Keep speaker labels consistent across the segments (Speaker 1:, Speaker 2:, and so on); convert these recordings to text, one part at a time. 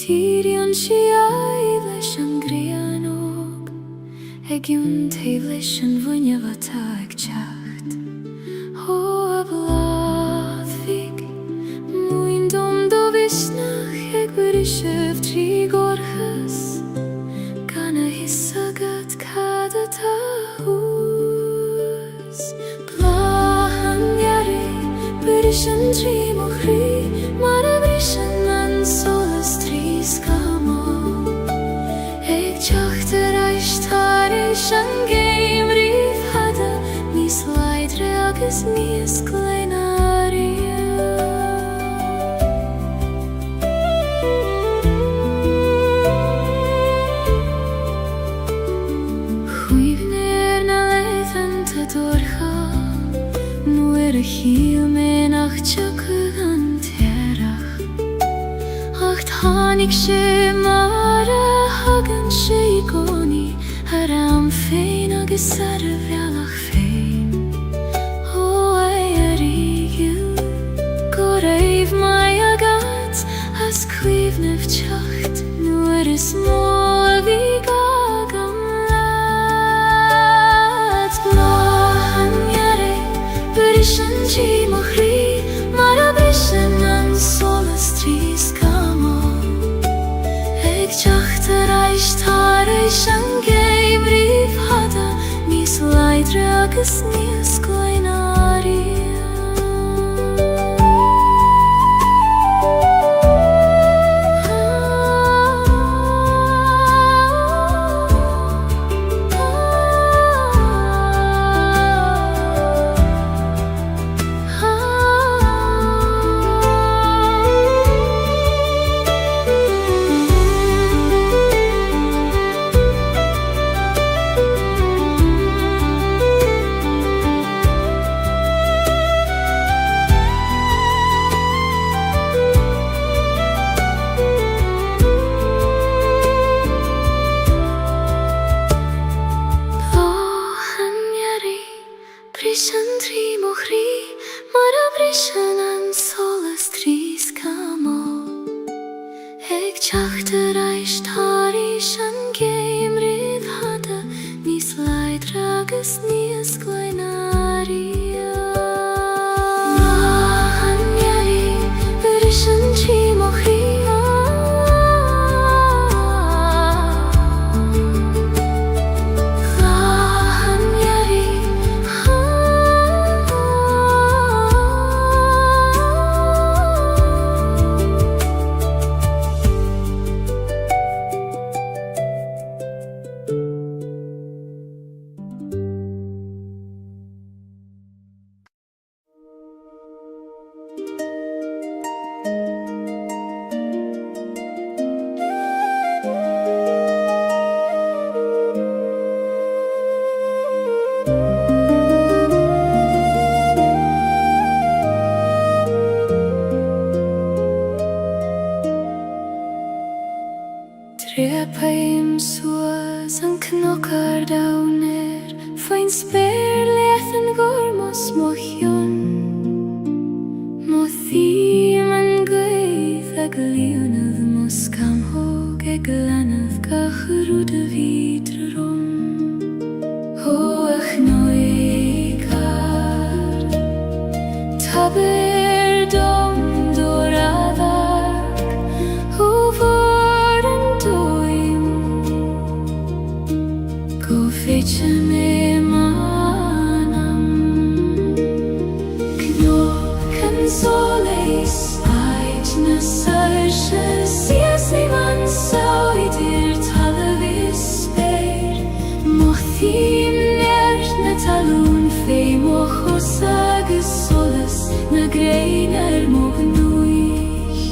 Speaker 1: Tírion siai leis an grianog, ag iwn taif leis an fwyniaf ata ag teacht. Ho a blad fig, mwyn dom do visnach ag byrysef tri gorchas, gan a hisagad cada tahus. Blahan yari, byrysyn tri mochri, mar a brysyn an solas tri skamo. Eg teacht eis tar eis an geim rif hada, mis leidre agus mis gleinaria. Chwifner na leithan ta dorcha, nu a hil men ach tjaka an terach. Ach thanig sé mar a hagan sé I goni, ar am féin agus ar a bhealach féin. Ó ai a rígiú, go raibh mai agat, as cuimhnimh teacht, nuair is mór bhí gagam leat. Blahan yare, byrysyn tri mochri, mar a brysyn an solas tri skamo. Eg teacht eis tar eis an geim rif hada, mis leidre agus mis gleinaria. Brysyn tri mochri, mar a brysyn an solas tri skamo. Eg teacht eis tar eis an geim rif hada, mis leidre agus mis gleinaria. Blahan yari, byrysyn tri mochri, Trepaim suas an knokar downer, fain spéir leithan gormos mochion. Mo thím an gwaith ag leonad mo scamhog ag lanad gachrúd a vidre rom. Ho ach noikar, taber dom doradag, ho vor an doim, go fetche me manam. Knokan soleis, ait na sarches, sias ni man sauidir talavis speir. Mothim nert na talún fei mochos agus solas, na grein moch nuich.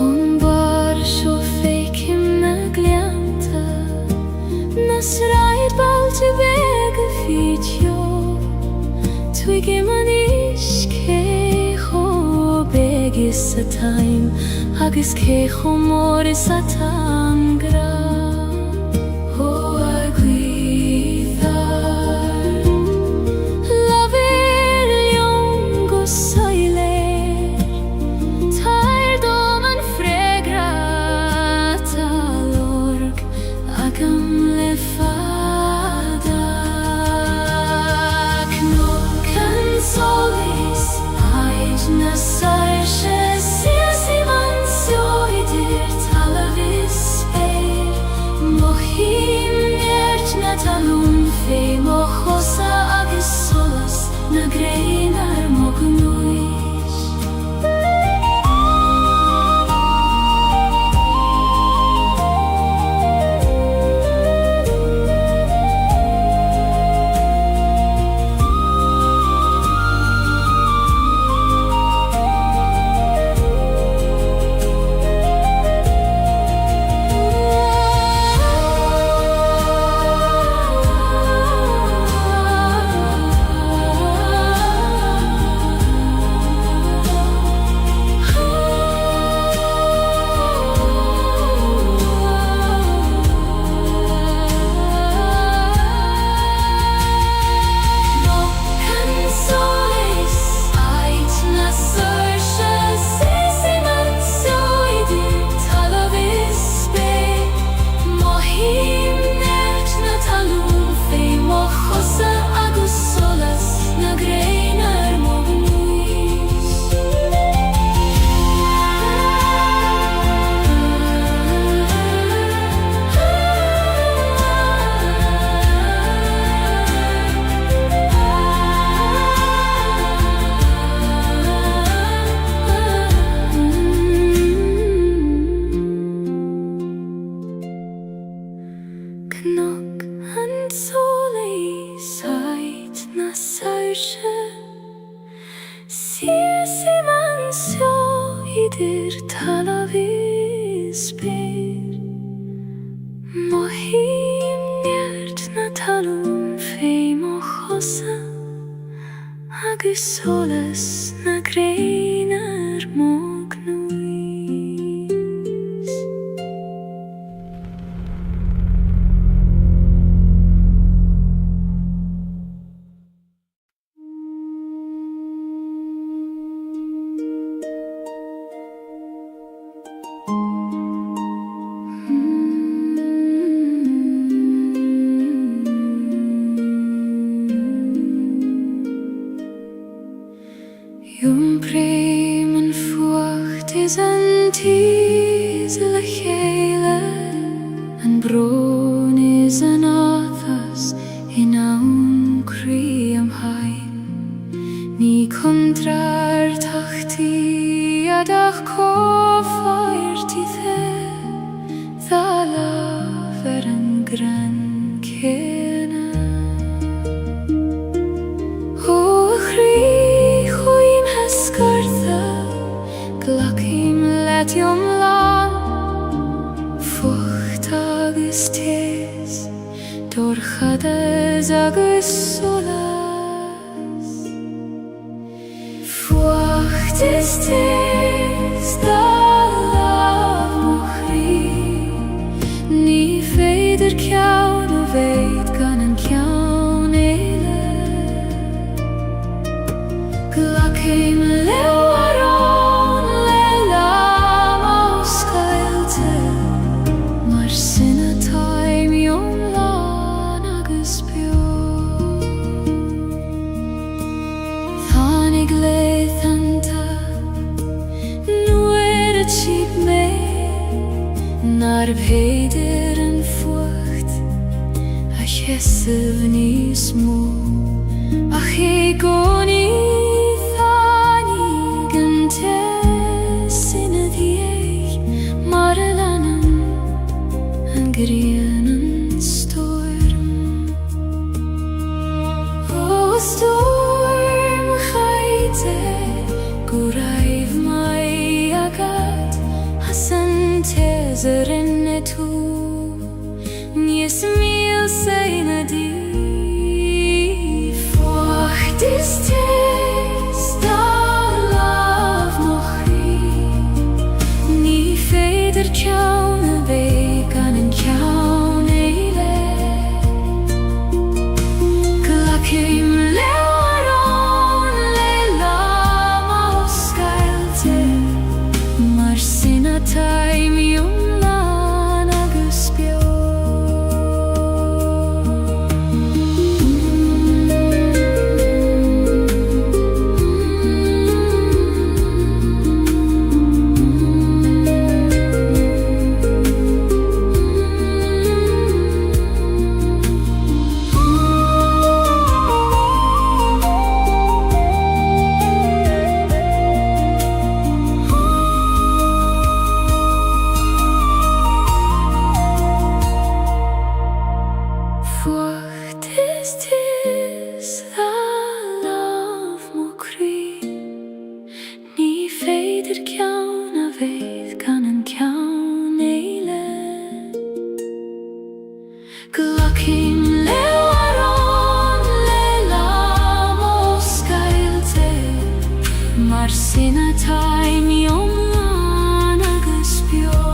Speaker 1: On bar sjo feikim na glianta, nas raid balti vega fitjo, twigim an iske cho begis a time, agus ke cho moris a tangra. Ho a gwitha nog an sole I sight na sausje. Siesi man sjo idir talavis ber. Mohim njert na talum feim o chosa. Agus solas na greiner mognuis. Jum bremen furcht is an tiesle Gaeilge, an bron is an athas in aun cri am hain. Ni kontrar tachti adach kofaert I the, thala ver an gran kena. O chri Glachim let jom lan Fucht agus tes Dorchades agus solas Fucht is tes Da lav mochri Ni feider kjaun O veit gan an kjaun eile Glachim leo Nar peidir an fucht a chesel ní smó ach é goni tháinig an tesinna diéich mar a leanan an grian an storm. O storm chaite go raibh mai agad as an teser in tú níos míl saoine dí. Fucht is tes dá lámh mochrí ní féidir ceann a bheith gan an ceann éile. Glacim leo arán le lám ó scailte mar sin atá miom féidir ceann a bheith gan an ceann éile. Glacim leo arán le lám ó scailte mar sin atá miom lán agus beo.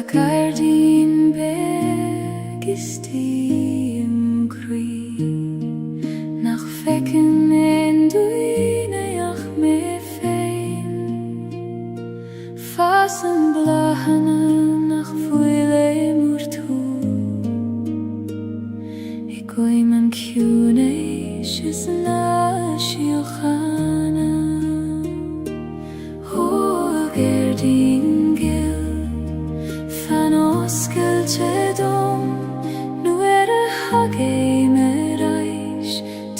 Speaker 1: Gaeilge begist im Kri nach fekken en duineach me fein fasen blahane nach fuile murtu ikoi man kune shisna shiokhana ho gerdin Celtic nu hage merais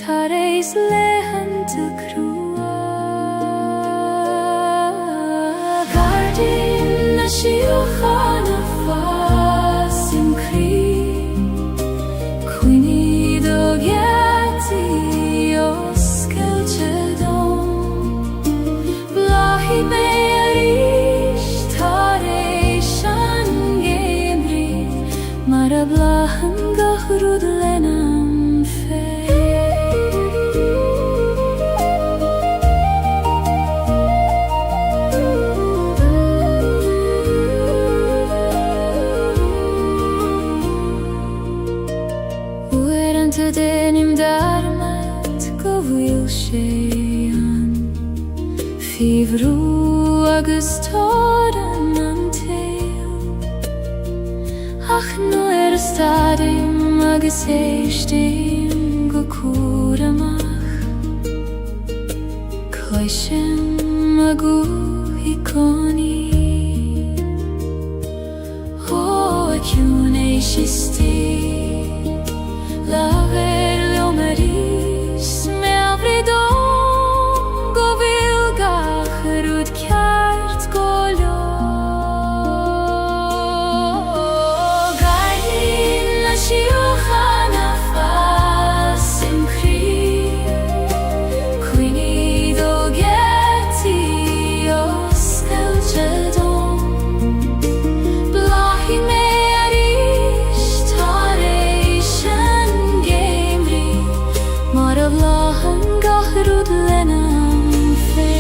Speaker 1: tareis lehen te krua Gardin na shiochana fasim kri Quini do geti os Celtic blahi me Mara blahan gahrud lenam fe Uerante denim darmat Gaeilge Fivru agus toran Ach nu stadim agus eistim go curamach Cloishem agu hiconi O acune shisti laver leomaris me avridon go vilgach rud kjart golio Shiochana fasim kri Quini do geti os Celtic blahi me arish tareishan gemri Mara blahan gahrud lenam fe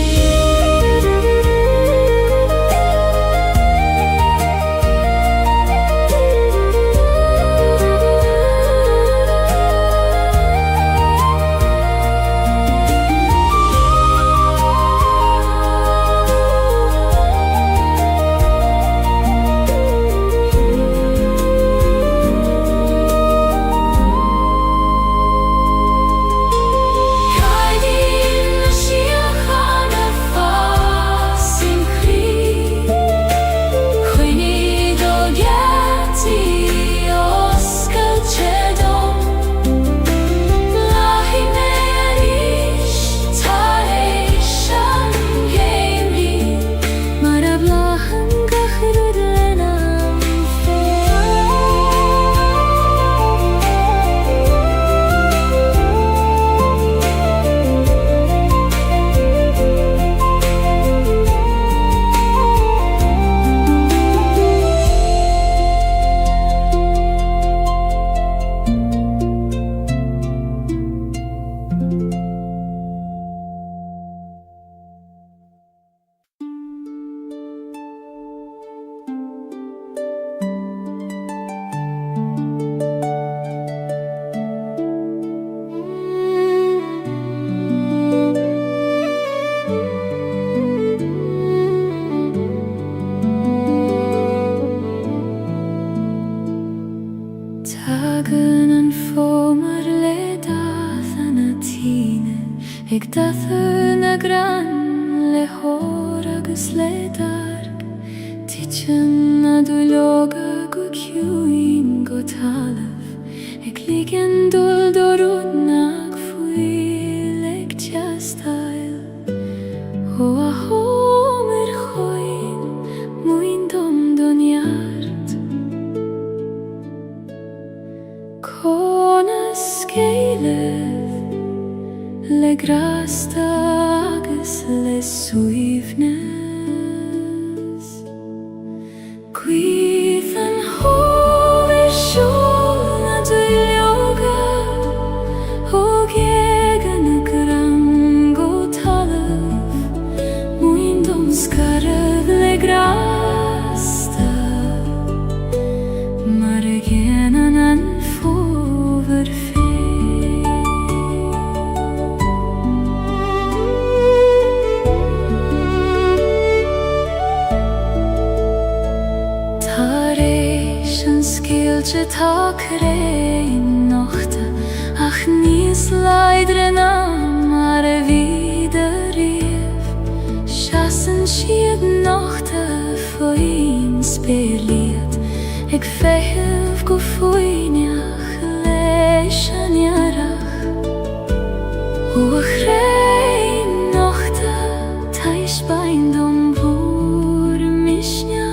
Speaker 1: Ik dathe na gran le hor agus le dark Tichen na duloga go kjuin go talaf Ik ligen dul dorud nag fuileg tjastail Ho a homer choin muin dom donjart Konas Gaeilge Le grasta agus le suivnes Cuivan hover sjolna duljoga Og egan a grango talaf Muin dom skarrev le grasta maar geen en voorverfeer. Gaeilge tá crein nochte, ach níos leidre ná mar a vida riamh. Seasan siad nochte faoin spéirliad, ag feitheamh go faoineach leis an iarrach. Ó a chrein nochte tais bain dom bhúr misneach.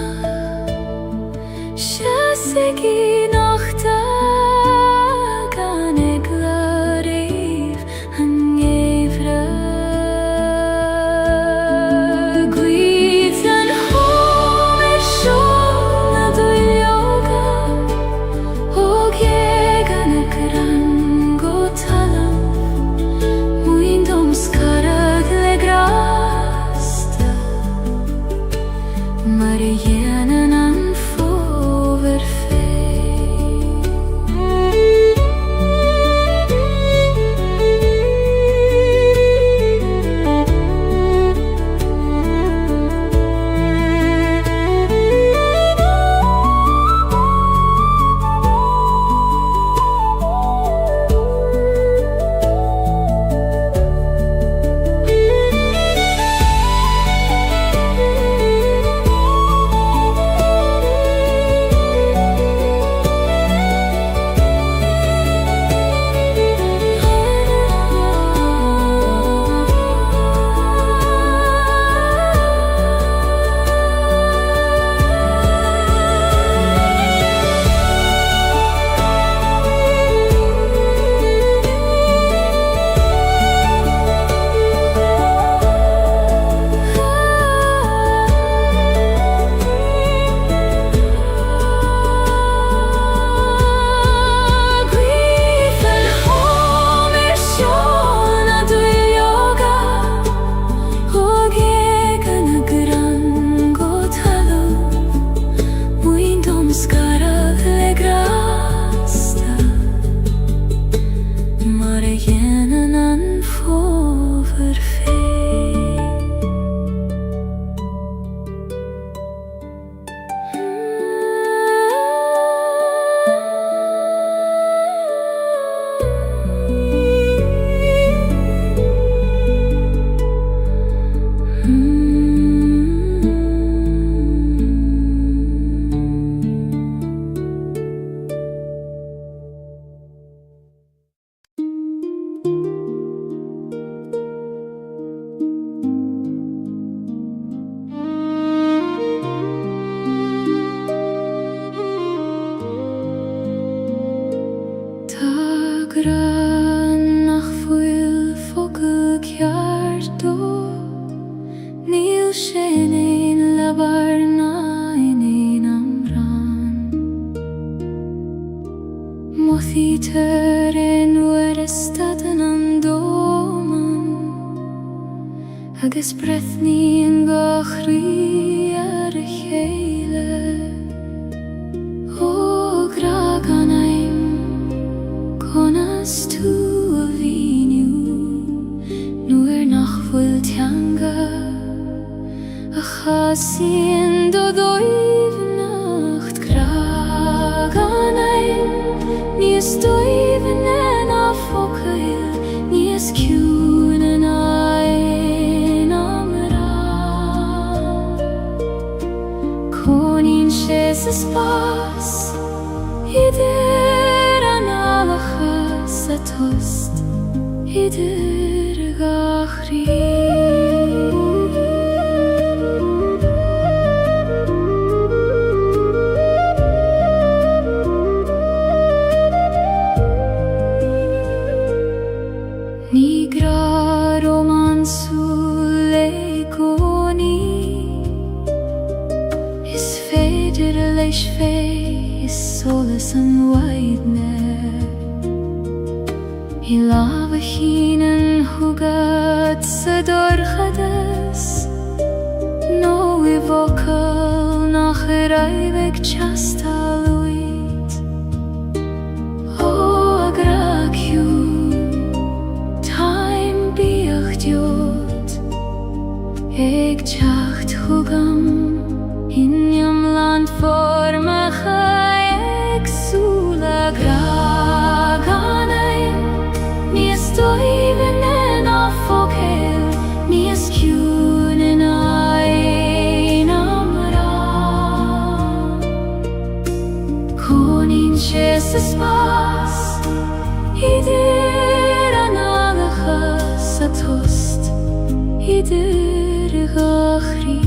Speaker 1: Sigi nochte gan eglaríh an éivre. Gwydd an hom siol na dwyloga, og gan y gran go talam, mwyn dom scarag le grasta, mar yen an agus brethní an gachrí ar a chéile. Ó gra gan aim conas tú a bhíniú, nuair nach bhfuil teanga a chasíonn do dóibhneacht. Gra gan aim níos dóibhne ná focail, níos ciún an ain amrá. Conín sé sa spás idir an alachas a tost, idir a gachrí. Leis fé is solas an waidne, I lába chínan thugad sa dorchadas, nó I bhocail nach a raibh ag teastáil uí. Konintje se spas Idir analacha sa tost Idir gachri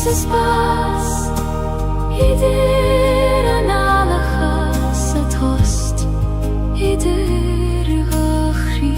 Speaker 1: Spas Idir analacha sa tost Idir gachri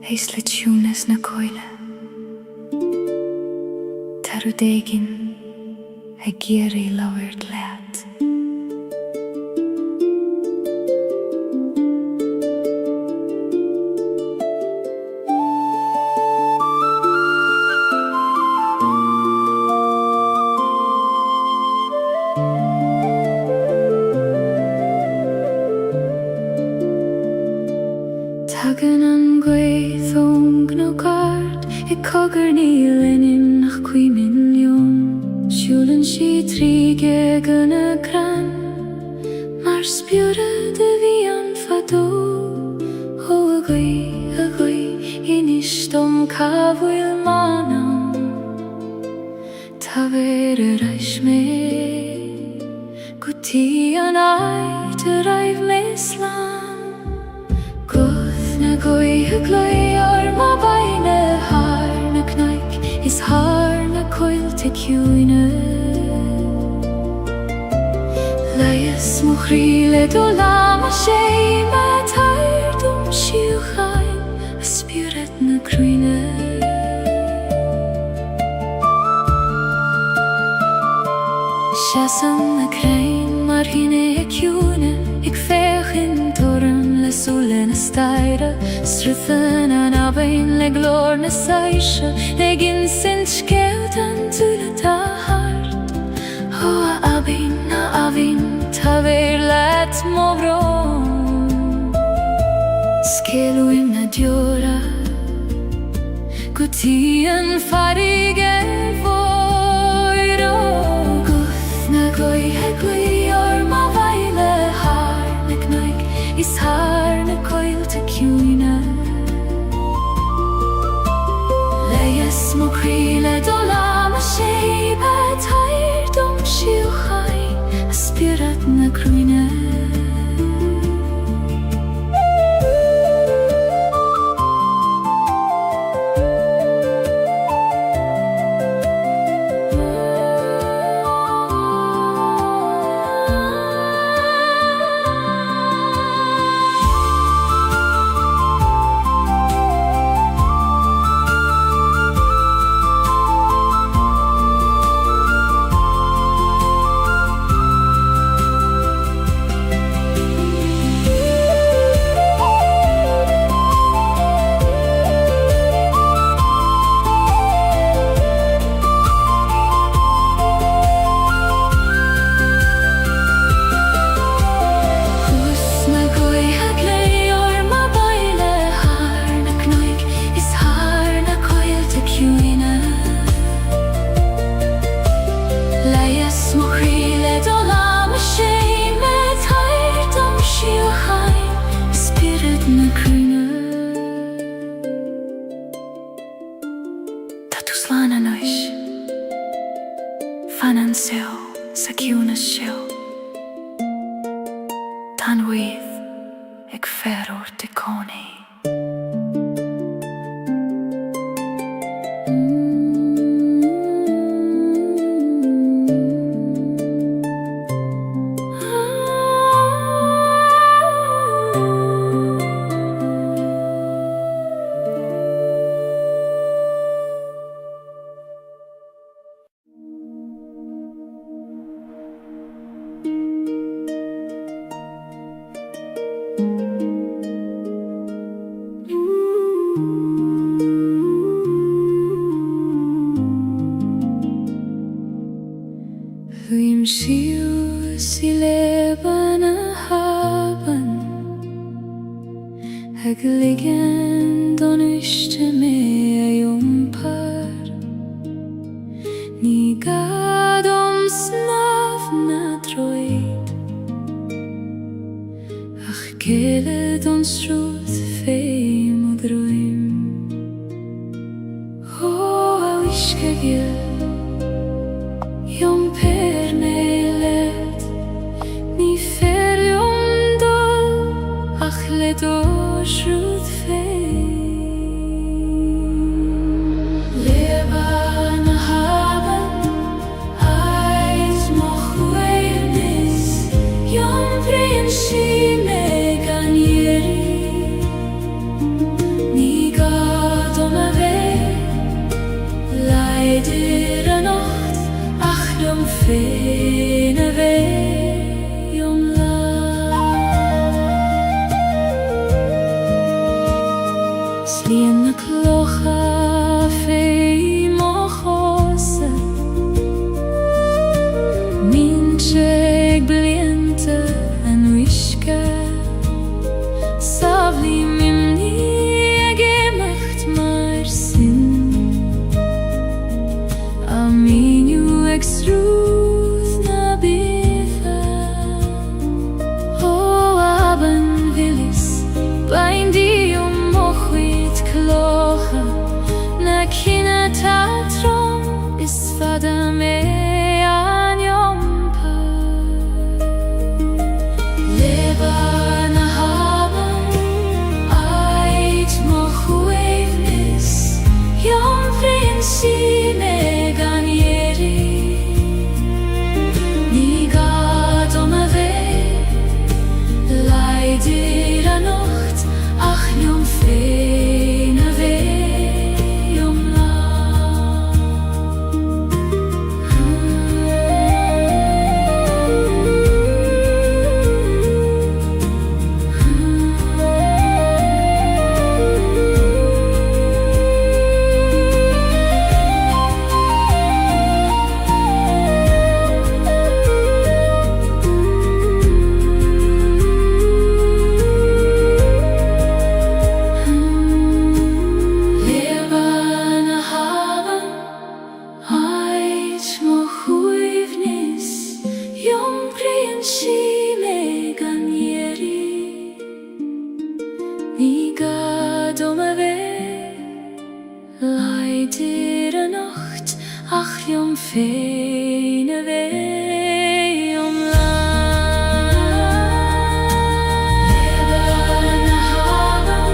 Speaker 1: Heist le tunes na coile Tarudegin a giri lowered lad Tagan an gweithong no gard cogr níl in nach 2 milliún Siúlann si tríge gan a gran Mar spiúra de bhí an fadó Ó a gwaith inis dom cabhfuil manam Tá ver a reis mé Gutí an aid a raibh me slán Na gwaith a gloi ar ma baine Har na cnaic is har na coil te ciúine Leias mo chríle do lam a sé Ma tair dom siú chaim a spiúret na cruine Siasan na crain mar hine a ciúine Ik fech in torren le sule na staire Struthen an abain le glor na saisha Le gin sint skeut an tule ta hart Ho a abin ta ver let mo bron Skelu im na diora Guti an farige voiro Guth na goi he gwi or ma vaile har na cnaic Is har na coil te ciúine Leias mo chríle do lam a sé Pa tair dom siú chaim a spiúret na cruine fanan seo sa ciúna seo tan wydd ag ferwr dy coni. Huim siw si leban a haban ag ligen don uiste me a jompar ni gad snaf na droed ach gele don srúð feim og droim o a wiske gil Jom per nelet ni fer jom dol ach led o srúd feim Leban a haban ait moch weirnis Jom brin si me gan jeri Ni gad a ve leider a nacht Jom fene ve jom la Slien na klocha fei mochose Mincheg bliente en wiske Savli mimni gemacht mar sin Aminu extruth na bifa O aben vilis Bain di mochwit klocha Na kina tatrom Is fada me an jompar Leban a haban Ait mochwevnis Jom vrin si me gan Leider a nacht ach jom fene ve jom la Leider a nacht ach jom fene ve jom la Leban a haban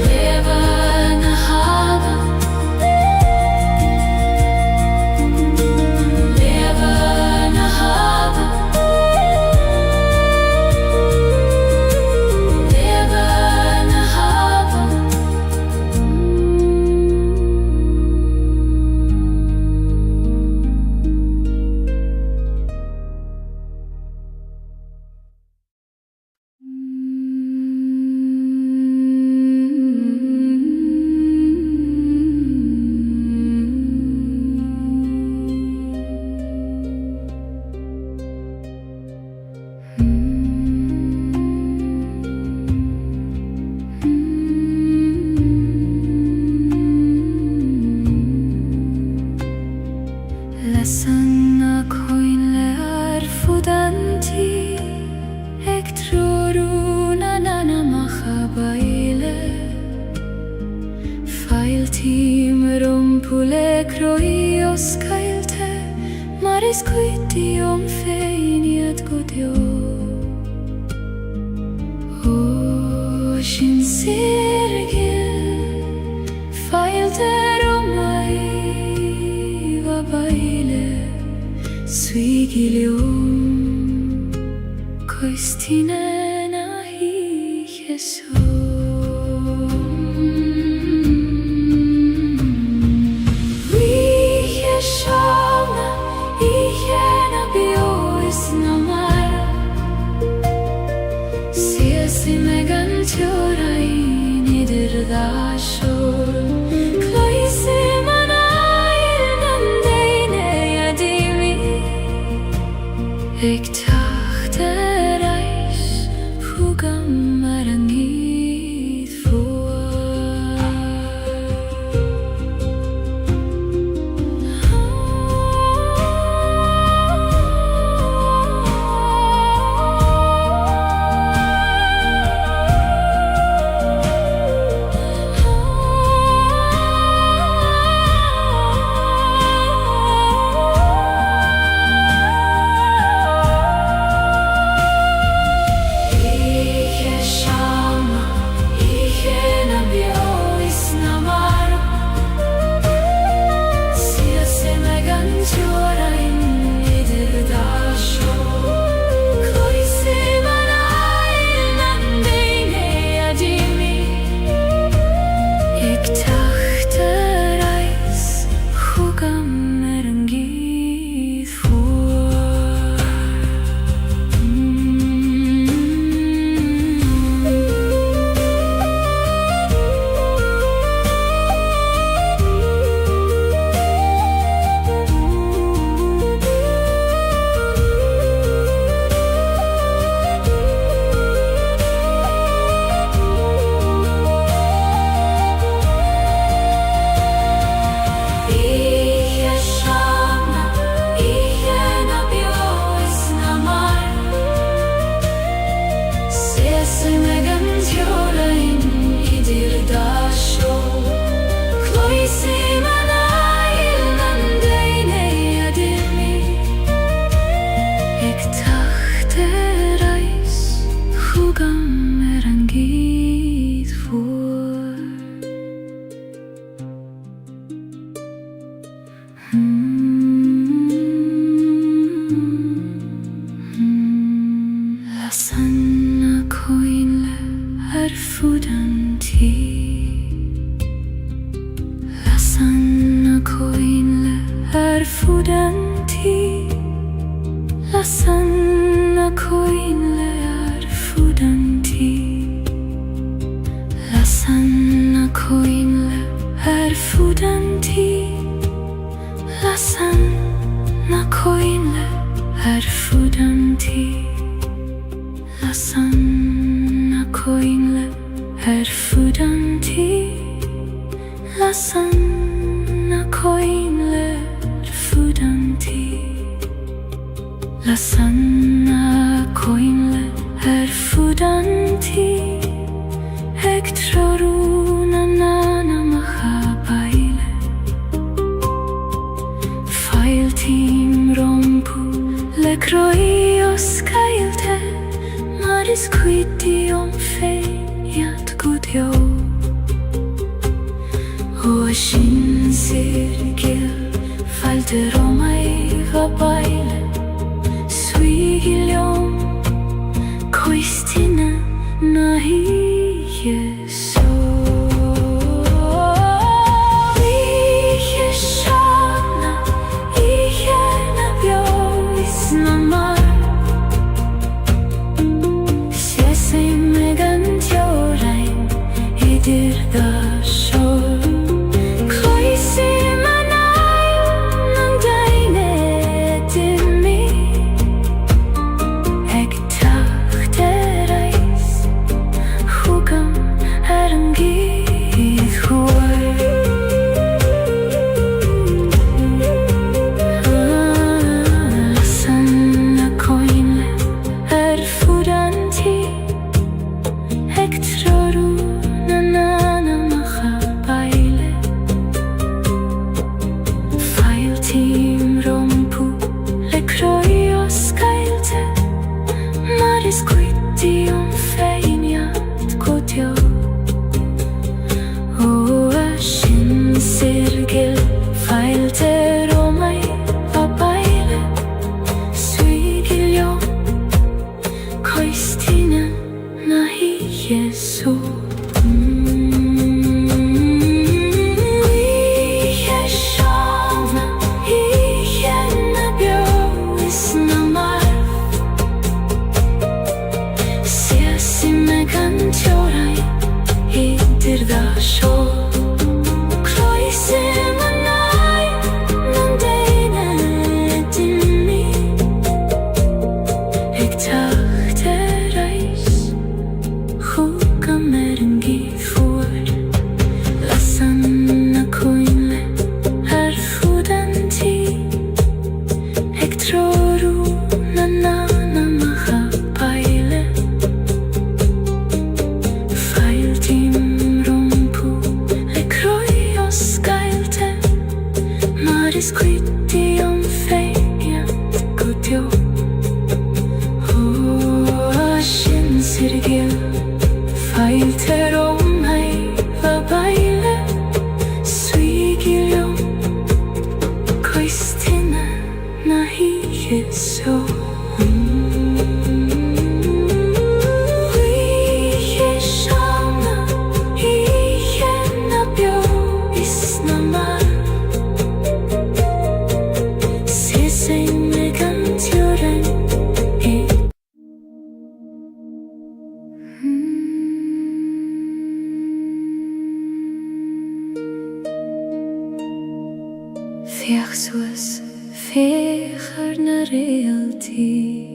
Speaker 1: Leban a haban Leban a haban Lesan a coin le ar fudanti Ec troruna nana macha baile Fail tim rumpur le oss Gaeilge Maris quiddi feiniad godio O sin sirgil Failter mai va baile Suigilium Coistine nahi Jesu Ik dacht reis fugam marangit voor Sanna coinle fudanti La sanna coinle fudanti La sanna coinle fudanti La sanna coinle fudanti La sanna coinle fudanti La sanna coinle fudanti La sanna coinle fudanti La sanna coinle fudanti Ektroruna nana mahabaile Failtim rompu le croios Gaeilge Maris quiddi feiniad godio O sin sirgil Failter mai va baile Suigilium Coistine nahi Jesu is quitty om feient gudjo Shin sirgil Failter om mig va baile Swigil Koistina na hi so Fiach soos fecher na realty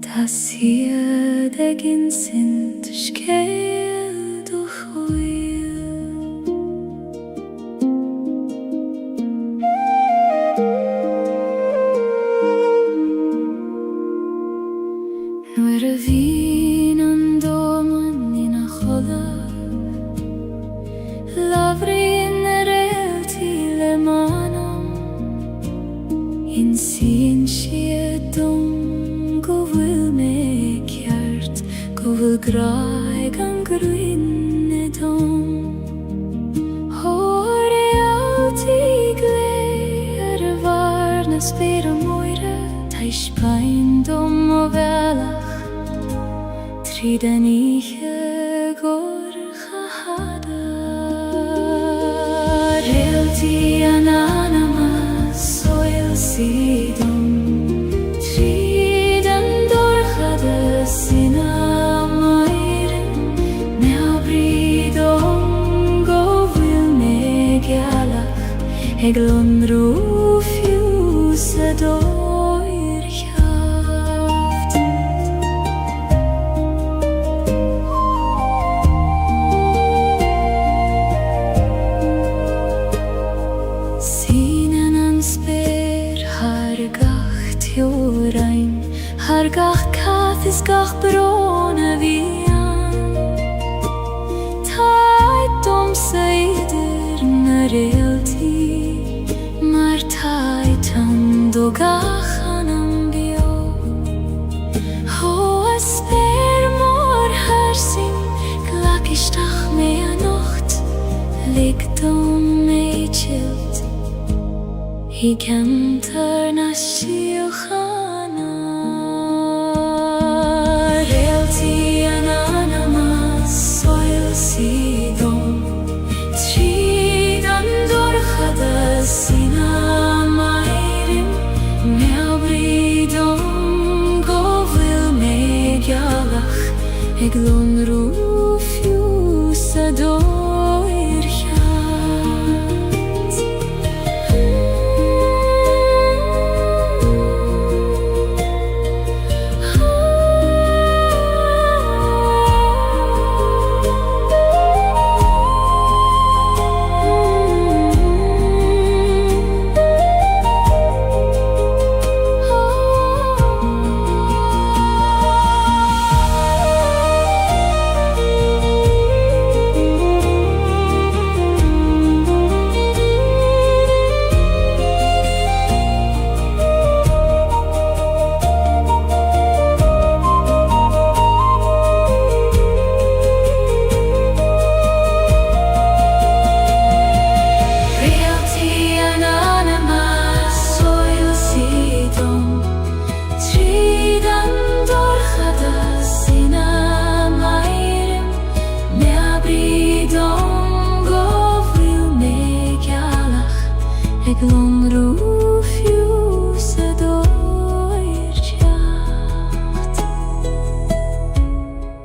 Speaker 1: Das hier de gin sind skeil doch oil Nuer a vin an domen in a cholla Lavri In sin siedum go vil me kjert Go vil graig an gruinne dom Hore alltid gleder varna spira moire Teis pein dom og velach Triden ikke går chahada Realti ananamas Sidom Triden dorchade sina meiren Me abridom go vil me galach Eglon rufjuse doir kjaft Sinen an spyr Tjórain Har gach kathis gach brona vian Tæt om seider na realti Mar tætan do gach anam bio Hoa spyr mor hersin Glakistach me a nocht Likt om me chilt I kantar na shiochana Realti ananamas soil sidom Tridan dorchada sina meirim Me abridom go vil me galach Eglon rufjusa doir kjart Eglon rufjusa doir kjart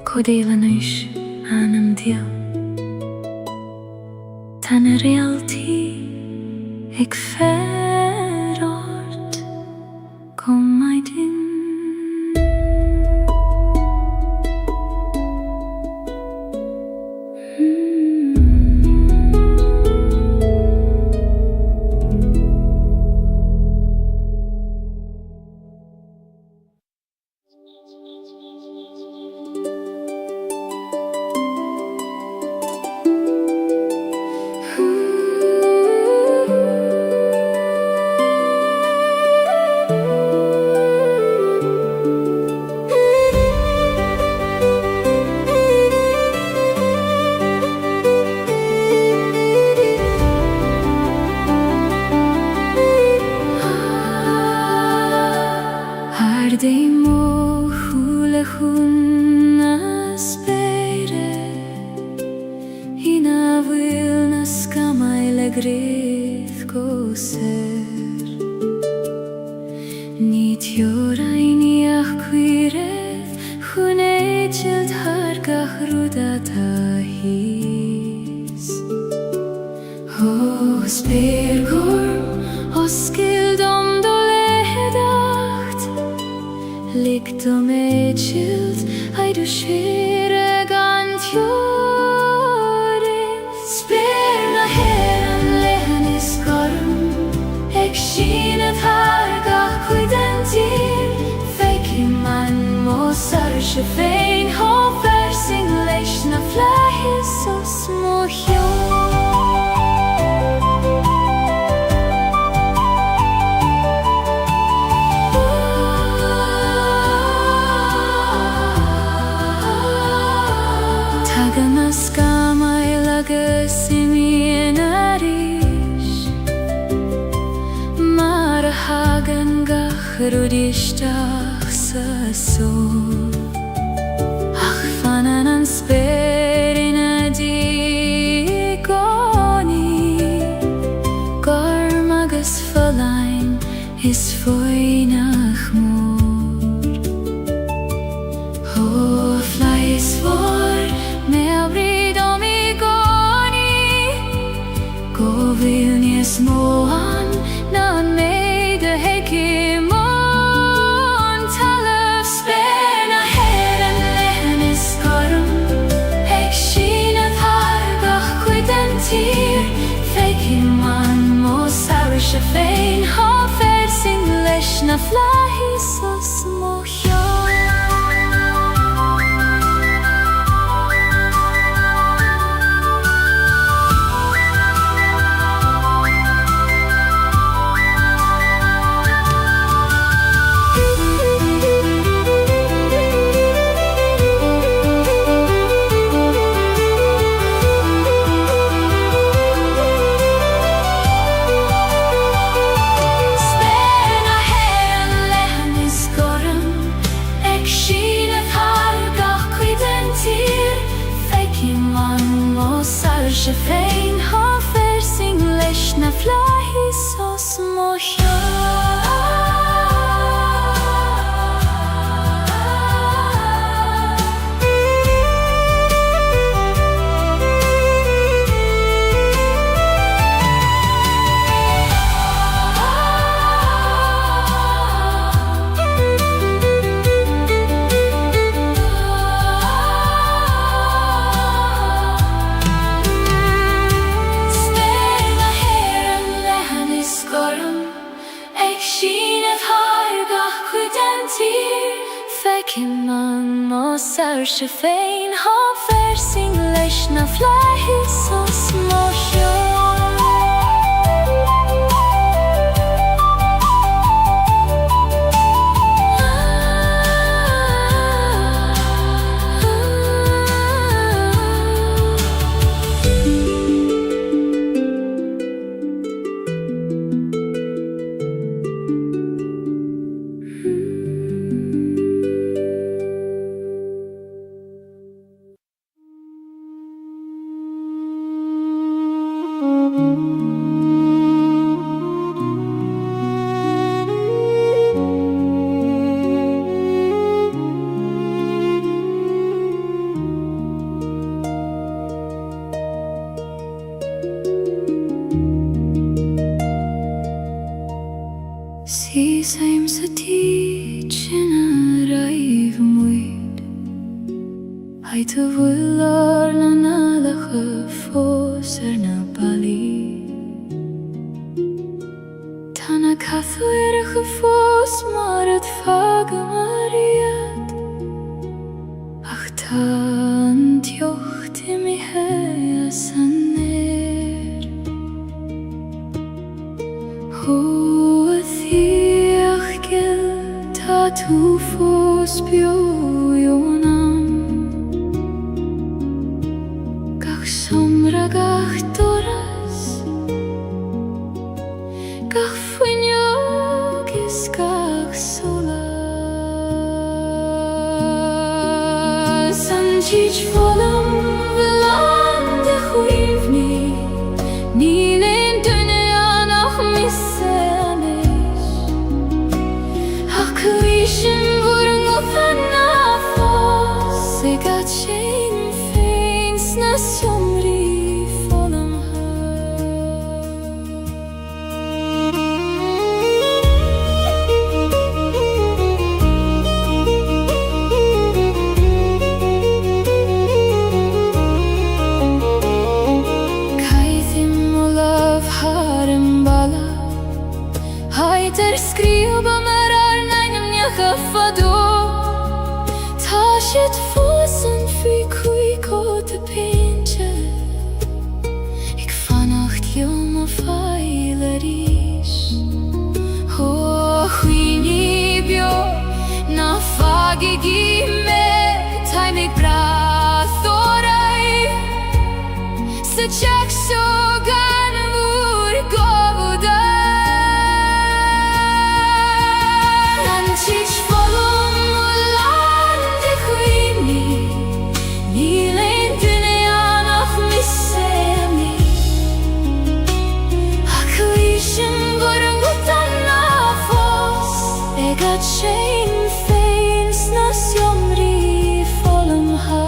Speaker 1: Kodelanus anam dia Tan realti ik ferort Kom my din gryth goser Nid iorai ni ach gwiredd Chwneud har gach rwdat a hys Os bergorm, os gild om do lehedacht Likt om edschild, ai du skere gant jorin Sperna heran lehen is gorm Ek schinet har gach kwydentir Feki man mosar shefein Hofer sing leish na flahis o smohjon Rudistach sa sol Ach fanan an sperin a digoni Gorm agus falain is foinach mor Ho flais vor me abrid om I goni Go vilnies moan nan meide hekim Shefein hofer sing leish na flahis o smohjon Shefein hofer sing leish na flahis o Shefein hofer sing leish na flahis o smohjon Same sa teaching a raiv muid Hai tu vular na nalach fos na bali Tana kathu erach fos marat faga mariat Ach tan tjocht I mi hea saner Tu fos bioionam Gach somra gach doras Gach fuinjogis gach solas An tich volam velande chuivni Ni le fado Ta shit fussen fi kui kote pinche Ik vannacht joma feileris Ho huini bio na fagi gime Tai mig brathorai Se check so gan vur govuda Antish volum ulande huini Nilen dünyan af missemi Aklishin vurun gutan nafos Egat shame feins nas yomri volum ha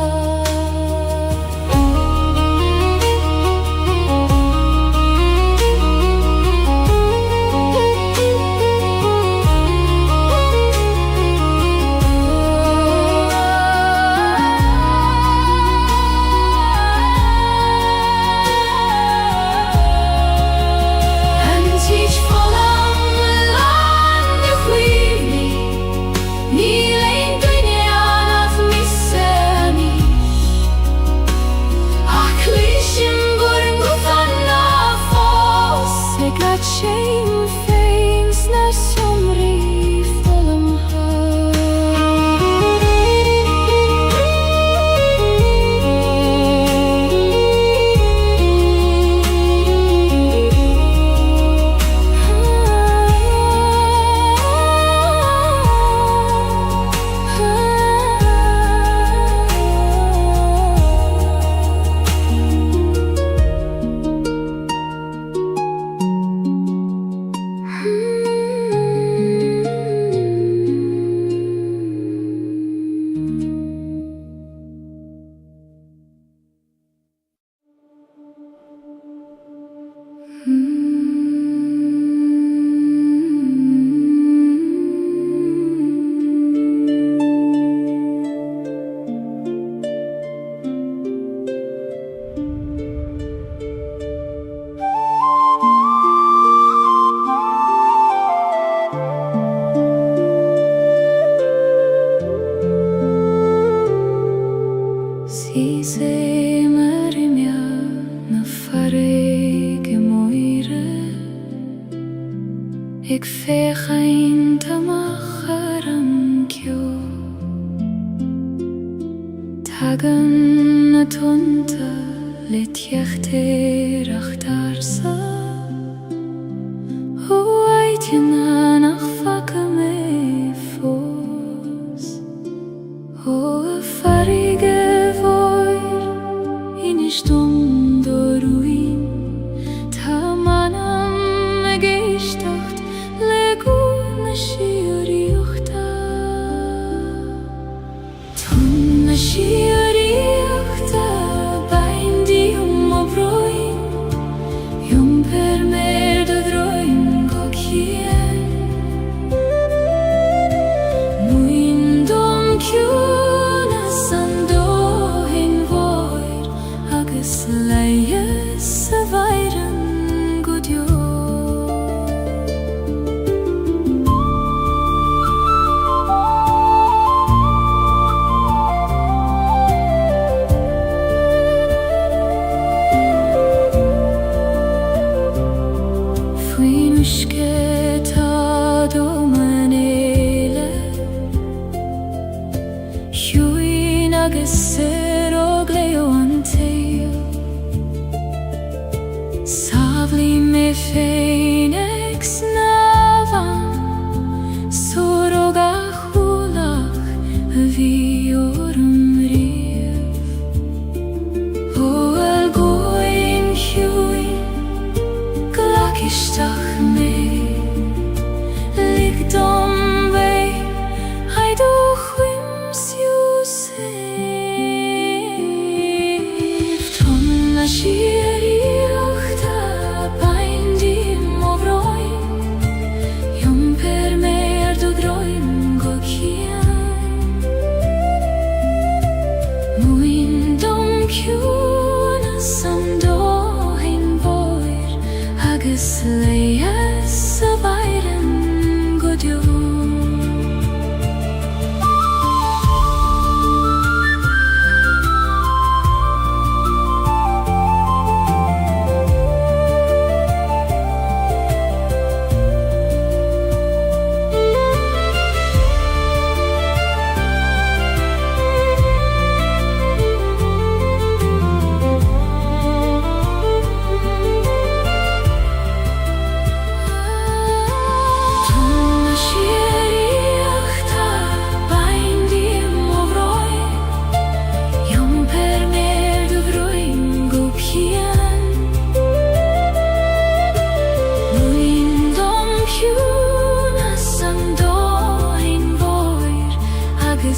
Speaker 1: Shame feins nas somri volum Si se marimia na farege moire Ik veeg een tamacharam kyo Tagen na tonta lit jechter achtarsa Ho eitjena nach fakke me fos Ho farige Stund ruin Ta manam geistacht Leguna shioriuchta Tunna shioriuchta Baindi obroin Yum per mer do droin gokien Muindom kjuna sando Sleies veiren gudjo Fuinushke ta domanele Huina gesero gleo anteo Savli me feinex navan Soroga hulach viorum riev O el goin huin Glakishtach me Ligdom vei Haidu chwims Yusef Tonna shiri Sleies veiren gudjo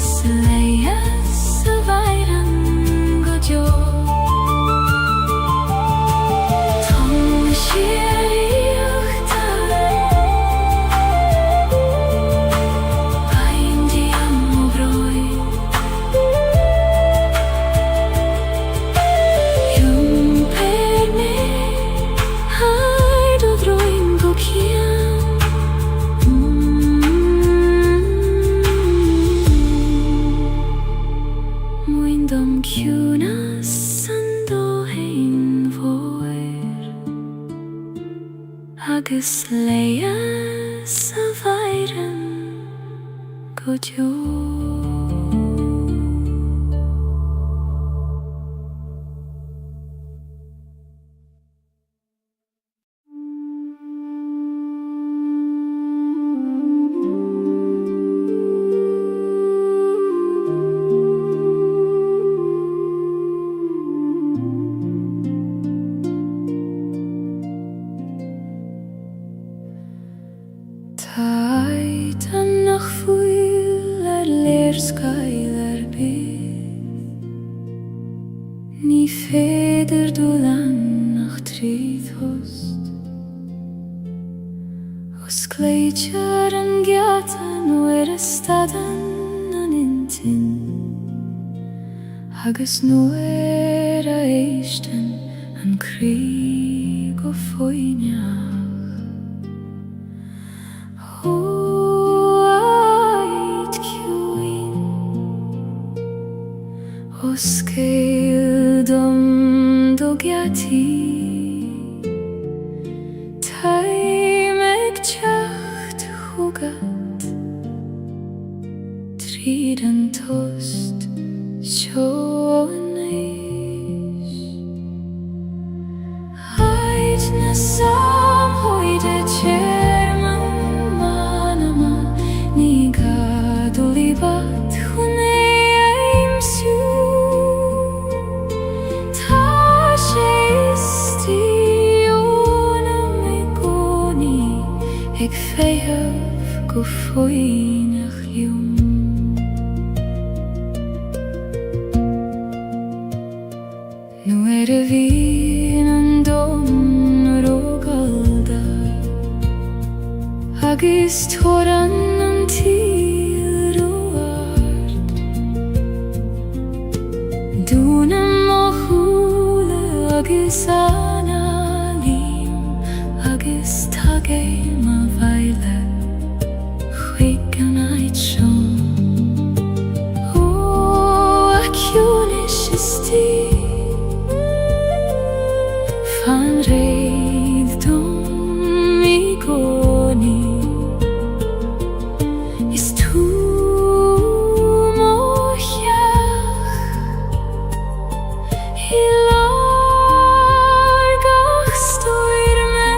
Speaker 1: agus leias a bhaireann go deo. Tom siaíochta baindi am obroin Jum per me haid odroin go cian Muindom ciúna san do hain mhóir agus leias a bhaireann go deo. Taid nach fuil leerskeil bydd Ní féidir dúlan nach tríd host Os gléidjar an gheatan nuair a stadan an intin Agus nuair a éistan an crí go foiineach Os Gaeilge do gheati Taimig teacht thugad Tríd an tost seo an éis Haid na samhoide chairman manama Ní gadú líbat chun éimsiú Ag féamh go foiineach liom Nuair a bhíonn an dom rógáilge agus tóran an tíl róart Dúna má chúla agus anna líam agus tagéim a bhaile chuig an áid seom Ó a ciúnis is tí fan réad dom I gcónaí Is tú má cheach I lár gach stoir me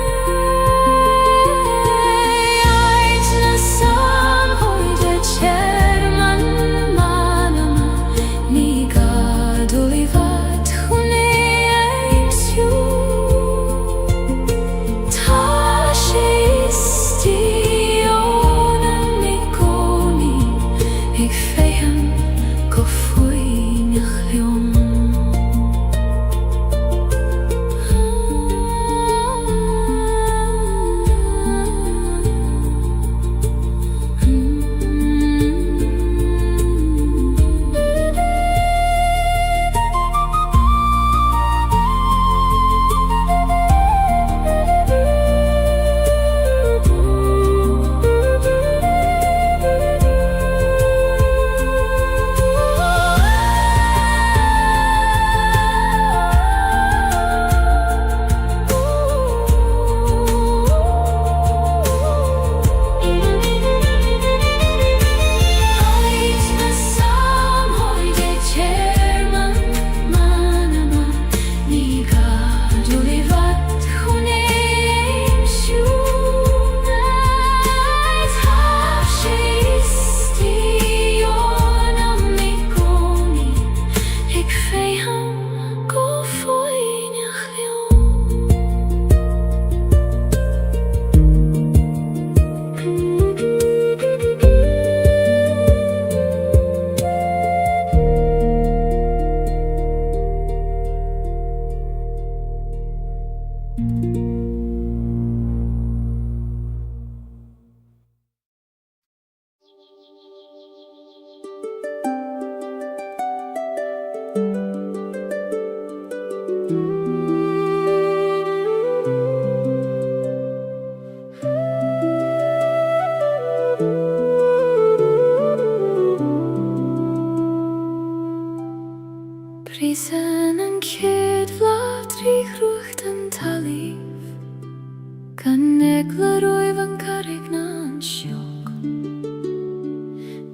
Speaker 1: Gan eglar oivan carrig na'n siog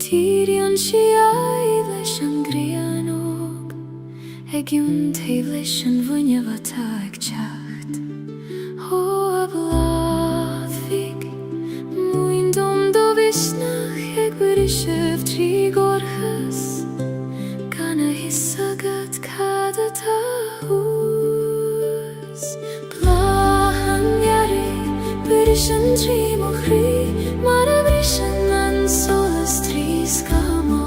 Speaker 1: Tyrion si ai leis an grianog Eg yw'n teif leis an fwyniaf ata ag teacht Ho a blad fig Mwyn dom do visnach eg wyrisef tri gorchas Gan a hisagad cada ta hús Blahan iari Wyrishan tri mochri Mar a wyrishan an solas tri skamo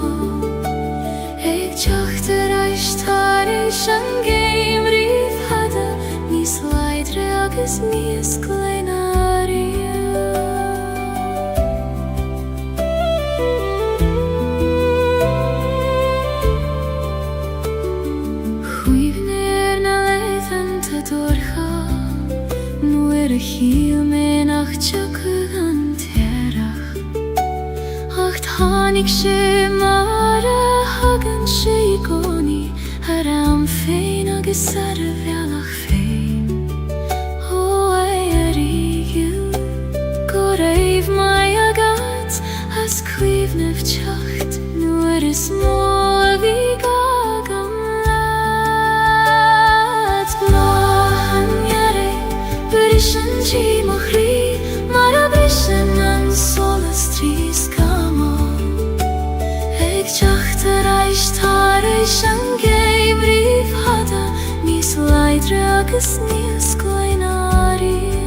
Speaker 1: Eg teacht eist haris an geim rif hada Nis leidre agus nis glenaria Chwifnir na leithan ta dorcha Nuair a chiel me nach tjaka an terach Ach tháinig sé mar a hagan sé I gcónaí Ar am féin agus ar a bhealach féin Ó é a rígiú Go raibh mai agat As cuimhnimh teacht Nuair is mó a bhí gagam leat Blahan iari Wyrishan tri mochri Mar a brishan an solas tri skamo Eg teacht eist haris an geim rif hada Nis leidre agus nis glenaria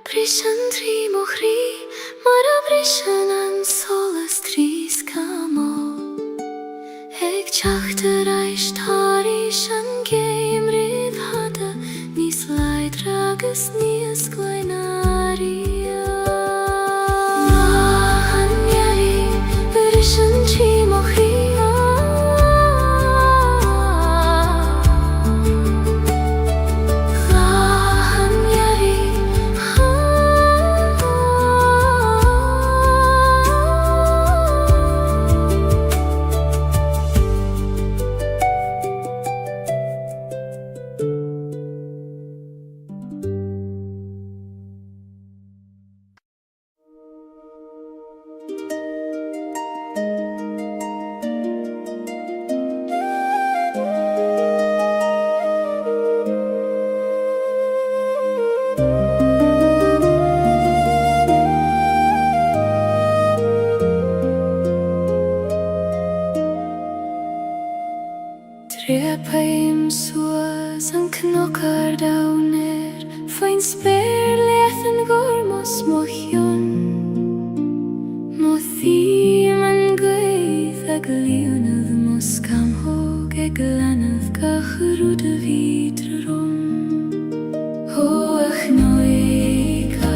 Speaker 1: Brishan tri mochri Mar a brishan an solas tri skamo Eg teacht eist haris an geim rif hada Nis leidre agus nis glenaria Blahan iari Brishan tri mochri Trepaim suas an knockar downer Fain spéir leithan gormos mochion Mo thím an gwaith ag líonad Mo scamhog ag lanad gacharúd a vidra rom Ho ach noikar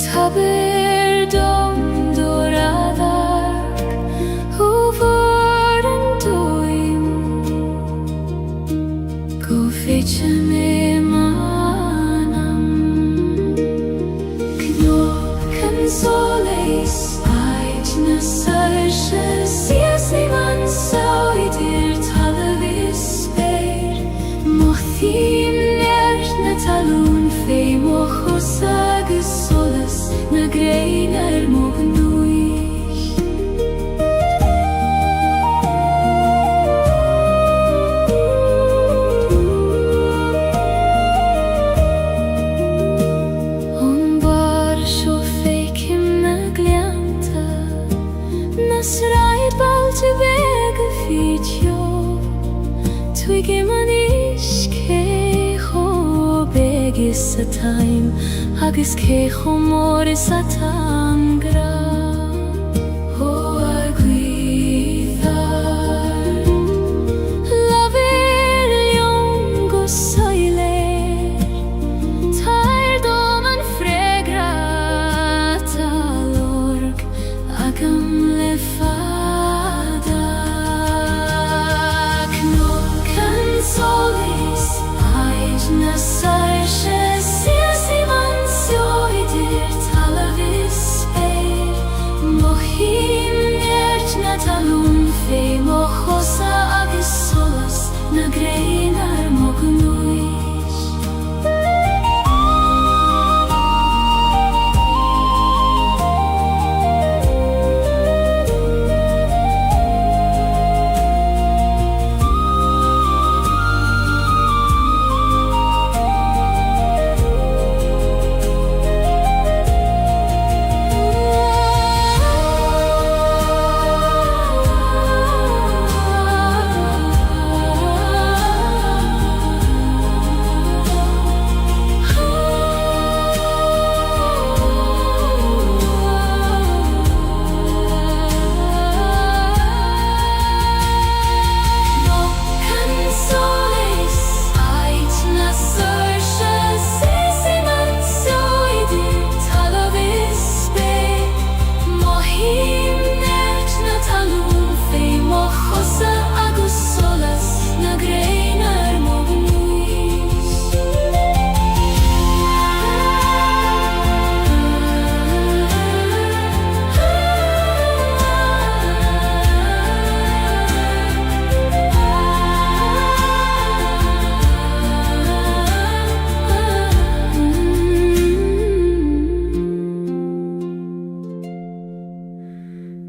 Speaker 1: Taber dom doradag Ho Fecha me manam Knock can soleis Ait na sarsha Sias ni man sauidir talavis speir Mothim nert na talún Fei mochos agus solas Na grein mognúich Twigim an iske ho begis a time agus cé chomór is a tangra. Ó a gwyddar lafir liong go soiler, tair dom an fregra talorg ag am le fada. Cnog an solis aid na sairse sias I mansio idir talavis eir, mohim nert na talun fei mochosa agus solas na greinar mognuis.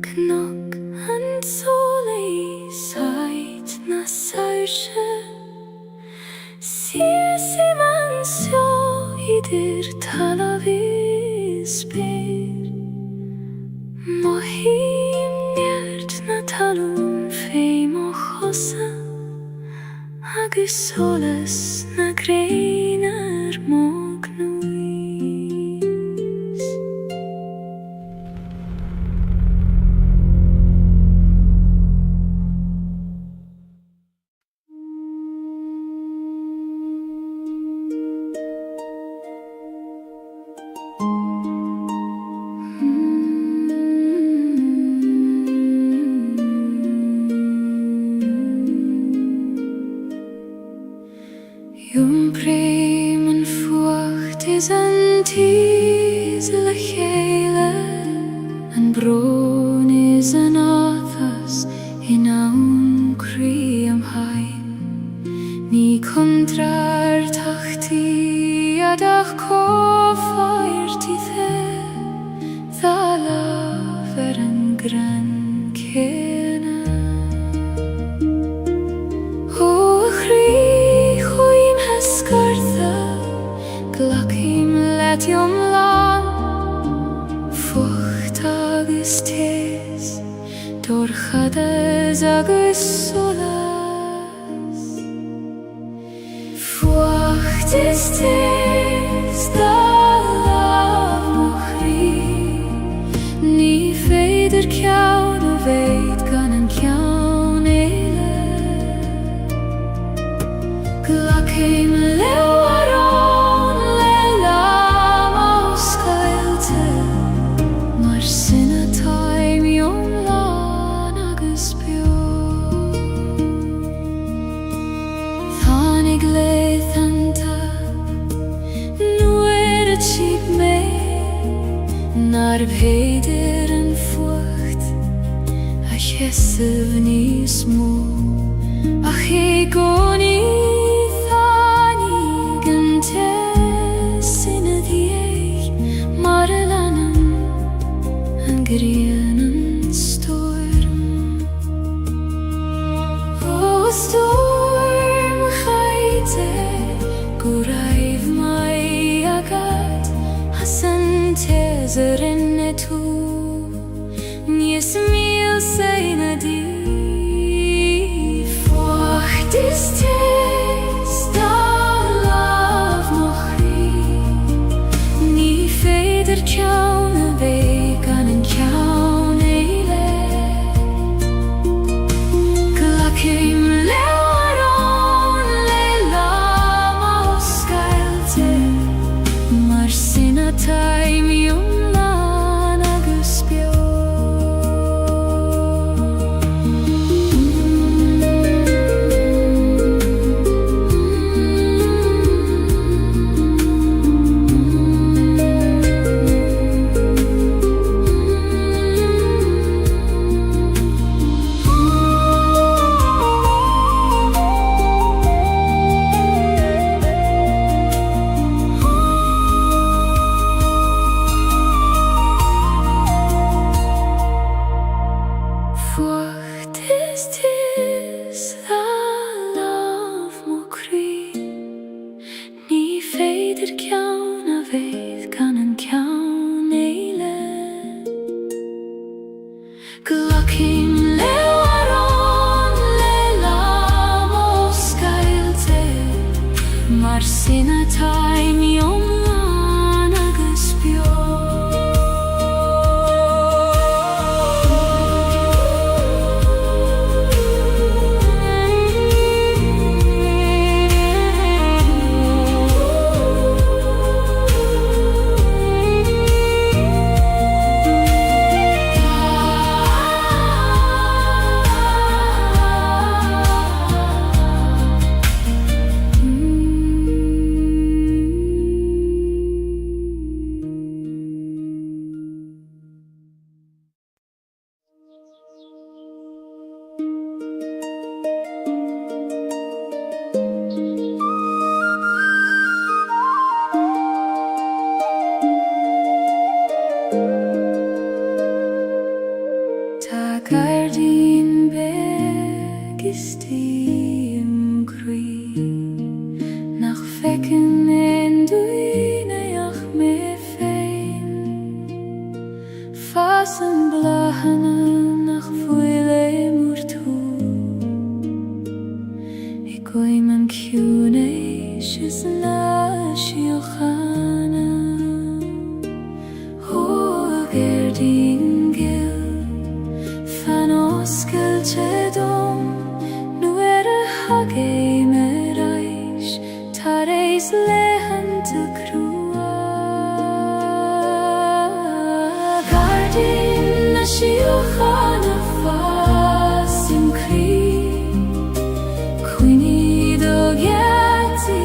Speaker 1: Cnog an solis aid na sairse sias I mansio idir talavis beir, mohim nert na talun fei mochosa agus solas na greinar mognuis. Jum prim an fuacht is an tis le Gaeilge, an bron is an athas in aun cri am hain. Ní contrar tachti adach cofairti the, dha lafer an gran cena. O chri chuim hesgartha, glachim letiom lan, fucht agus tes, dorchadas agus solas. Fucht is tes, da lav mochri, ní feidir ceann o veid gan an ceann eile. Glachim leo aron le lam o scailte, mar sinna taim iom lan agus bio. Tháinig leithanta nuair a tíb mé, nar bhéidir an fuacht a cheisibh níos mó, ach é gcónaí tháinig an tes ina dhiaidh, mar a leanann an grian an storm. Ó storm chaite go raibh mai agad, as an teasar rinne tú, níos míl say na dí. Fuacht is tes, da lav mochri, ní im Kri nach Fecken in Duineach me fein Fassen blahane nach Fuile murtu Ik oei man cune shizna shiochana Ho gerdingil fanoskel chedom nu hage me reich tareis lehante krua Gardin na shiochana fasim kri Quini do geti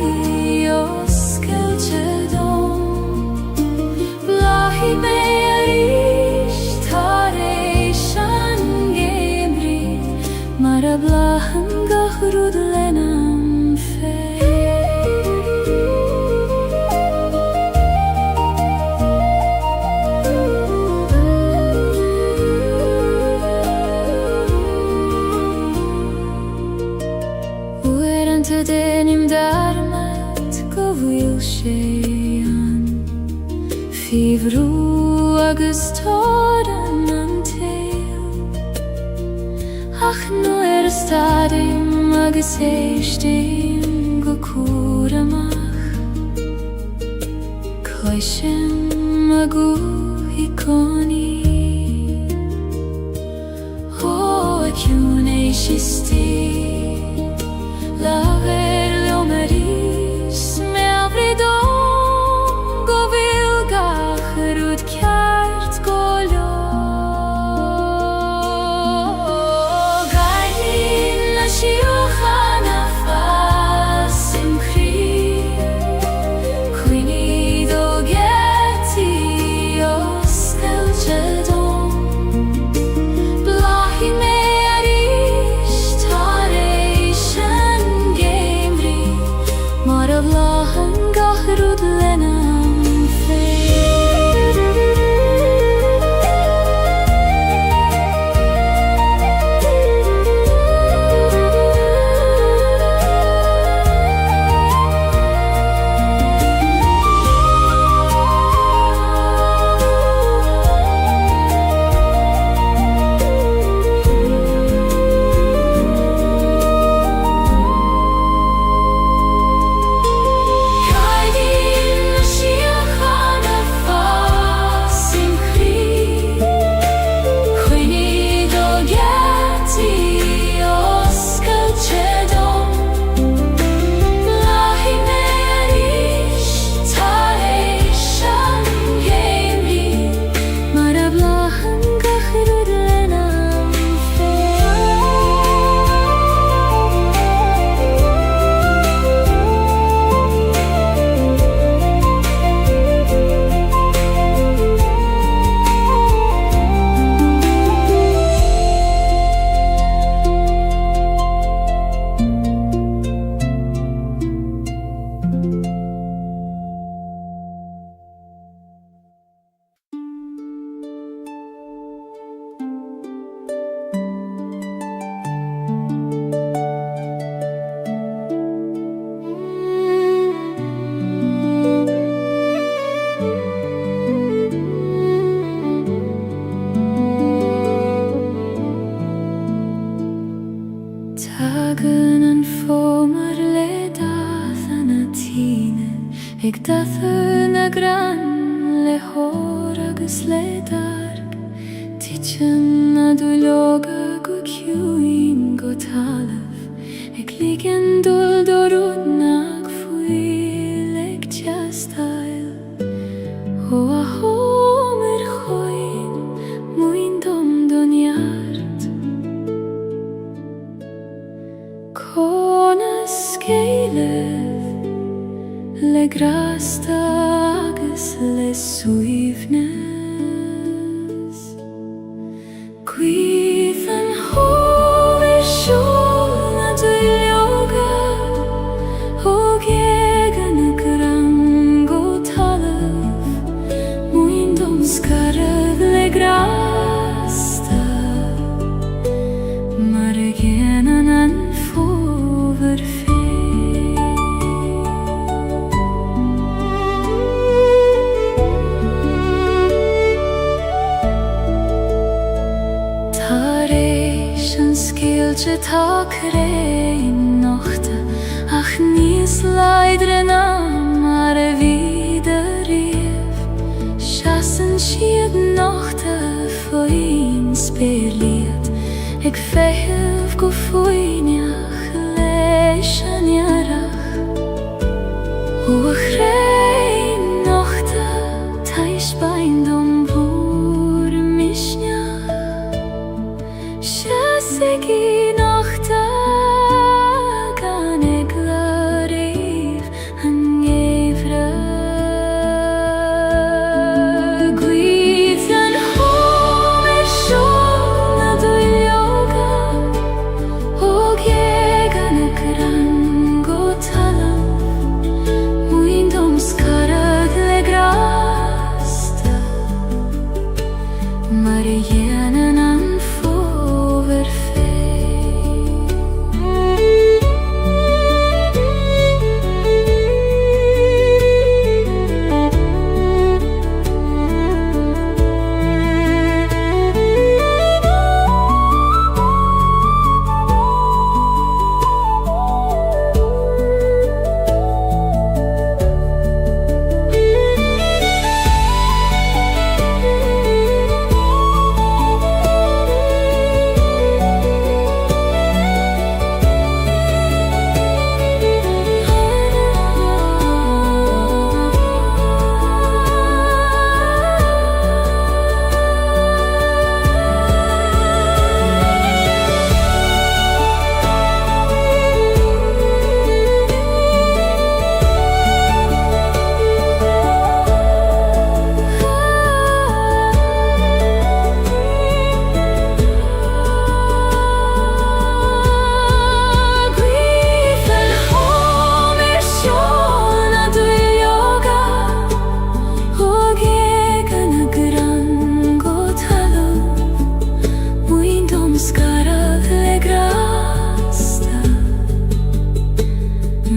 Speaker 1: oskel chedom Blahi me arish tareishan gemri Mara blahan gachrud lenam fe Uerante denim darmat govil shean Fivru agus toran antel Ach nu stadim agus eistim go kuramach Koishem agu hikoni O acune shisti Laver leomeris me avridom Govil gachrud kjart golio Gaeilge na shiochana fasim kri Quini do geti oskel chedom Blahi me arish tareishan gemri Mara blahan gachrud lenam fe Tagen an fomar le dathan a tine Eg dathan a gran le hor agus le darg Tichen a duloga go kiuin go talaf Eg ligen dul dorud nag fuil eg jastail Ho a homer choin muin dom doniart Conas Gaeilge le grasta agus le suivnes Quithan hover shol na duilioga je takere in nachte, ach nis leidre na maar wieder reef. Chassen schied nachte voor in speerlied, ik vijf go foinjach leishan jarach. O grei nachte, thais bein dom boer mishnach. Chassegi nachte, gan ik lareef an evre. Guizen home shona do yoga, og jegan ekran gotalam. Muindom skarag legrasta, Marienen an foverfe.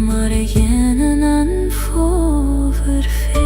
Speaker 1: Marienen an foverfe.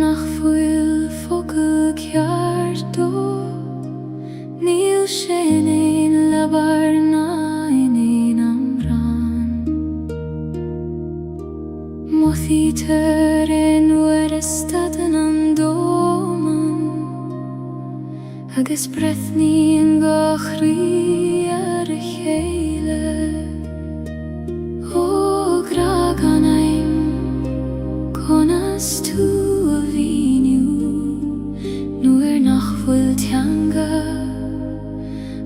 Speaker 1: Nach fuil fokke kjarto, Nil shen ein labarna ein amran. Mothiter en werestaden an doman, agus brethni en gachri Gaeilge. O gragan ein konas tu a vinu, nuer nach fuil tianga,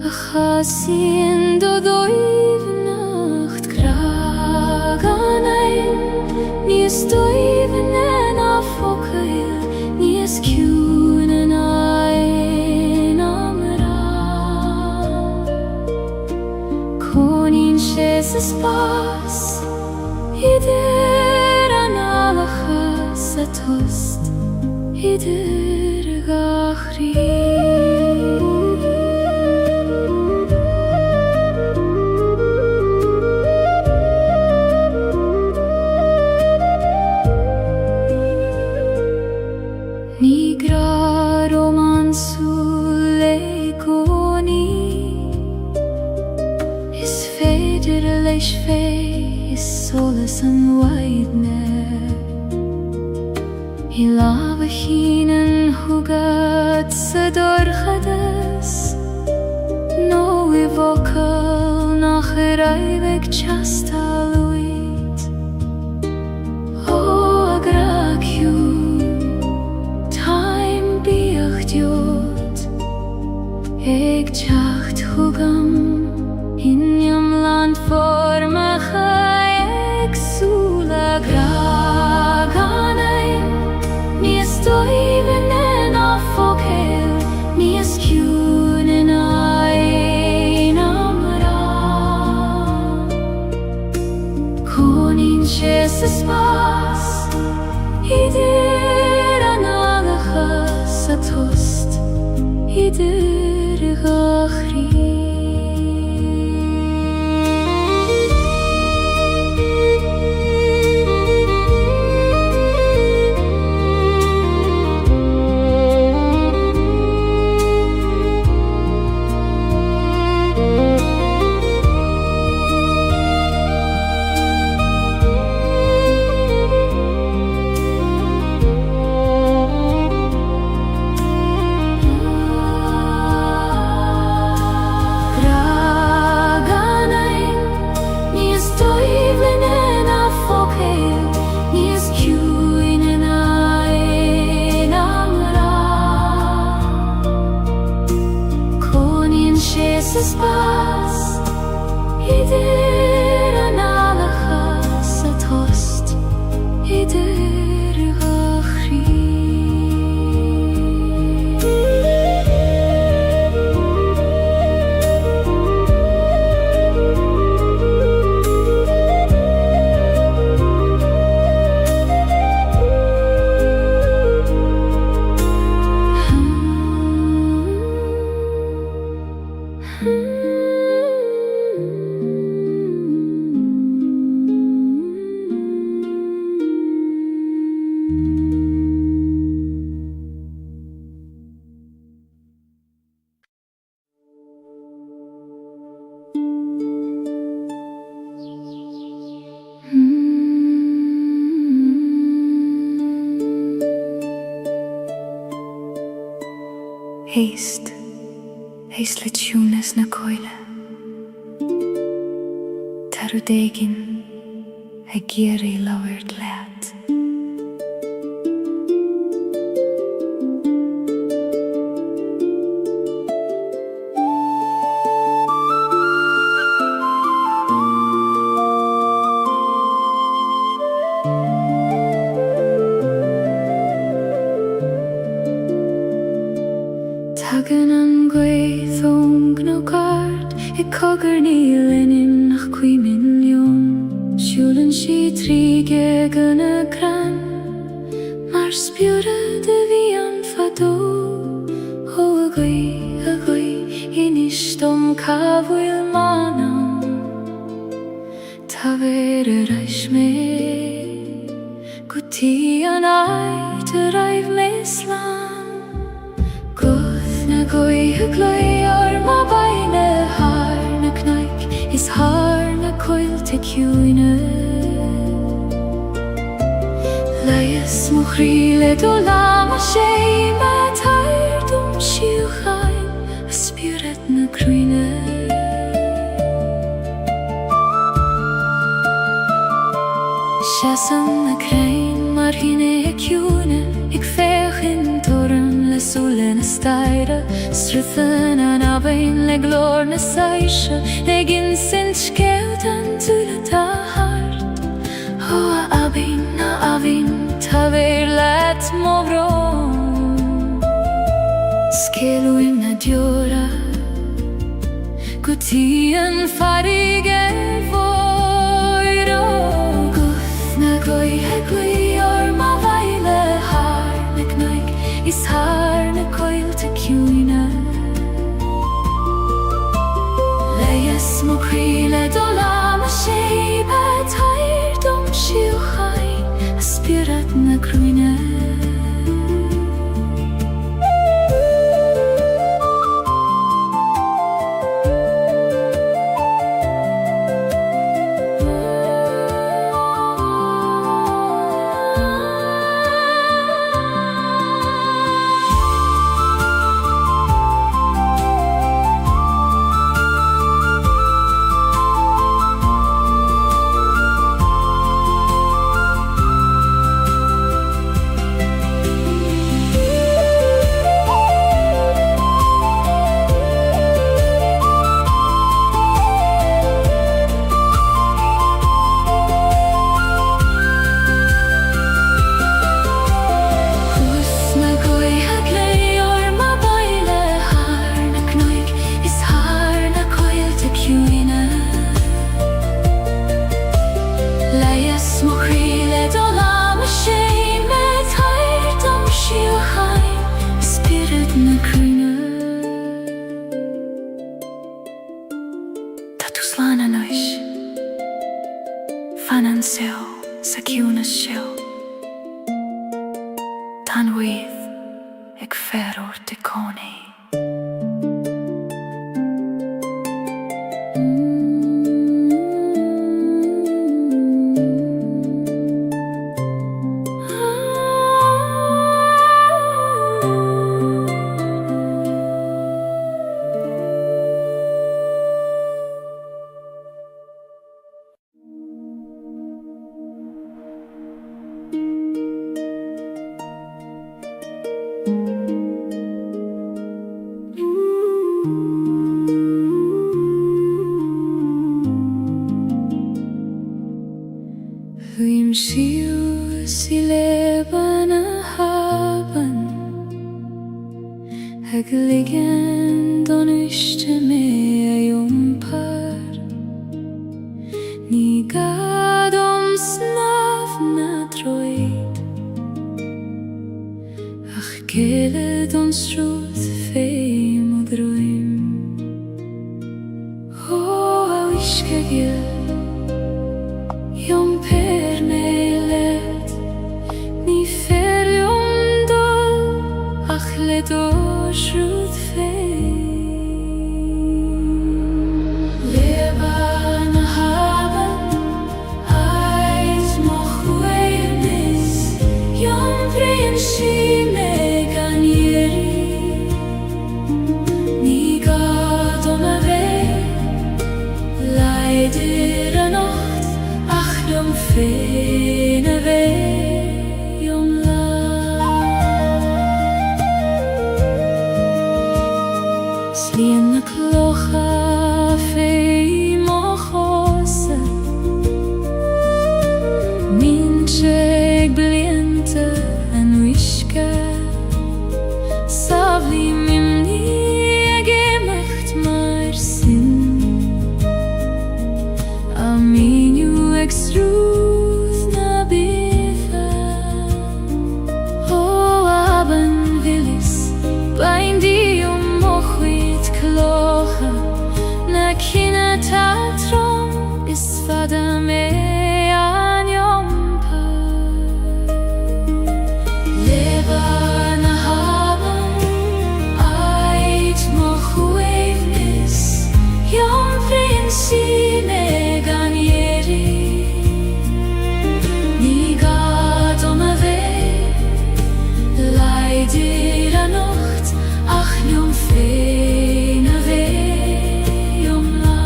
Speaker 1: a chasin do doiv nacht. Gragan ein, nies doivnen a focail, nies kunen ein amra. Konin shes spas, ider an alachas a tost, ider gachri. Nigra romansu leikoni, is feder leis fe, is solas an waidne. I lava hinen hugat sa dorchadas, no I vocal nach raivek chastaluit. O agracju, time biachdiot, eg chacht hugam, in jam land vormacha eg su. idir gachri. Spas idir analacha sa tost idir gachri. Heist le tjúnes na coile Taru degin a geri lauert leat Tagan an gweithong no gard cogr níl in nach 2 milliún Siúlann si tríge gan a gran Mar spiúra de bhí an fadó Ó a goi inistóm cabhfuil manam Tá ver a reis mé Gutí an ait a raibh mé slán Na goithe gloi ar má baine haar na knaik Is haar na coilte ciúine Leias mo chríle do lama sé Ma tair dum siúchain A spiúret na cruine Seasan na crain mar hine ciúine Ik fech in torm le sule na staire Struthan an abain le glór na saisha Le gin sint skeut an tula ta hart Ho a abin na avin ta ver let mo brom Skeluim na diora Guti an farigel voiro Guth na goithe gloi or ma vaile har na knaik Is haar na coilte ciúine Leias mo chríle do lama sé Ba tair dom siúchain A spiúret na cruine Slána nois Fanan seo sa ciúna seo Tan wydd ag ferwr dy coni Huim siw si leban a haban Ag liggen don uiste me a jompar Ni gad om snaf na droid Ach gele don srúð feim og dröym Ó a wiske gil Jom per nelet Ni fer jom dol Ach let årsrud fein Leban a haban Ait moch weirnis Jom prin si megan jeri Ni gad om a vei Leider a nacht Jom fein a vei jom la Slien na clocha fei moch osa Mincheg bliente an wiske Savli mimni ag emacht mar sin Aminu ag srúð na bifa Ó aban vilis Baindi mochwyd clocha Na cina tatrom Is fada me an jompar Leban a haban Ait mochweivnis Jom prinsi megan jeri Ni gad om a vei Leider a nacht Ach jom fein a vei jom la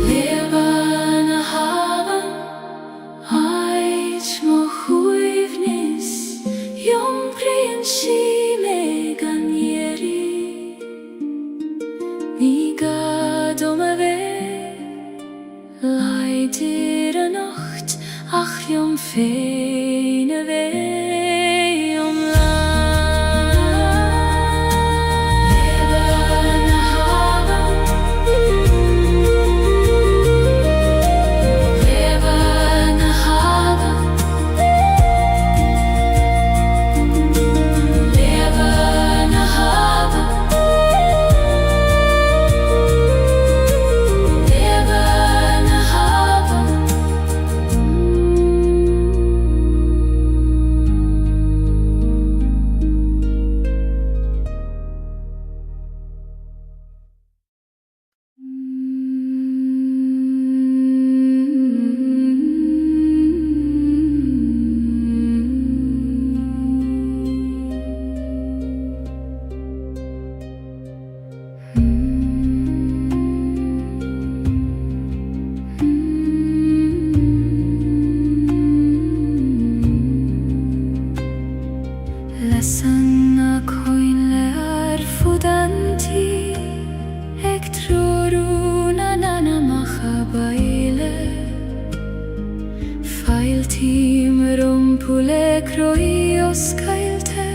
Speaker 1: Leban a haban Ait moch weivnis Jom prin si megan jeri Ni gad om a vei Leider a nacht Ach jom fein a vei jom la Leban a haban Leban a haban Leban a haban Leban a haban Pulekroy oskailte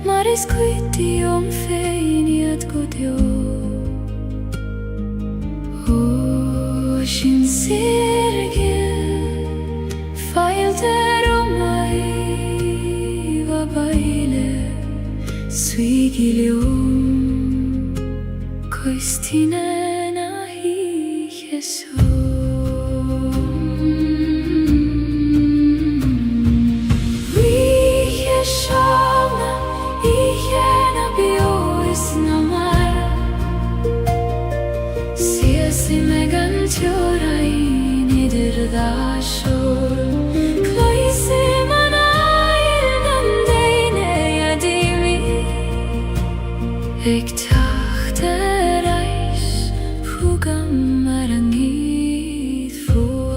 Speaker 1: Maris kuiti om feiniat godjo Sin sirgel Failte romai vabaile Suigilium Koistinena hi Jesu Ik dacht de reis vroeg aan maar er niet voor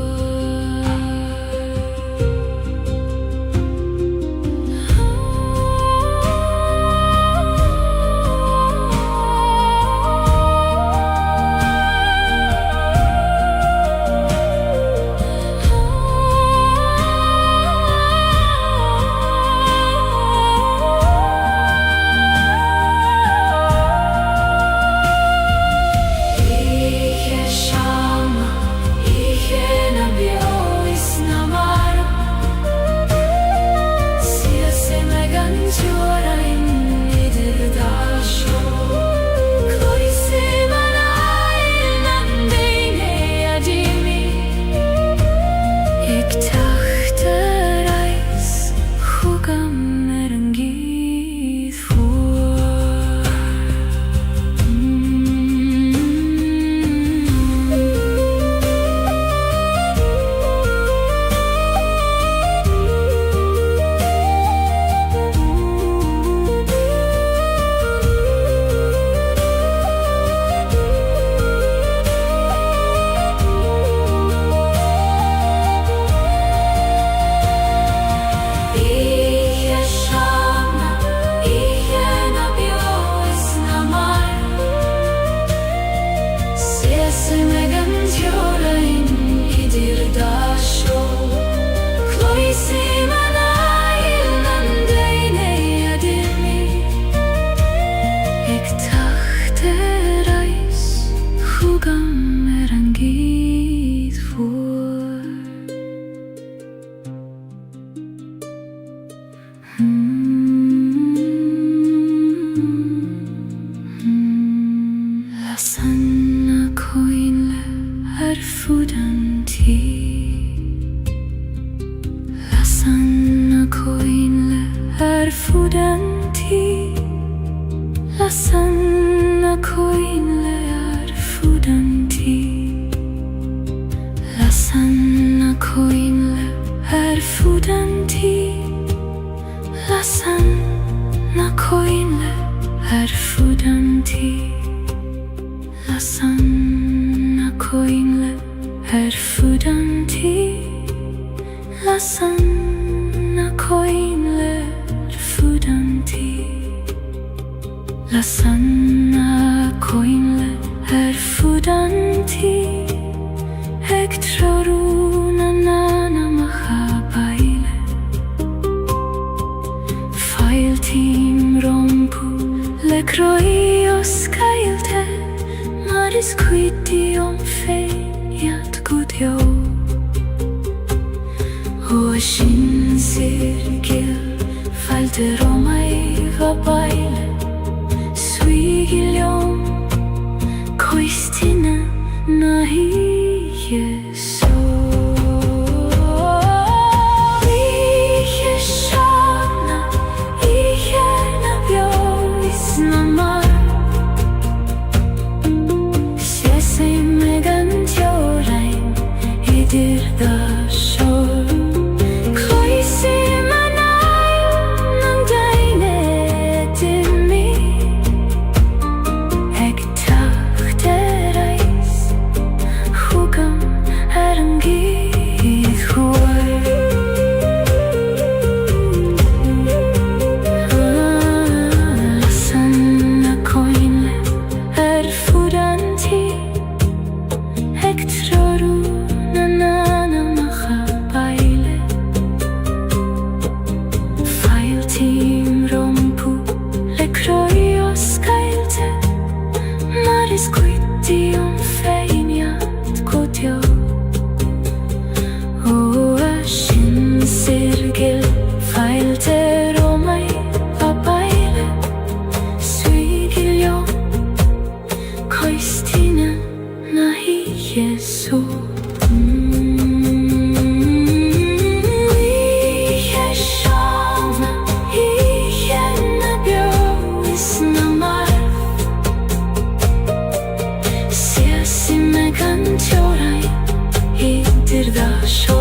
Speaker 1: tir da sho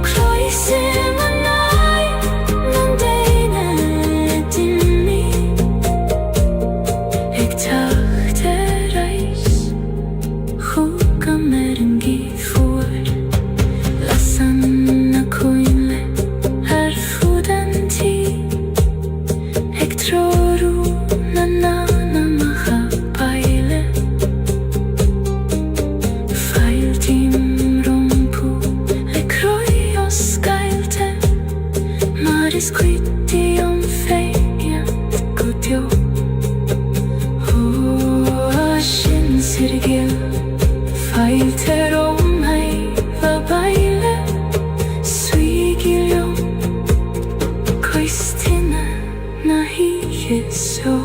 Speaker 1: Kroisi manai non deine dimmi Ik dachte reis Hukka merin gifur Lassanna koinle Her fudanti Ik troru nana Squiddy om fejat gudjo Shin sirgil Fighter om hei va baile Suigil Koistina na higeso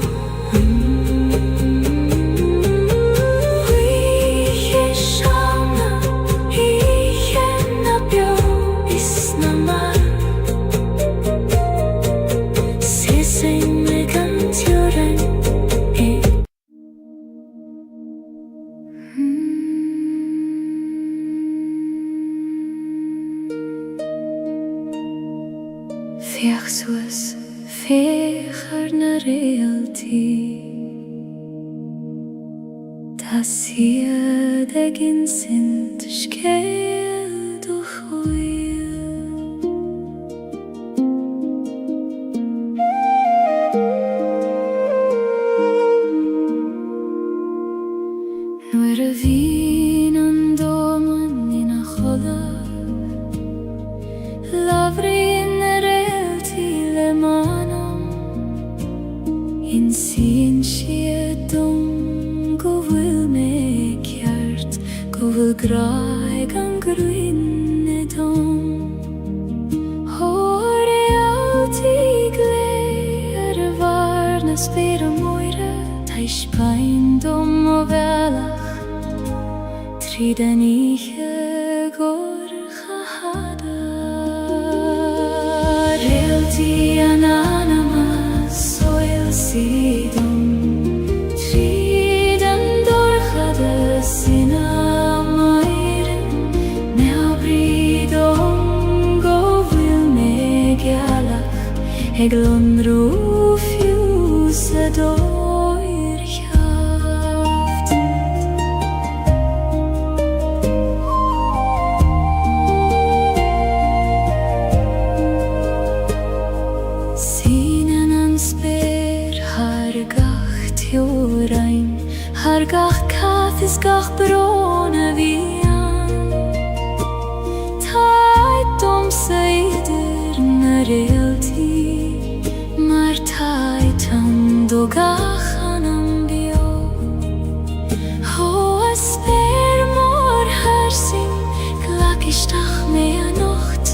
Speaker 1: Fiach soos fecher na realty Das hier de gin sind skeil doch oil Nuer a vin an domen in a cholla Lavri In sin siedum go vil me kjert Go vil grai gang gruinne dom Hore alltid gleder varna spira moire Teis peindom og velach Triden ikke går chahada Realti ananamas Sidom Triden dorchade sina mairen Me abridom go vil me galach Eglon rufjuse doir kjaft Sinen an spyr Jorain Har gach kathis gach brona vian Tait om seider na realti Mar taitan do gach anam bio Hoa sper mor hersin Glakistach mea nocht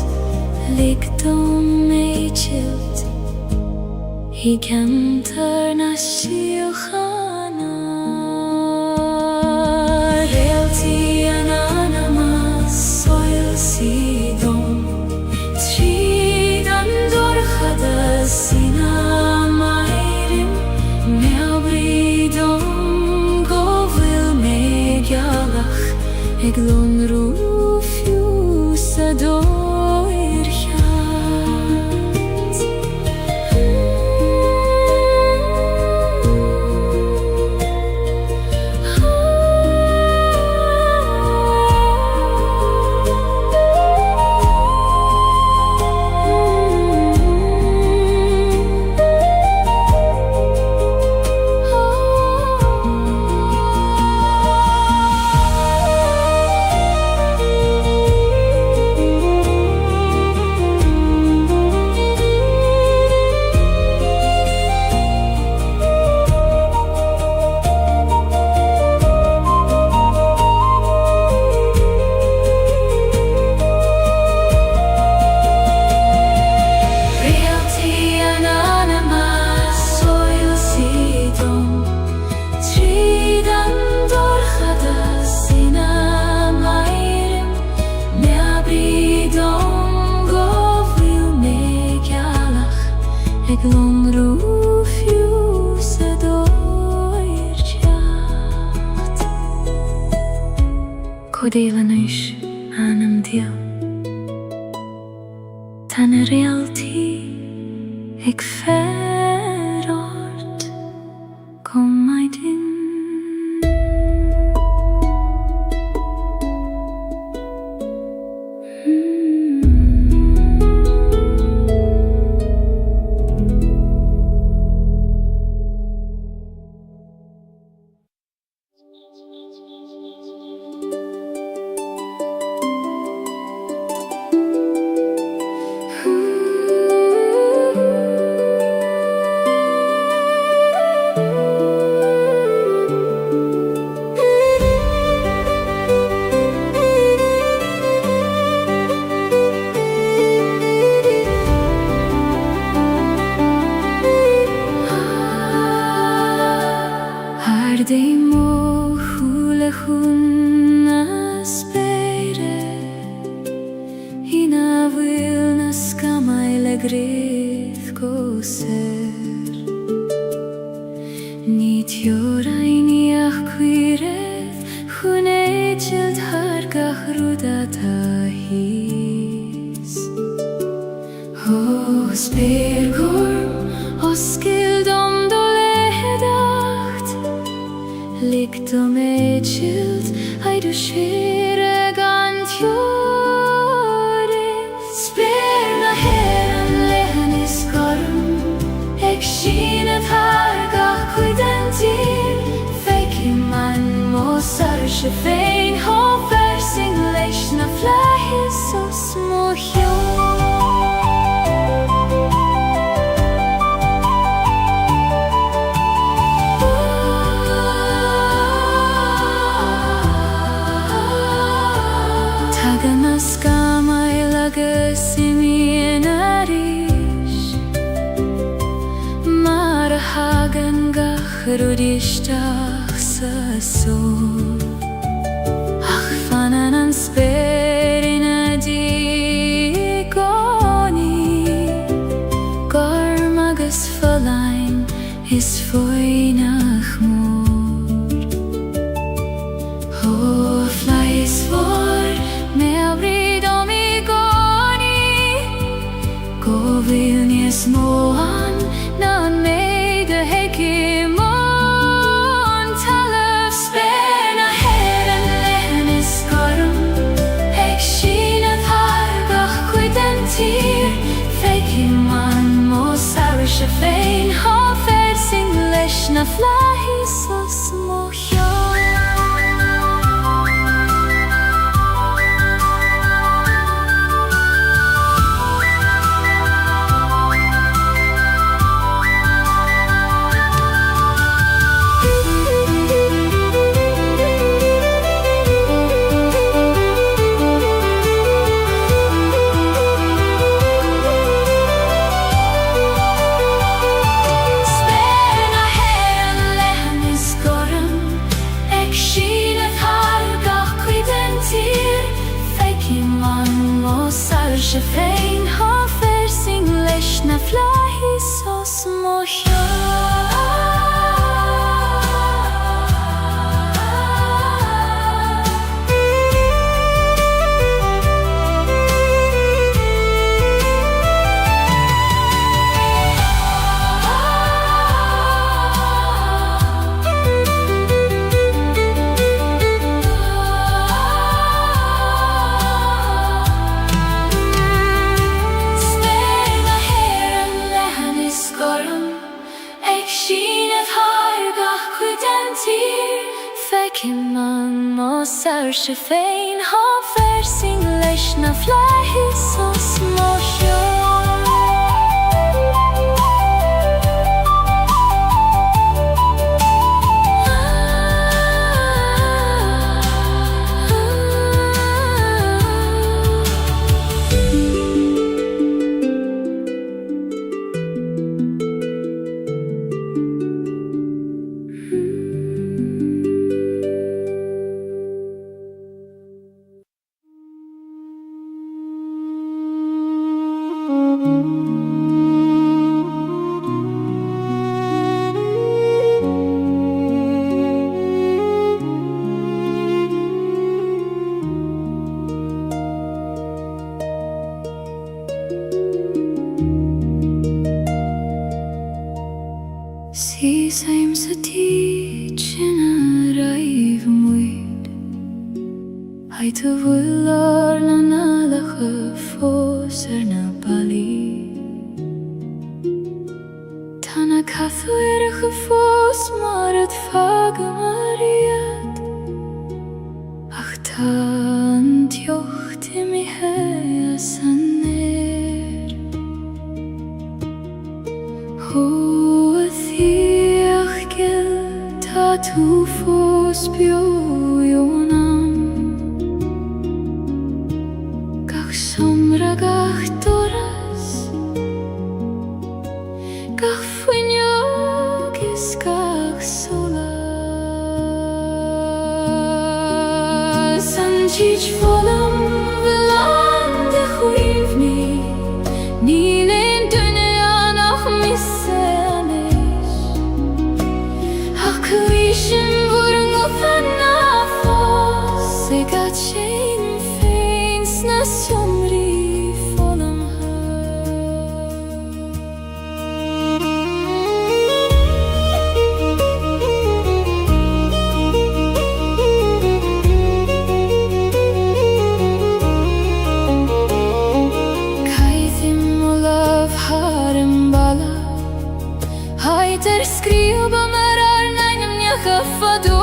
Speaker 1: Likt om mei chilt He cantar na shiochana Realti ananamas soil sidom Tridan dorchada sina mairim Me abridom go vil me galach Eglon rufjuse doir kjant Eglon rufjuse doir kjaft Kodela nush Anam dia tan reality ik verord kom mij din. Demo hula hunna spere Hina vilna skamaile grith goser Nit joraini achquireth Hunetild hargach rudata his Os bergorm, os gildom Likt om edgild, hai du skire gant jore Sperna heran lehen is korm Ek skinet hargach kuidentir Feiki man mosar shefein Hofer sing leishna flahis o smohjo Rudistach sa sol Ach fanan an sperina di goni Garmagus verlein is foinach mor Hofla is vor me abrid om i goni Govilnies moan nan meide hekim Shefein hofer sing leishna flahis o smohjo Shefein hofer sing leishna flahis o smohjo Mosar shefein hofer sing leishna flahis o smohjo te willar na nalige foser na bali Tana kathwyrige fos mar het fage mariet Ach tan tjocht I mi hea saner Ho thiach gil ta tu fos biojonam Gach somra gach doras Gach fuinjogis gach solas Sanjich volam velande chuivni Nilen dünya nach misseanish Ach kuishim vurung ofana fos Segat shein feins na somri volam Kaithim olav harem bala Haiter skriva merar neinem njachafado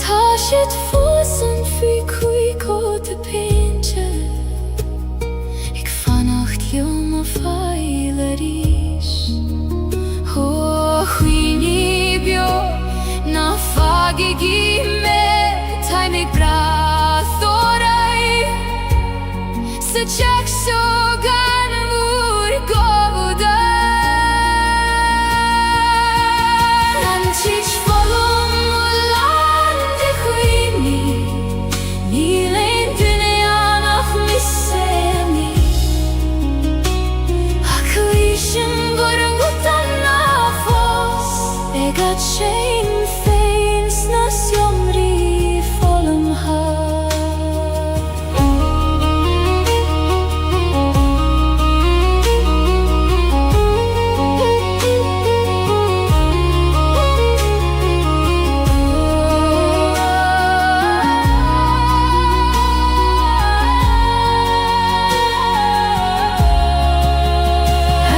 Speaker 1: Tashit fosen fy kui kote pinche Ik vannacht joma feilerish Ho huini bio na fage gime Taimig brathorai Se chak so gan vur govuda Nanchich volum ulande chuini Nilen dünya nach misseni Hakuishim vurung utana fos Egat shein feins na somri volum ha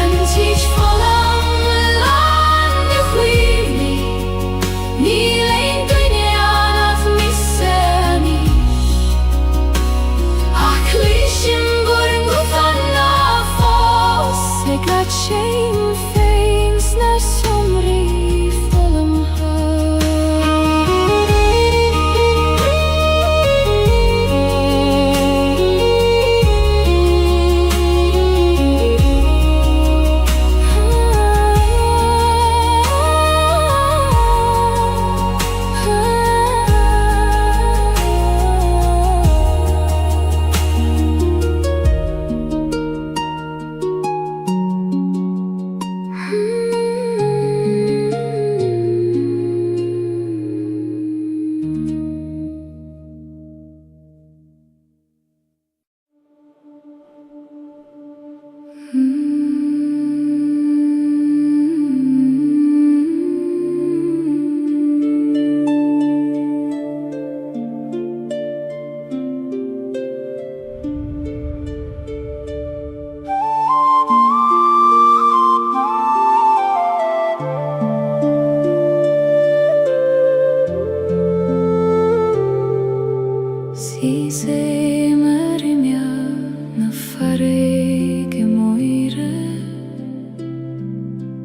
Speaker 1: Anchich volam lande chuivni Nilen dünya nach misseni Hakuishim vurung utana fos Egat shein feins na somri volum ha Si se marimia na farege moire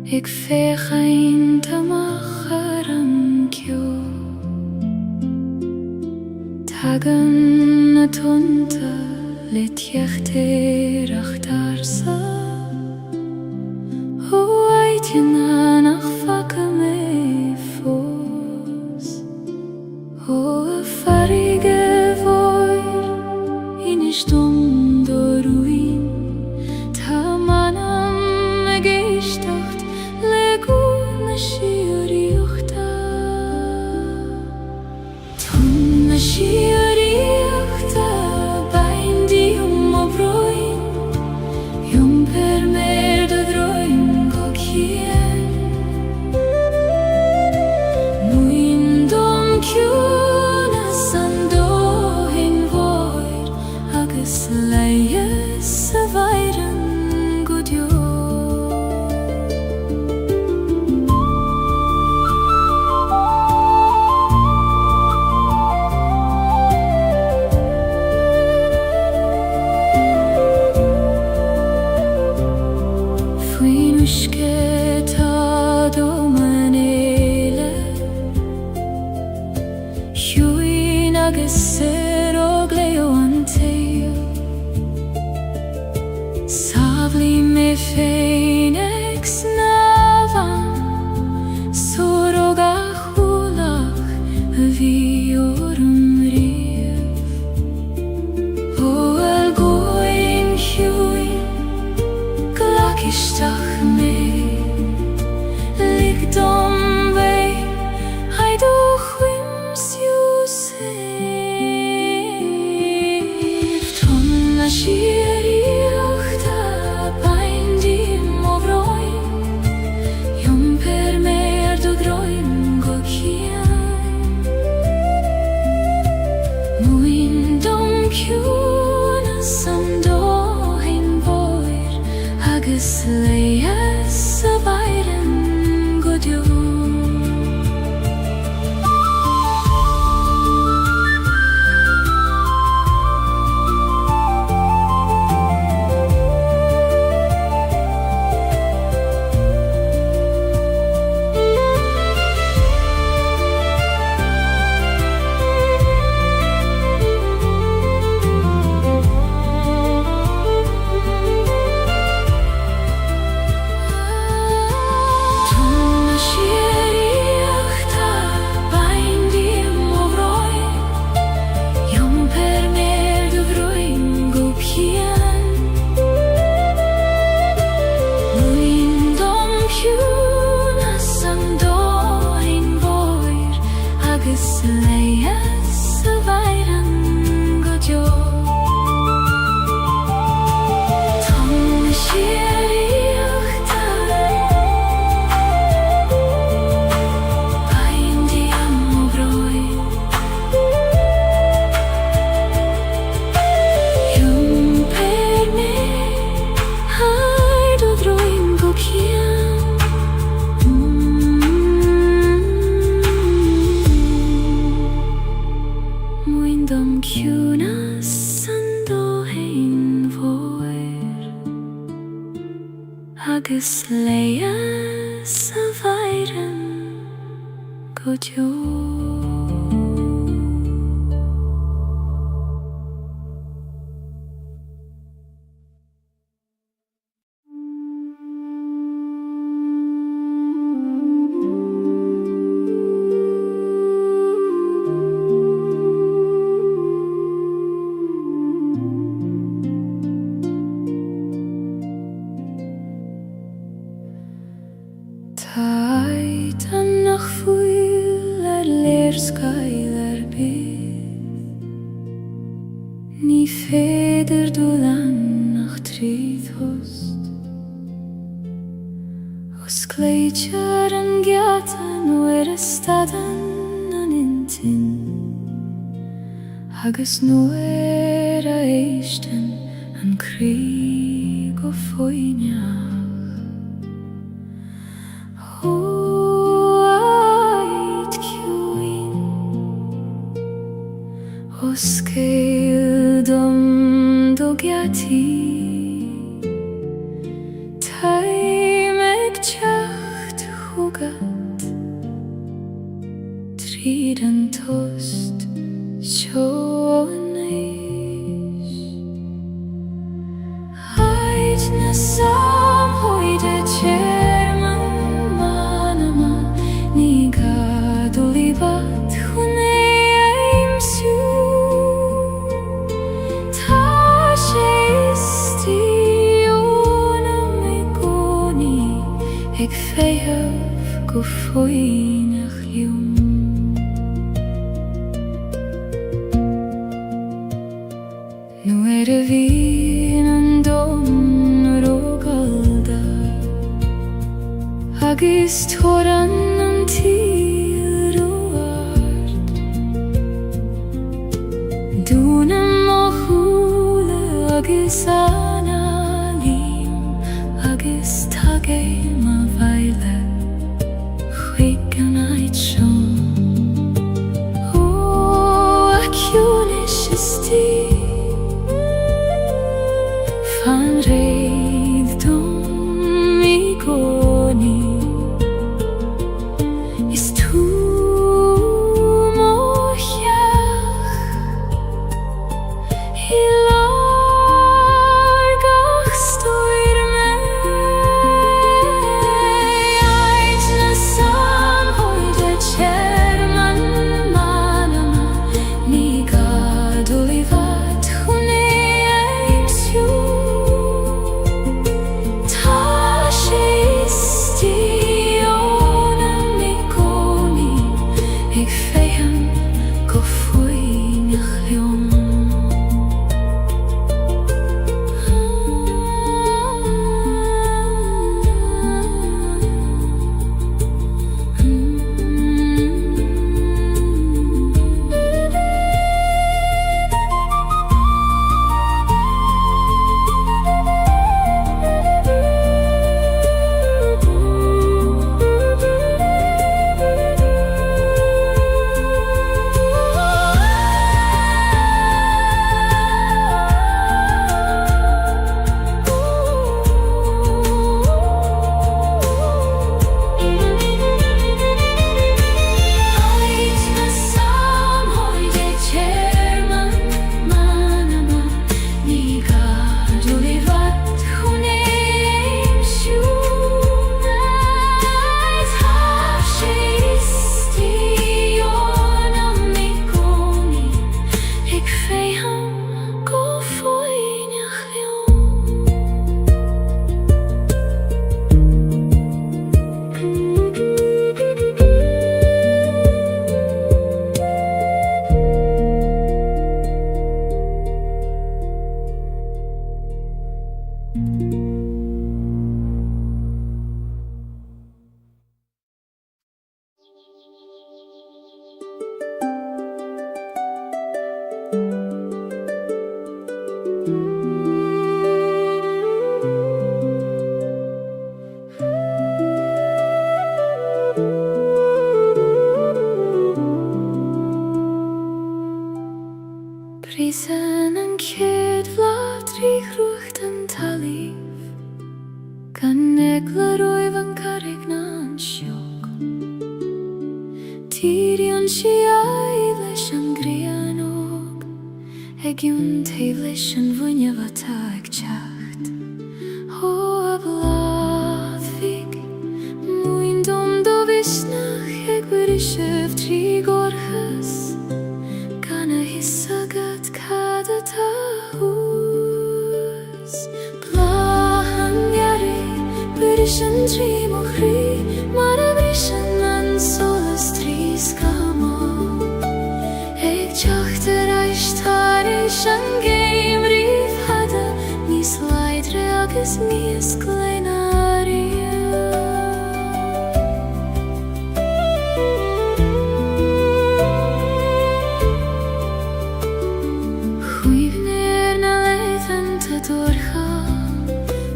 Speaker 1: Ik veeg ein tamacharam kyo Tagan na tunta let jechter achtarsa Ho eitjena nach fakame fos Ho farige voir in stund ruin Tamanam gestacht legun shiorichta Tun shiorichta bein di obroin Jumpe agus leie sa bhaireann go deo. Faoin uisce tá dó man éile, shiúin agus sirog leo an taobh. Sabhlaí mé féin ag snámhan, sorog a chúlach a bhí orm riamh. Bhuail góin shiúin isteach mé, lig dom bhé haid ó chuimsiú séimh. Tom na siaríocht a baindím ó bhráin, iomper mér do droim go cian. Muin dom ciúna san dóthain bóir, agus leie sa bhaireann go deo. Dom ciúna san dóthain bhóir, agus leie sa bhaireann go deo. Taid an nach fuil léirscail bith, ní féidir dul an nach tríd host. Os cléitear an gceatan nuair a stadan an intin, agus nuair a éistin an crí go foiineach. O scéal dom do gceataí, taim ag teacht chúgad, tríd an tost seo an éis. Haid na samhoide chairman manama, ní gadú líbat chun éimsiú. Ag féamh go foiineach liom. Nuair a bhíonn an dom rógalda, agus tóran an tíl roiart. Dúnam ó chúla sana lim agus tage ma bhaile chuig an áit seo. Ó aciúnis is tí fan réad dom I gcónaí is tú mo cheach I largach stoir me ait na samhoide chairman manama ní gadul I bhat chune éimsiú tá sé istíona mi gcónaí ag féim go faoineach liom. Prísan an céad bhlád ríchrucht an talíomh gan negla roimh an carrig na an seoch tíríonn sí aghaidh leis an grianóg ag iún taobh leis an bhuineamh atá ag teacht. Ó a bhlád bhíg muoin dom do bhisnach ag brisibh trí gorchas gan a hisagad cad atá hús. Bláhan gearra bris an trí mo chrí mar a brisan an solas trí scamó ag teachtar aistar éis an géim riomh hada níos leidre agus níos gléineária. Chuimhnéir na leitheanta dúrtha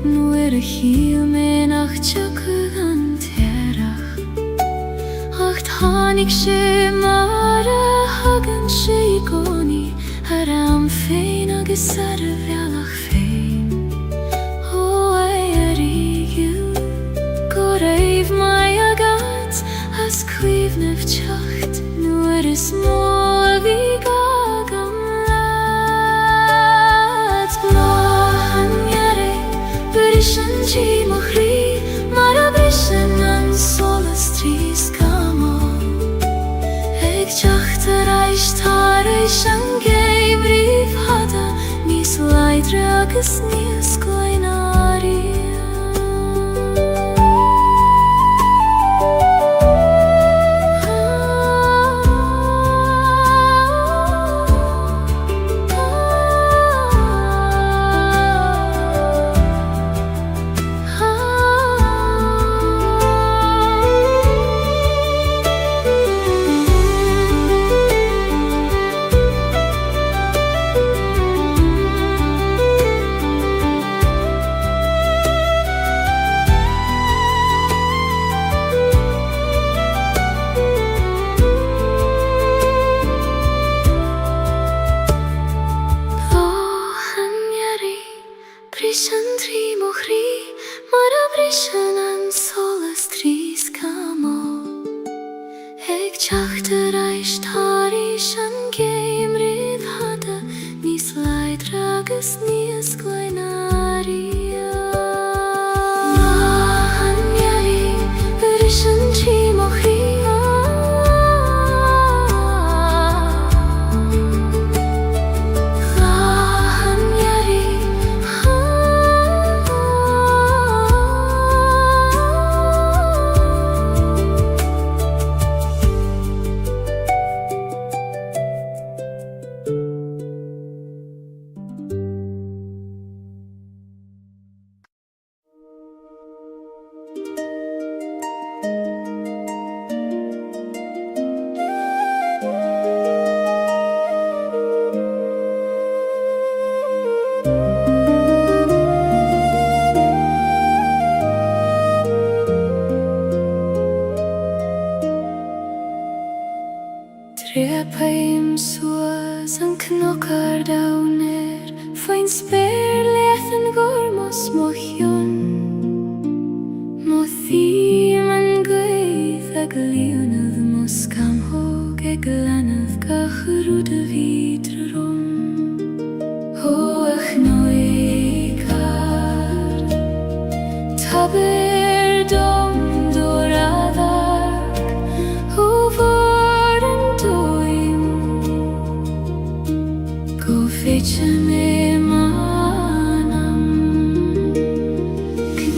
Speaker 1: nuair a chiall mé nach teagadh an tearach ach tháinig sé mar a hagann sé I gcónaí ar am féin agus ar a bhealach féin. Ó é a rígiú go raibh mai agat as cuimhnimh teacht nuair is mó a bhí gagam leat. Bláhan gearra bris an tí mo chrí mar a brisan an solas trí scamó ag teachtar aistar éis an géim riomh hada níos leidre agus níos gléineária. Taishin an solas trískamo Eg teachtar eis táris an géim rih hada Nís leidre agus níos gleinaria Na an geri Ris an tímochaí Trepaim suas an knockar downer Fain spéir lethan gormos mochion Mo thím an gaith ag líonad mo scamhog ag lanad gacharúd a vidra rom Ho ach noikar Taber dom doradag Ho Fece me manam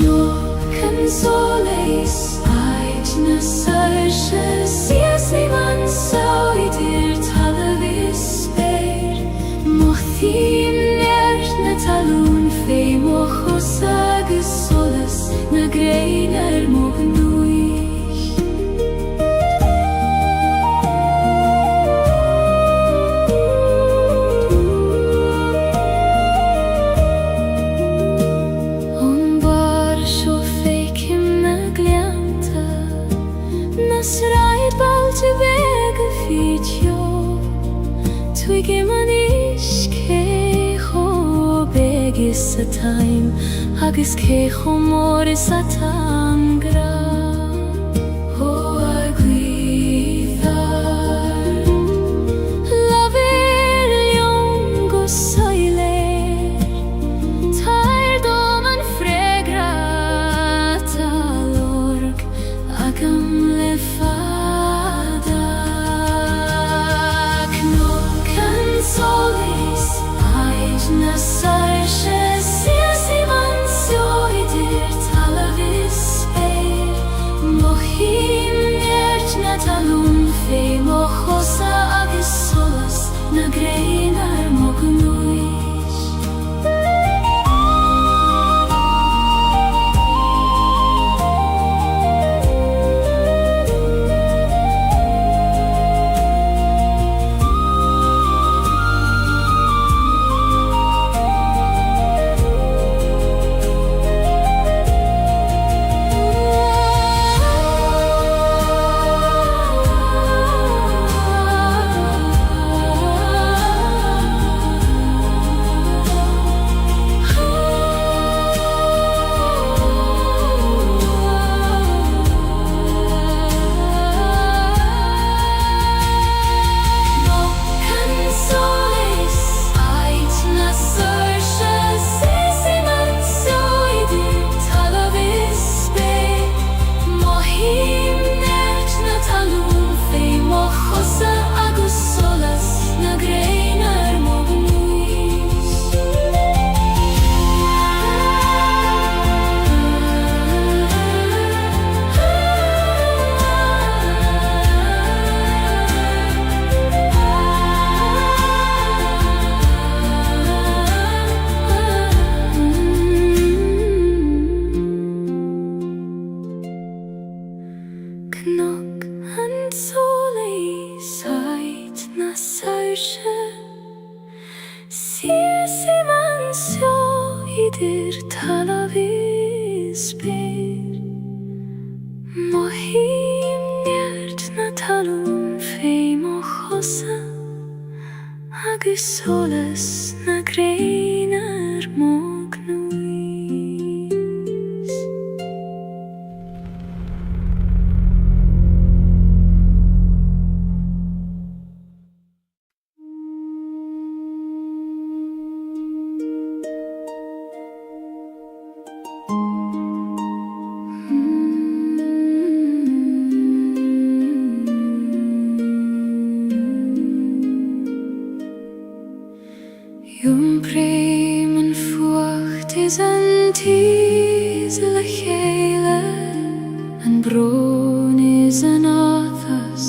Speaker 1: Knocken soleis Ait na sarsche Sies ei man sauidir talavis speir Mothim nert na talún fei mochos agus solas Na greiner mognuich Sraid balti bega fitio Twigi manish kecho begis a time Agis kecho moris a tangra Ho aguithar Laver liongo soiler Tair dom an fregrata lorg Agam fada Knocken solis Ait na sarsche Sies ei man sioidir talavis speir Mochim nert na talún fei mochosa agus solas Na greinar mognuich idir talavis speir Mohim nert na talún fei mochosa agus solas na greinar mognuis is an tis le chéile, an bron is an áthas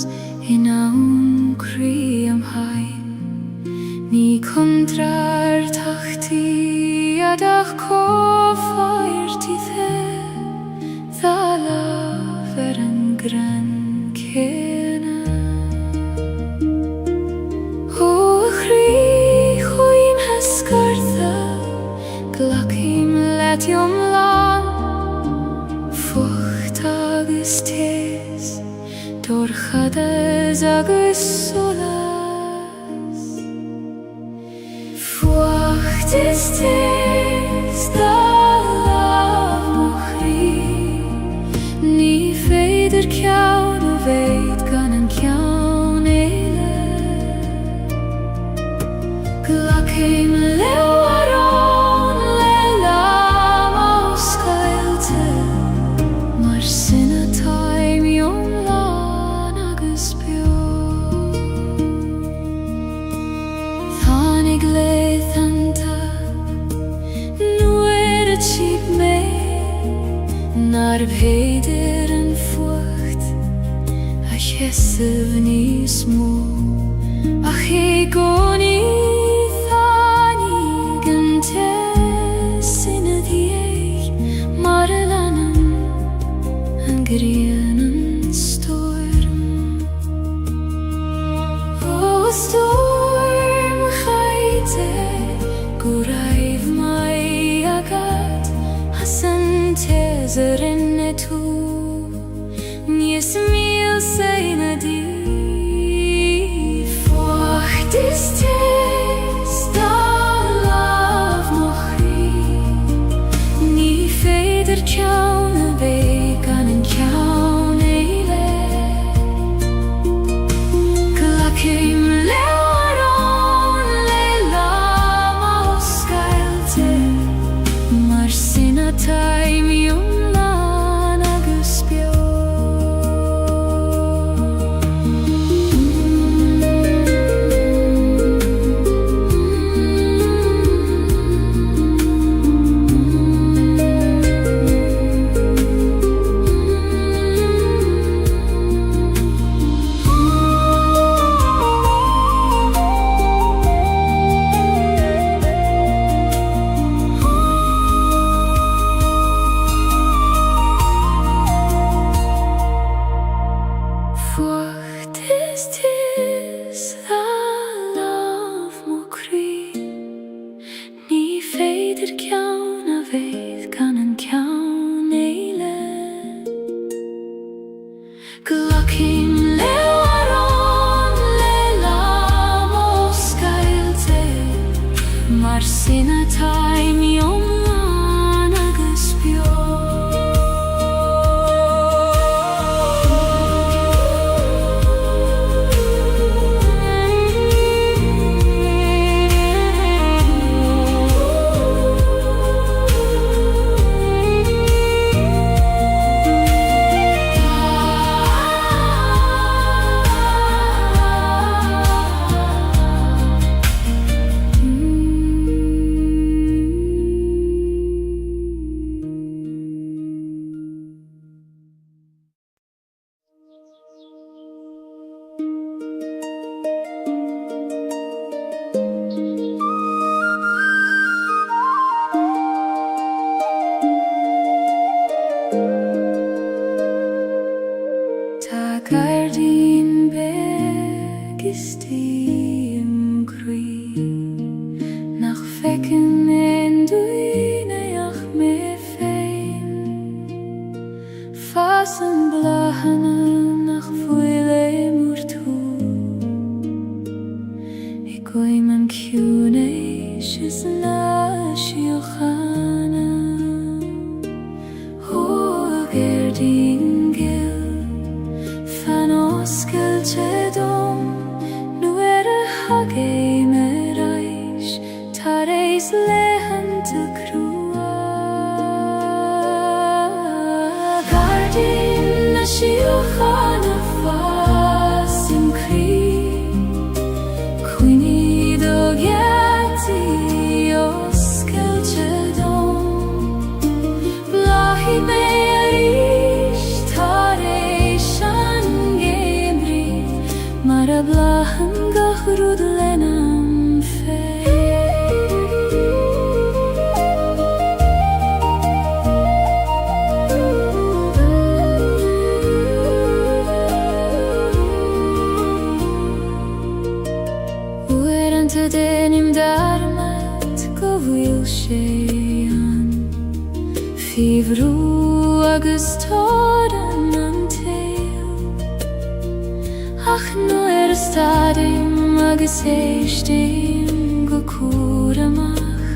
Speaker 1: in aun crí am hain. Ní contrar tachti adach cófhairti the, dha laf an gran céna. O chrí chuim hescartha, glacim letiom lan, fucht agus tes, dorchades agus solas. Fucht is tes, da laf mo chrí, ní féidir ceann a bhéid gan an ceann éile. Glacim leo arón le lam ó scailte, mar sinna taimiom lán agus bio. Tháinig léithanta, nuair a tíb mé, nar bhéidir an fucht, a cheisibh níos mó, ach é gcónaí tháinig an tes ina dhiaidh, mar a leanann an ghrian an storm. Ó storm chaite, go raibh mai agad, as an tes a rinne tú, níos míl saoine dí. Fucht is tes, da laf mo chrí, ní féidir ceann a bhéidh gan an ceann éile. Glacim leo arón le lam ó scailte, mar sinna taimiom lán agus bio. Fucht is tis, dha laf mo chrí, ní féidir ceann a bhéidh gan an ceann éile. Glacim leo arón le lam ó scailte, mar sinna taimiom lán agus bio. Tá Gaeilge beg is tíim crí, nach feiceann aon duine ach mé féin. Fas an bláthanna nach bhfuil é mór tú, I gcuim an ciúin éis is na siochanna. Ó Gaeilge fan oscailte dom, nuair a hagéim ar éis, tar éis léithanta crua. Gaeilge na siochanna fas im crí, cuimhní do gheartaí oscailte dom. gachrúd lenam fé. Uerant denim darmat go bhfuil sé an Fíomhrú agus tóran an taol Ach nuair a stadim agus éistim go cúr amach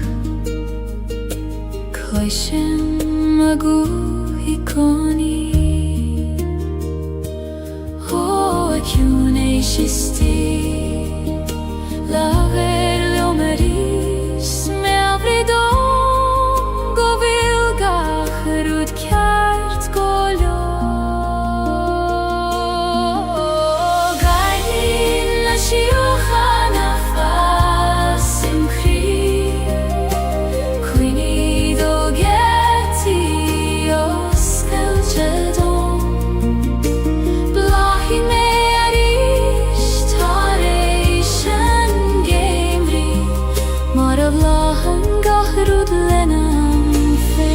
Speaker 1: Cloisim a gúthaí coní Ó a ciún éis istí Laver leo melodies melodíos go bhfuil gachrúd ceart go leor Gaeilge na siochan a fas im chríoch Cuoine do gheartaí os Gaeilge dom Blachí mé arís tar éis an géimrí mar a bhlachan gachrúd lenam fé.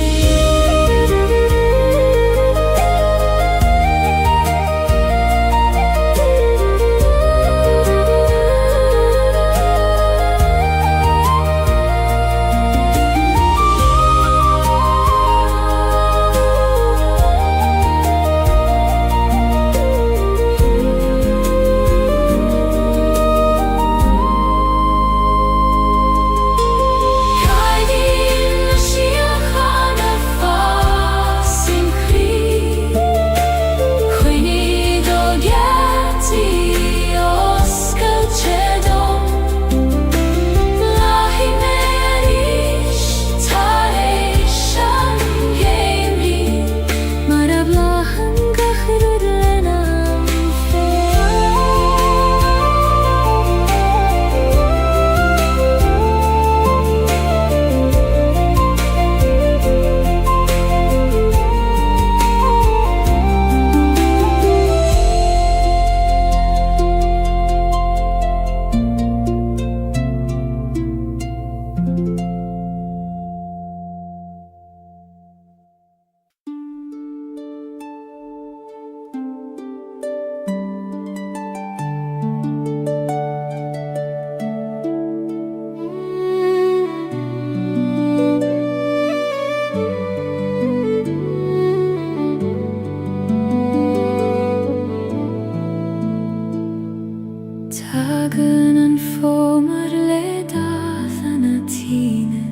Speaker 1: Tagan an fómar le dath an a tíne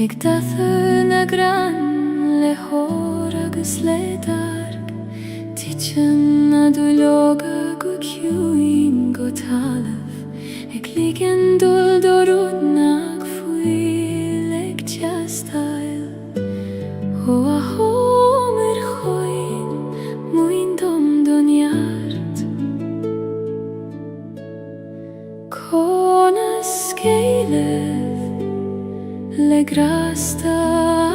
Speaker 1: Ag datha na gran le hór agus le darg Titan na dúlóga go ciúin go talamh Ag ligean dul dorúd nach fuil ag teastáil Ó a hómar choin muin dom donneart Conas Gaeilge le grasta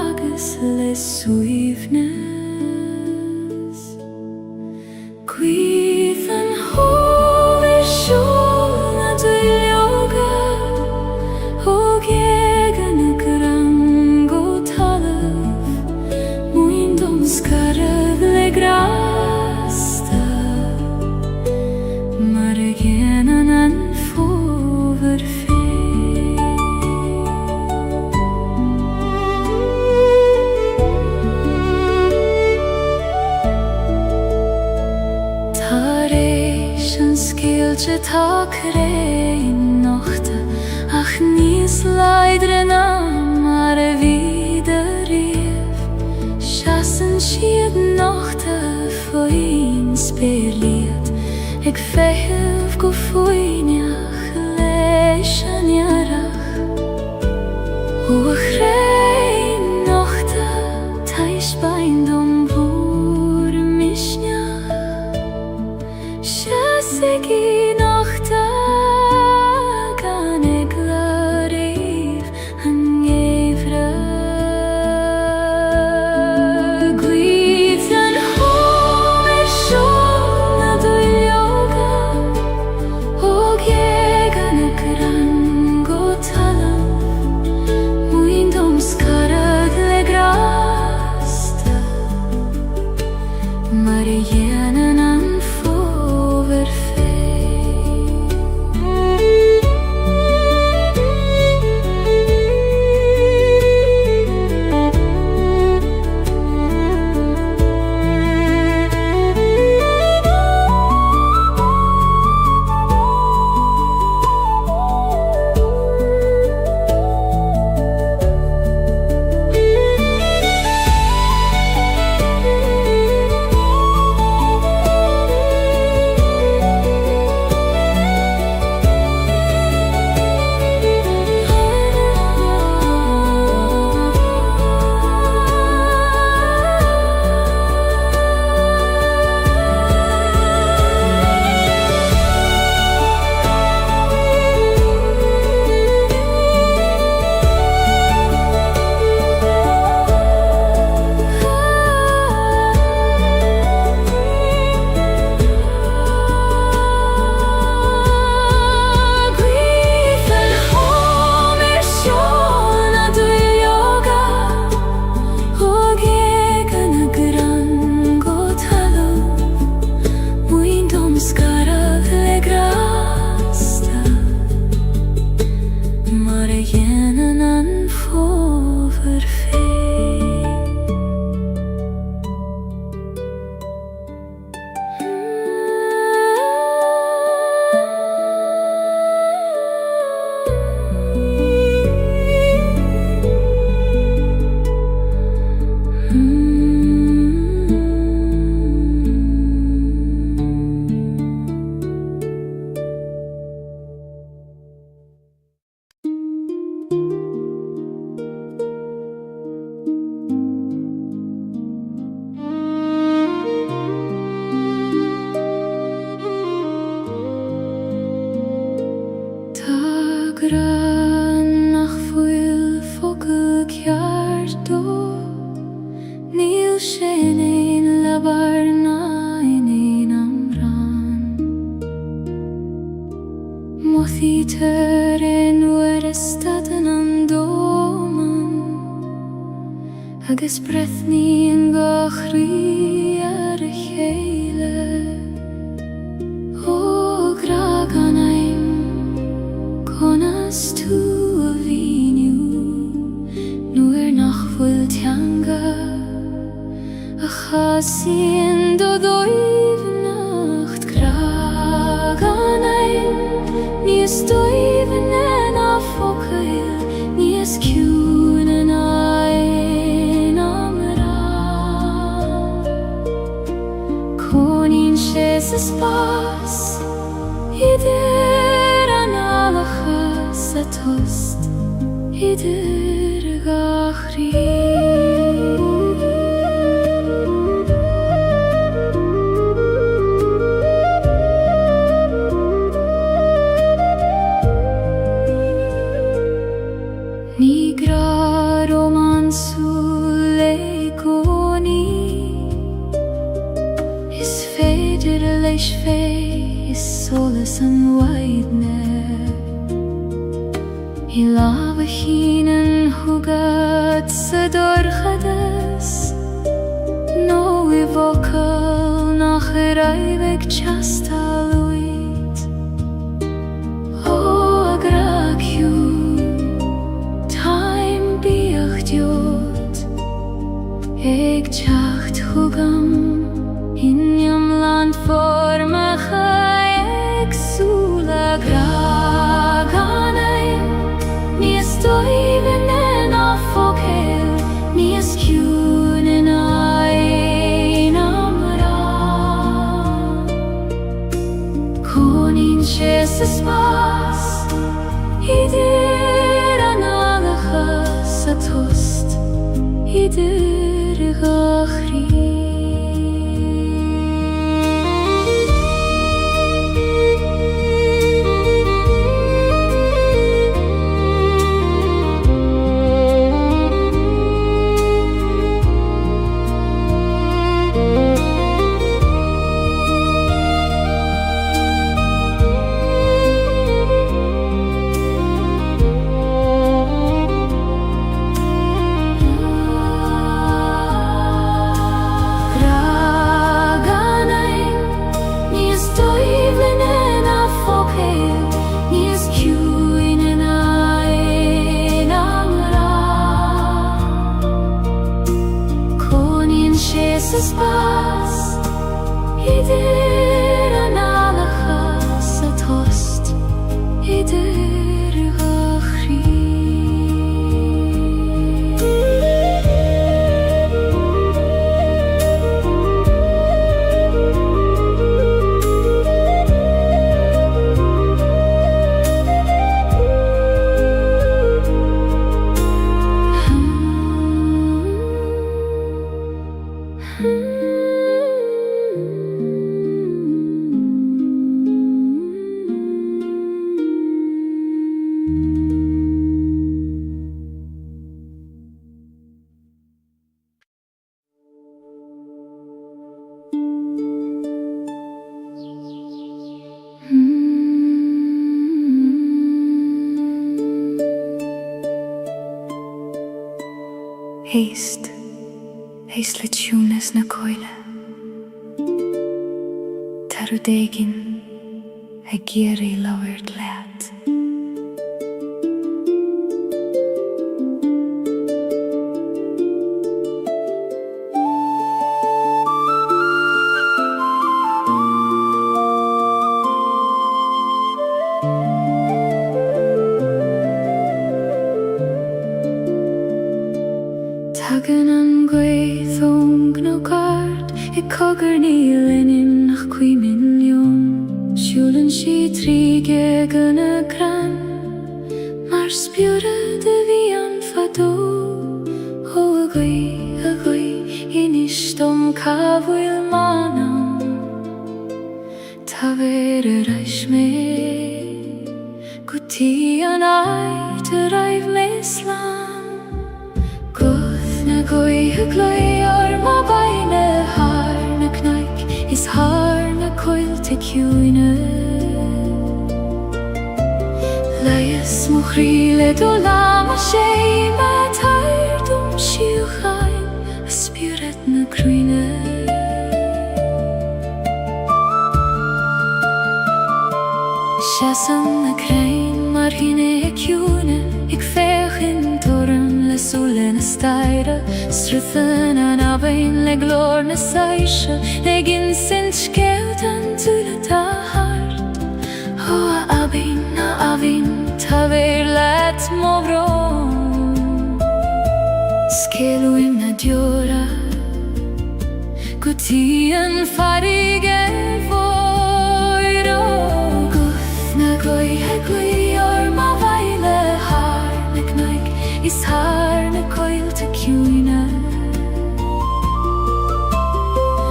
Speaker 1: agus le suaimhneas Cuimh an hómar siúl na dúlóga ó Gaeilge na gran go talamh muin dom scarabh le grasta mar a ghéanann an fómhair fé. Tar éis an scéilte tá cré nochta ach níos leidir ná mar a bhí de riamh Seasan siad nochta faoin spéirliad ag feitheamh go faoineach leis an iarrach Ó a chrainn nochta tais bain dom bhór misneach Seasigi nochta gan ag laríomh an ngéimhre Cuimh an hómar siúl na dúlóga ó Gaeilge agus brethníon go chrí ar a chéile ó graganaim conas tú a bhíniú nuair nach bhfuil teanga a chasíonn do dóibhneacht graganaim níos dóibhne na focail níos ciúna na Is pas idir an alachas a tost idir gachri Ní gra romansú leikoni is féidir leis fé is solas an waidne I lava hínan hugad sa dorchadas nó I vocal nach raibh teastalúid ó agraciú taim bíoch diod ag teacht hugam Inniam land formacha exula graganaim Níos dóibhne na focail níos ciúna na amra Conín sé sa spás idir an alachas a tost idir gachrí Is pas idir an alachas a tost idir gachri Haste le túnas na coile Tarú dégin a géirí labhairt leat Tagan an gwaithong no gard I cogur níl inim nach 2 milliún Siúlann si tríge gan a gran Mar spiúra de bhí an fadó ó a gwaith inis dom cabhfuil manam Tá bhéir a reis mé gotí an áit a raibh méslán Gaeilge glóir má baine haar na knaic is haar na coilte ciúine Leias mo chríle do lama sé ma tair dom siúchain solene steire, struthene na bein le glorne seische, le gin sin skeuten tule ta hart. Hoa abin, ta ver let movron. Skelu im na diora, gutien farige voiro. Gufna goi hegui or ma vaile har ne knaik, is har ne coil te cuina.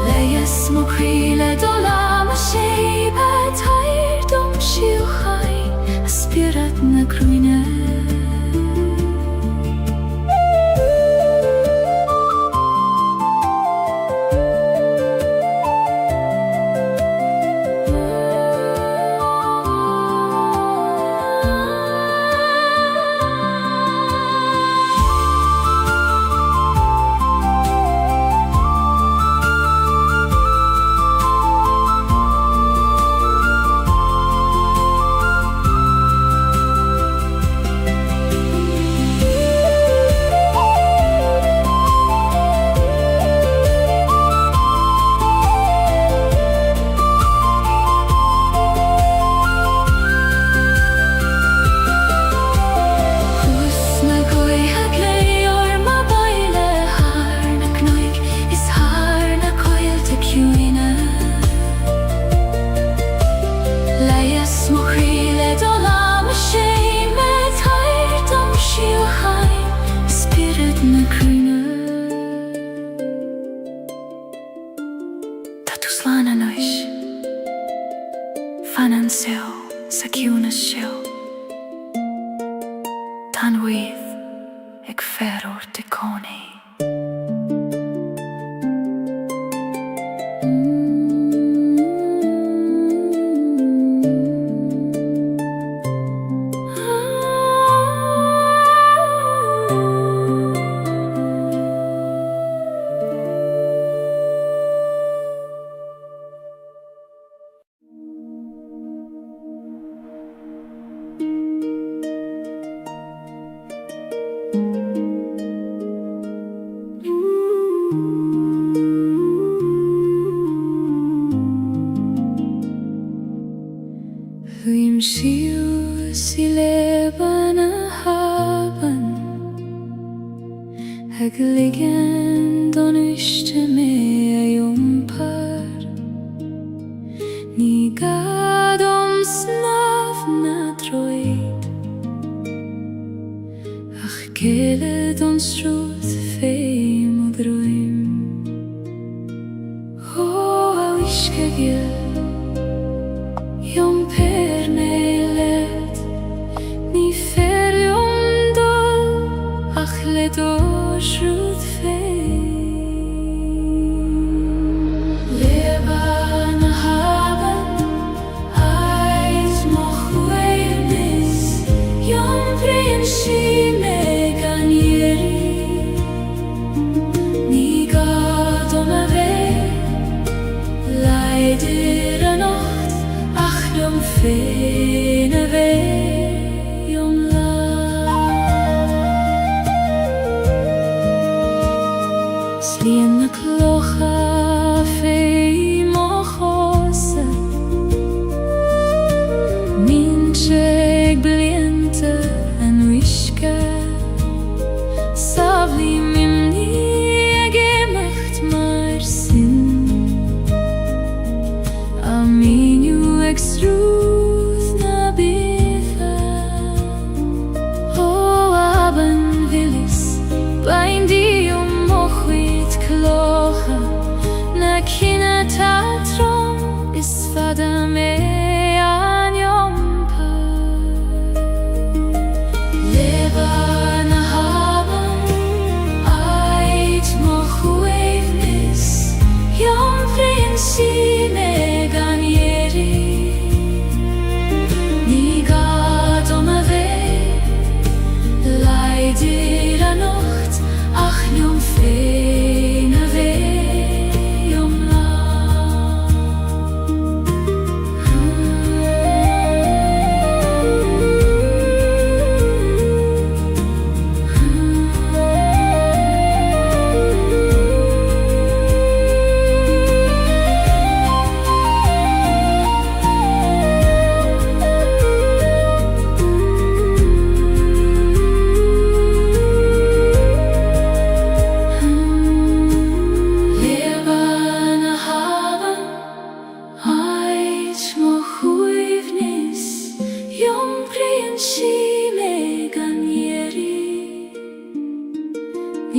Speaker 1: Leies mo krile dola ma shebe tair dom shiu chai, aspirat na cruina. Fanan seo sa ciúna seo, tan wydd ag ferwr dy coni. Huim shiu si leban a haban, ag liggen don uiste me a jumpar. Ni gadom snaf na droid, ach gele don struth feim o droim. O a wiske gil, jom per nelet, ni fer jom dol, ach let orsrud feim. Leban a haben, ait moch weirnis, jom prin shi me ganieri. Ni gadom a ve, leider a nacht, jom fene ve, jom la.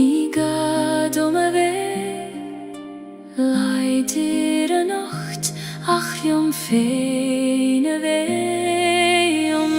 Speaker 1: Niga doma ve Leider nacht ach jom feine ve om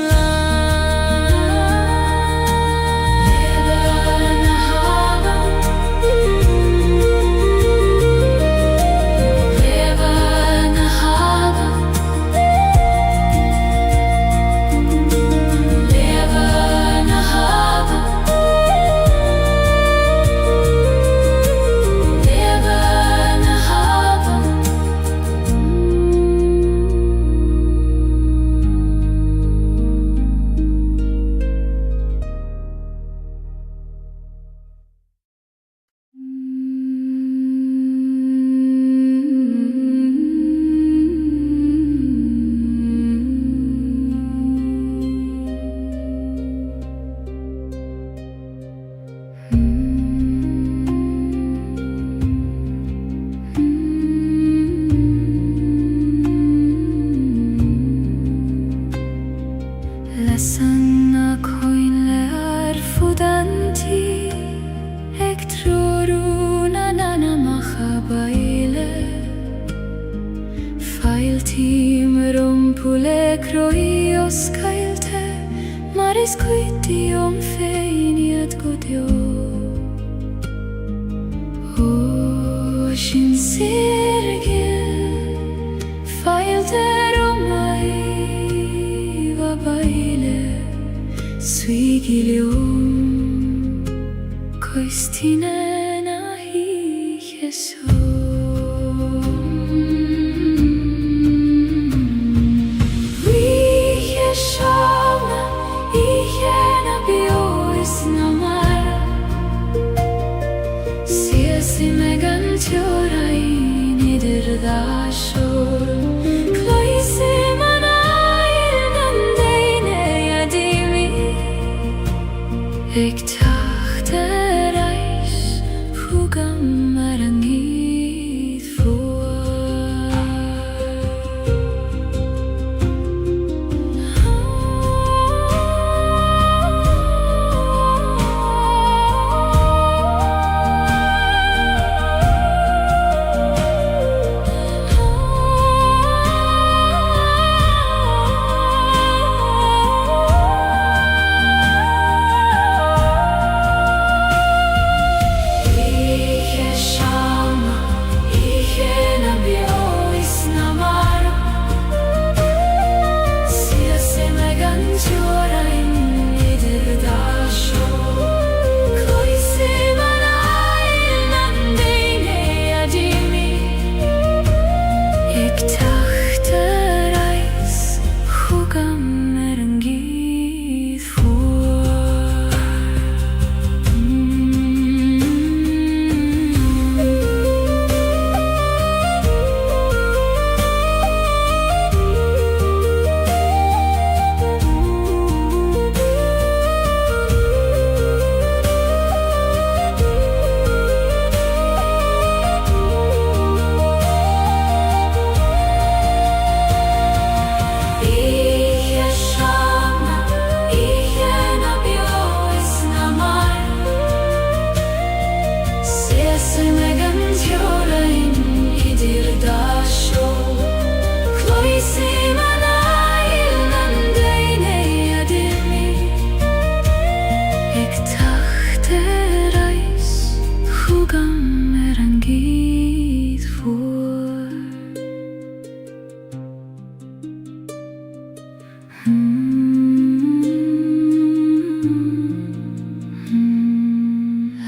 Speaker 1: Lasana koinle arfudanti Ek troruna nana machabaile Failtim rumpule kroios kailte Maris kuitium feiniat godio Ocean sirgil Failte romai baile Svigilium Koistine nahi Jesu Vihe shavna Ihe na biois namara Siesi megan tjorai Nidir dashur Kloisi Ik dacht reis, hoe kan er niet voor?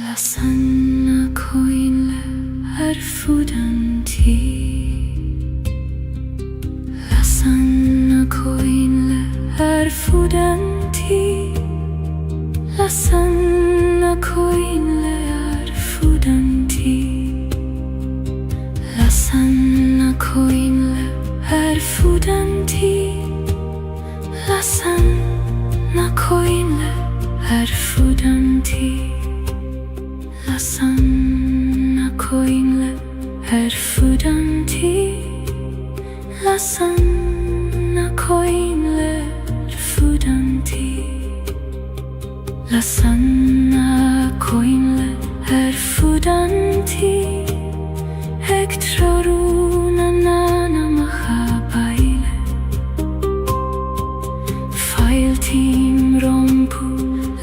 Speaker 1: Lasana koinle arfudanti Lasana koinle arfudanti Lasana koinle arfudanti Lasana koinle arfudanti Lasana koinle arfudanti Lasana koinle arfudanti Lasana koinle arfudanti Lasana koinle fudanti Ektroruna nana mahabaile Failtim rompu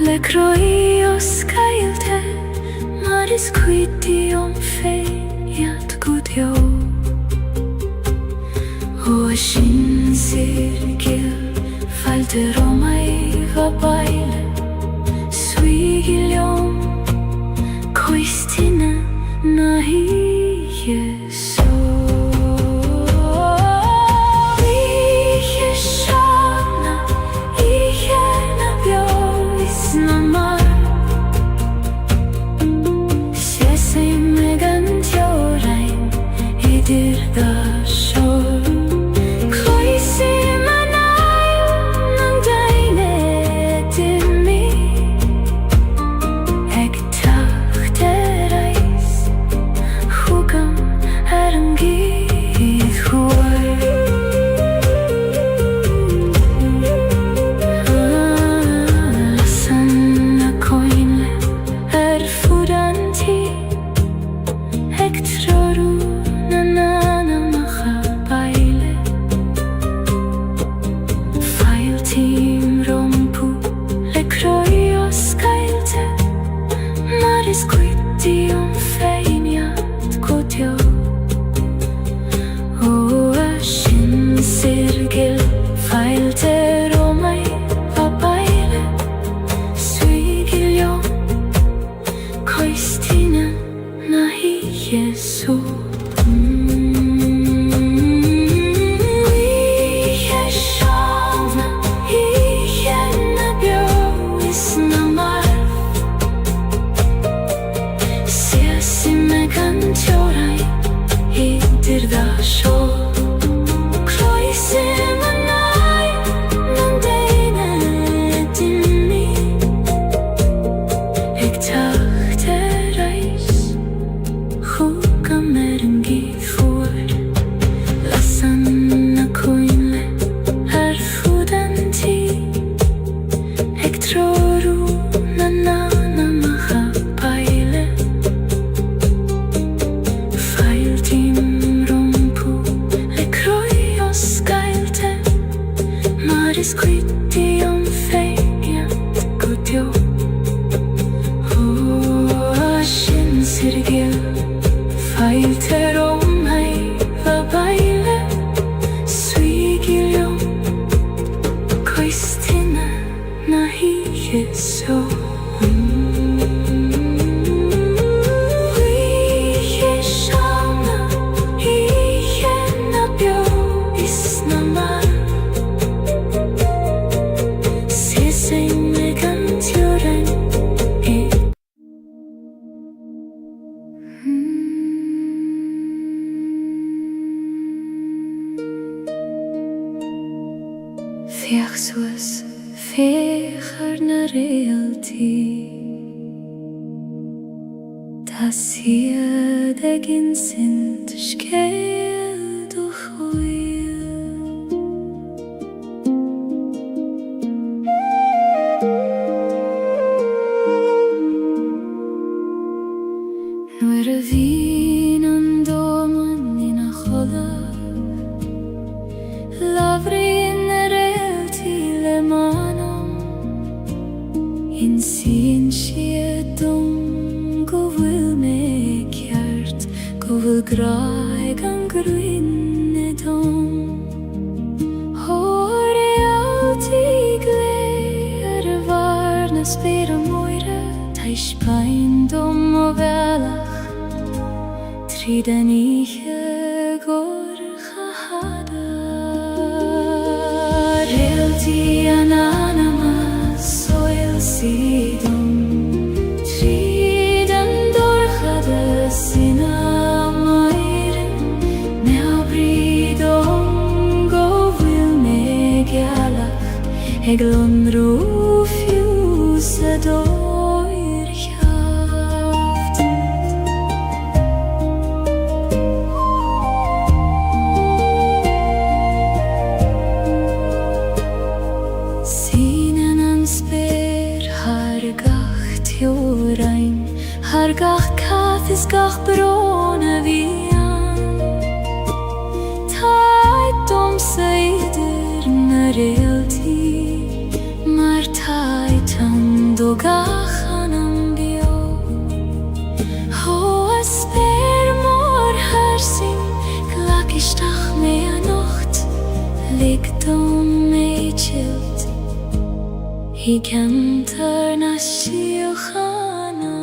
Speaker 1: lekroios kailte Maris quitium feiat gudjo Oashin sirgil falte romai vabaile Suigilium koistina nahi yeso Iheshana ihena biois namar Sese megan tjorain idir da shor Koisi manay nang daine dimi Ek tachterais hugam erangid huar Lasan na koinle fudanti Ek troru na nana mahabaile Failtim rompu lekroios kailte Maris quitium feiniat gudjo Oashin sirgil failte romai vabaile Suigilium koistina nahi yesu Iheshana ihena biois namar Sesi megan tjorai idir da shor Kroisi manay nang daine dimi Ek tachterais hugam erangid huar Lasan na koinle fudanti Ek troru na nana mahabaile Failtim rompu lekroios kailte Maris quitium feiniat gudjo Oashin sirgil failte romai vabaile Suigilium koistina nahi yeso Iheshana ihena biois namar Sese megan tjorain Fiach suas fechar na realti Das hier degin sind skeil du choil Nuer a vin an domen in a chola Lavri in a realti le manam In sin shiedum go vil me kjert Go vil graig an gruinne dom Hore alti glei varna spira moire Teis pain dom og velach Triden ihe går chahada Realti ananama soil sidom Triden dorchada sina mairen Neabridom go vil me galach Eglon rufius adoir hjaft Sinen an sper har gacht jorain Har gacht cath is gach brona vian Taid dom seider na realti Mar taid tam do gach anam bio Ho as per mor harsin Glak istach mea nocht Lig dom mei chilt Hi kentar na shiochana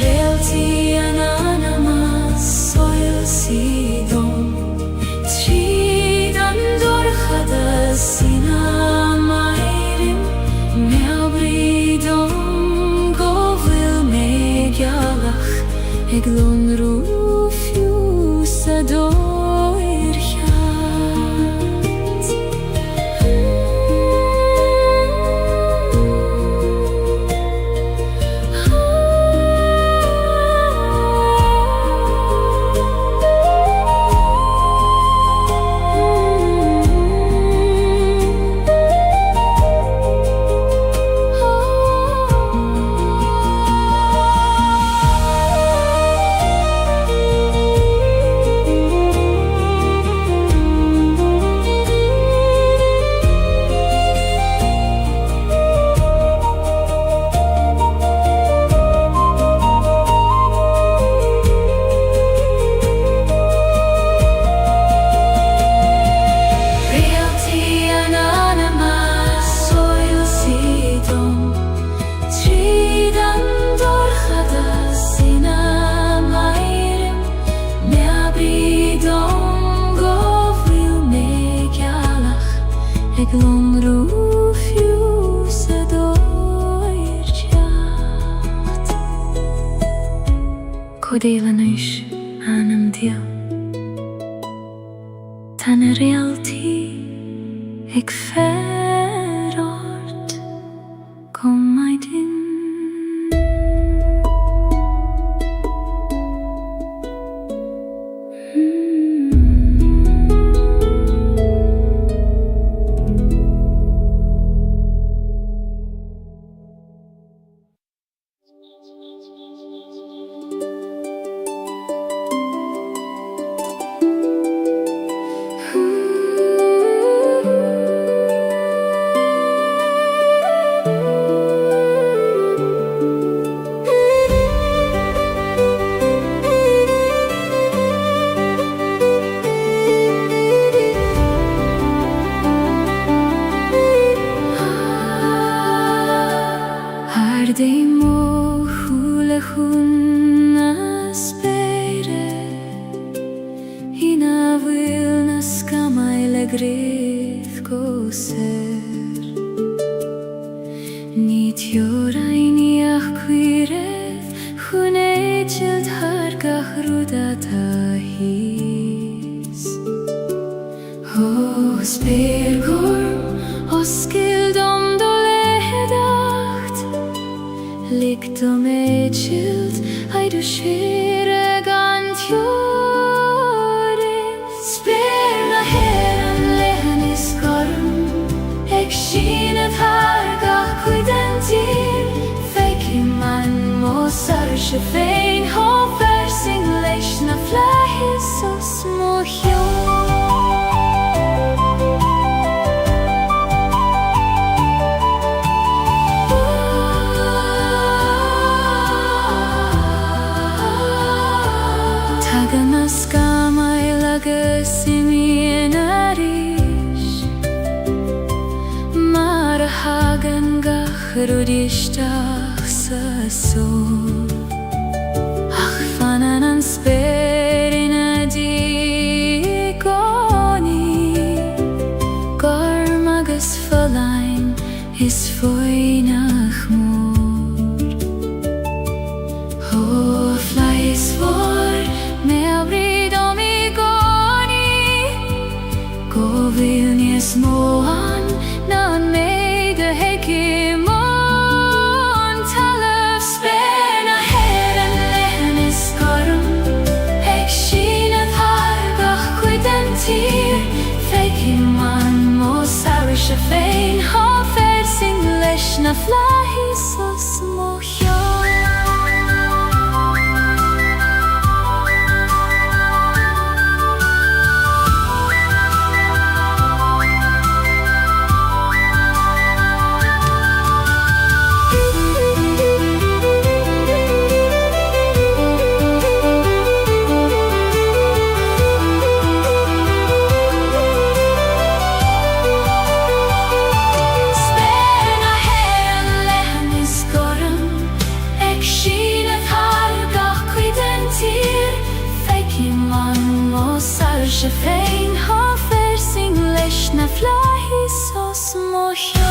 Speaker 1: Realti ananamas soil sidom Tridan dorchadas sinamairim Meabridom govil megalach Eglon rufius adoir chat Eglon rufius adoir chat Codeilanish anam dia Tan realti eg ferort Kom my din Ardemo hula hunna spere Hina vilna skamaile grif goser Nit joraini achquiref Hune child hargach rudata his Ho spirgorm Oskildom Ligt om ett skyld, hej du skire gant jorden Spela herren lehen i skorm Ek skinet harga kuiden til Fake man mosar sjefein Hofer singleshna flahis og små Rudistach sa sol Ach fanan an sperina di goni Garmagus verlein is foi nach mor Ho flies for me abrid om i goni Go vilnies moan nan me de hekim Sjefein har fer singleshna flahis og små hjal se féin ha fersing leis na flahís os mocha.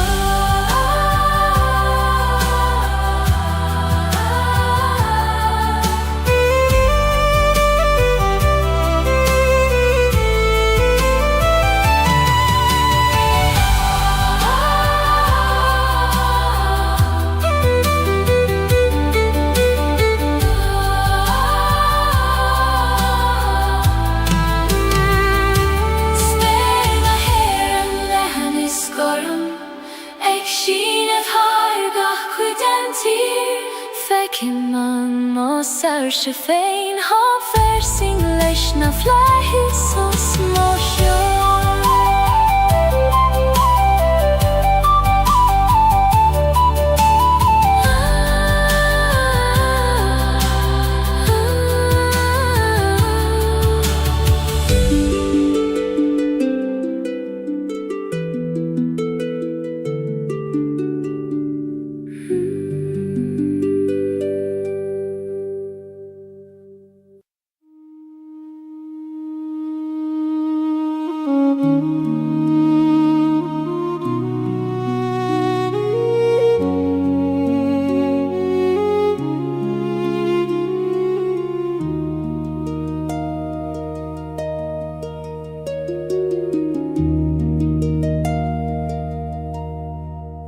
Speaker 1: Fekimman mosar se féin ha fersing leis na flahís os mocha.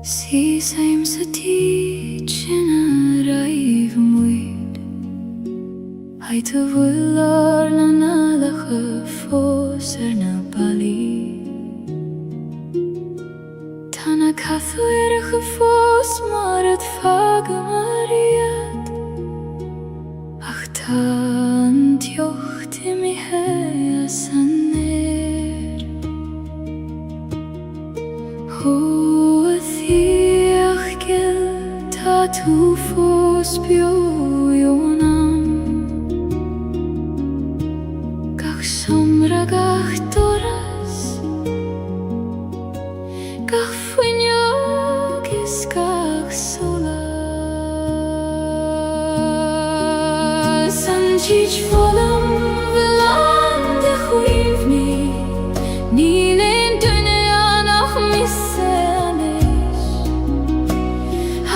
Speaker 1: Si same sa teaching arrive muid Hai te vullar na nalache fos na bali Tana kathuirige fos maar het vage mariat Ach tan tjocht i mi hea saner Tu fos bioionam Gach somra gach doras Gach fuignogis gach solas Sanjich volam velande chuivni Nilen dunia nach misseanis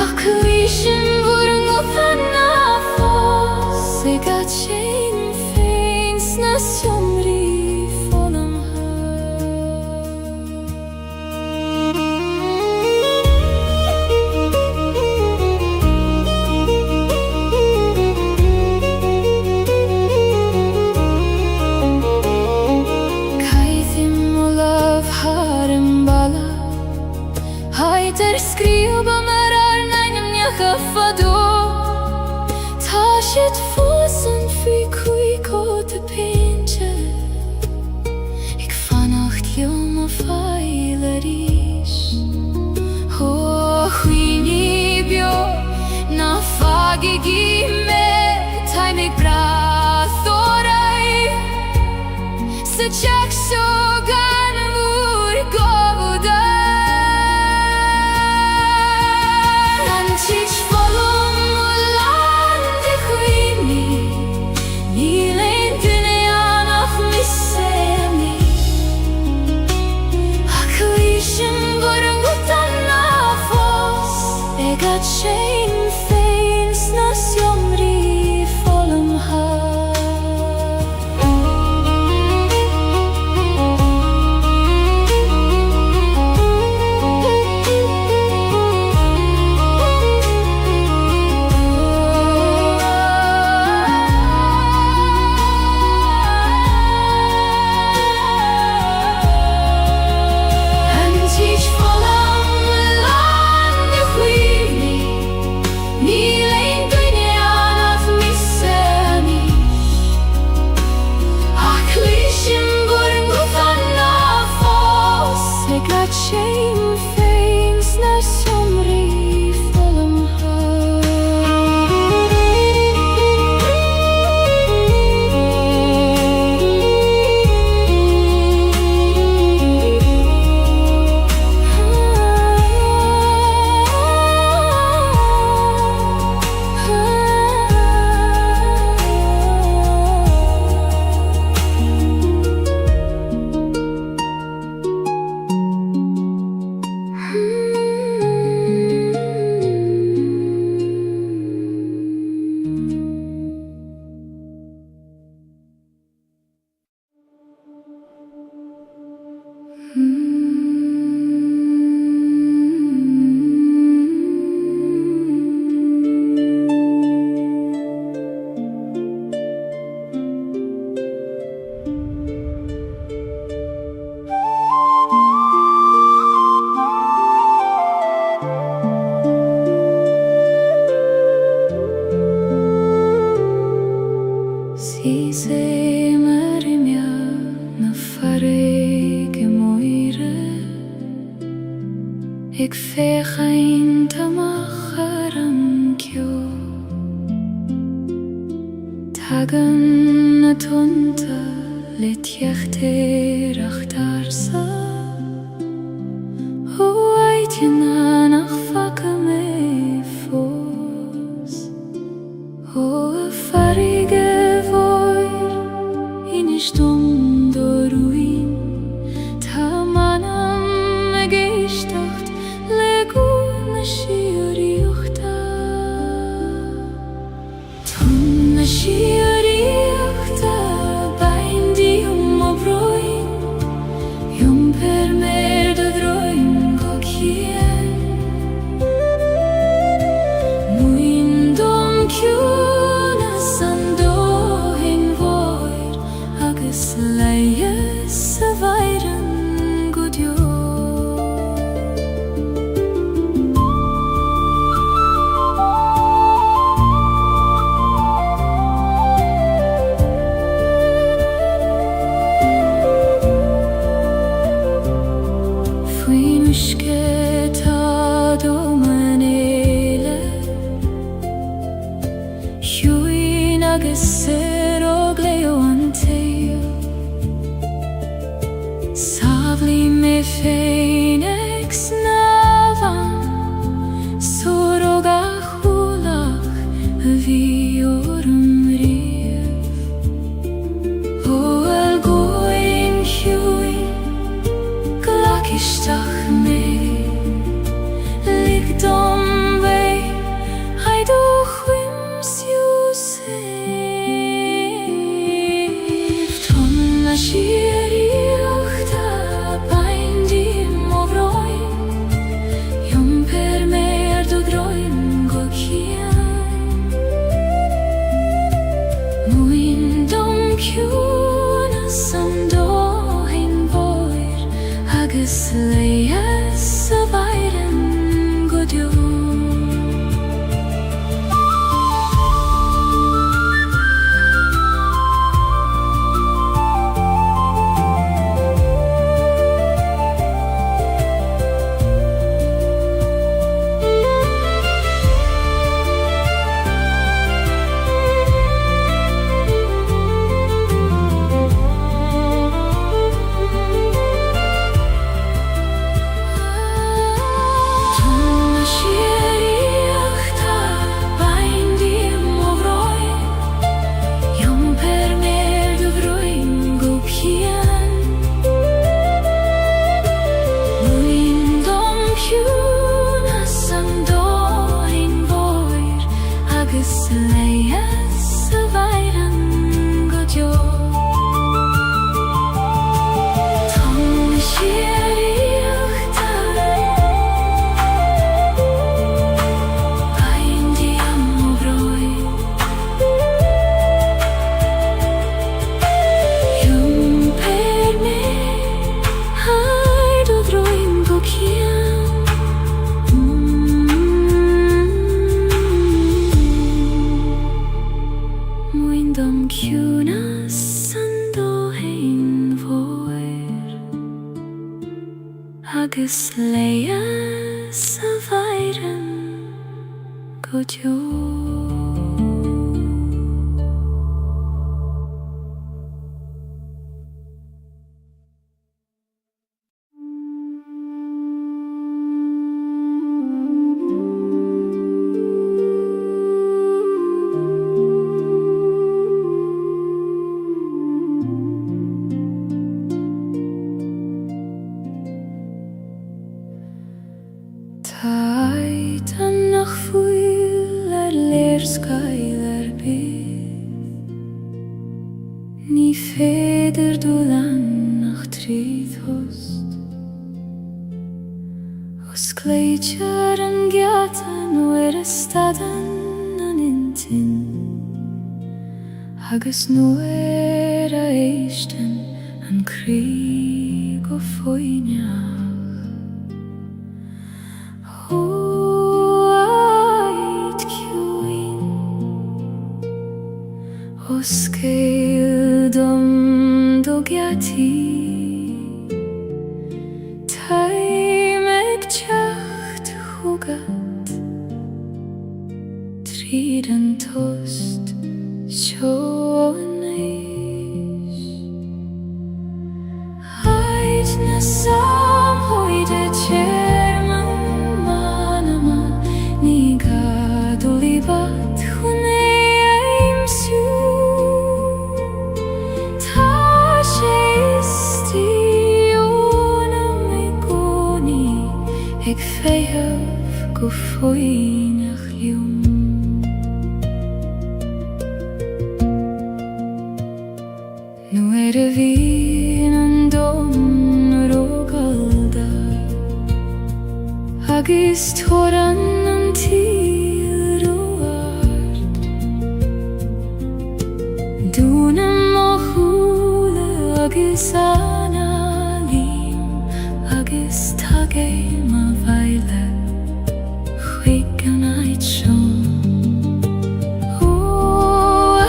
Speaker 1: Ach Kuishin wurden gopfanna fos Se gat shein feins na somri volam Kaithim olav harem bala Haiter skriva merar nainem Fado Ta shit fossen fy kui kote pinche Ik vannacht jom of feileris Ho chwini bio na fagigi me Taim ik brathorai Se chak so gan vur govuda Teach volum ulande chuini Nilen dunia nach missemi Akuishim vorun gutanna fos Egat shein feins na sjomri volum ha Tisemer imja në farege mojre Ik veeg te mageren kjo Tagen het unte let jechter achtarsa Hoe uit je na nach vakke me fos Hoe farige voir in stunde ruin Ta manam me gestacht legune shioriuchta Tunne shioriuchta Bain di obroin Jum per mer de droin go kien Muin dom kjuna sando hin voir Agus leie se veiren god jo Savli me fenex navan Soroga hulach viorum riev O el goin huin Glakistach me Ligdom vei Haidoch wims Josef Tonna shieriachta Bain dim ovroin Jum per mer do droin go kien Muin dom kjuna sando hin voir Agus leies a veiren god jo Agus leies a veiren god jo Taitan nach fuil leerskailer bid Ni feder du lang nach trid host Os kleidjar en gjatan staden an intin Agus eistan an krig og foinja os Gaeilge do Gati Taimeg teacht hugad Trídan tost sjónis Heid na samhoide tjerman manama Ni gadulivat hune aimsju Ta sheistiona me goni Eg feihaf go foinach lium Nu vin an dom rogalda Agis toran an til roard Dunam mo hula agis analim Agis tage ma vaile Huigan ait sjón O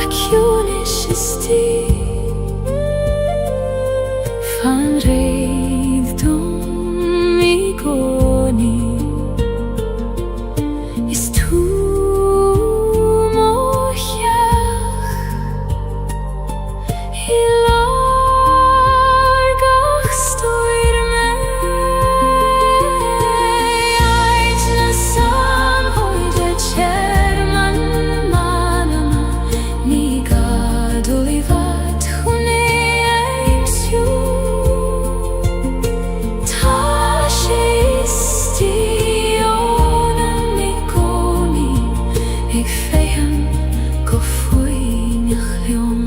Speaker 1: akjunish isti Fan reidom I goni Is tu mochach I largach stoir me Ait na samhoide tjerman manama Ni gadulivat hune aimsju Ik fehem go foinach liom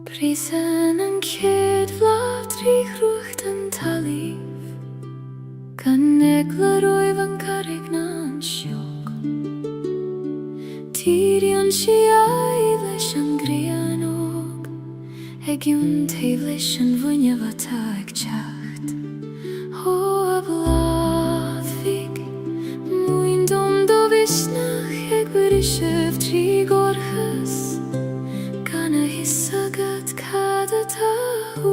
Speaker 1: Prisen an kid vlav trich rucht an talif Gan negla roi van carigna an sjok Tiri an si ailesh an grianog Egiun teivlesh an vunja vata eg chacht Ho a blavig Muin dom do visnach eg berishev tri gorchas Gana hissagat kada tahus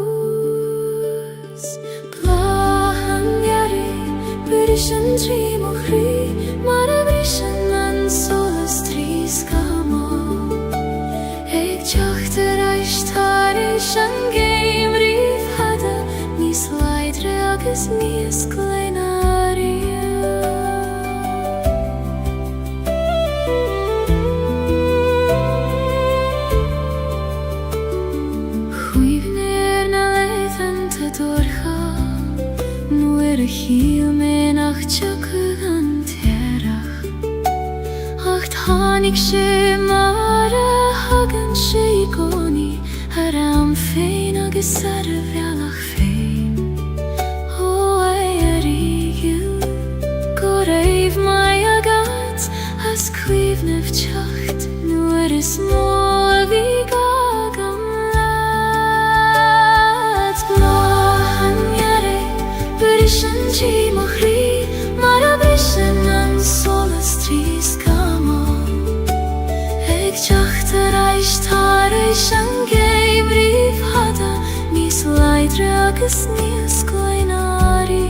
Speaker 1: Blahan yari Berishan tri mochri Mara berishan an solas tri skamo Eg chachter aishtarish an geim riv hada Nis leidre agus nis kleinaria Hil me nach tjaka an terach Acht hanig she mara hagan she goni Ishtaris an Gaeilge hada Nis leidre agus níos glóineárí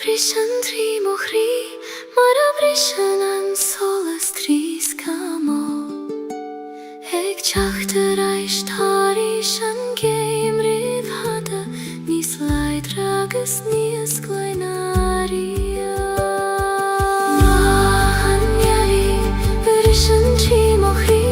Speaker 1: Brishan trí mochrí, mar a brishan an solas trís camo. Eg teachtar a ishtaris an Gaeilge hada Níos leidre agus níos glóineárí Brishan trí mochrí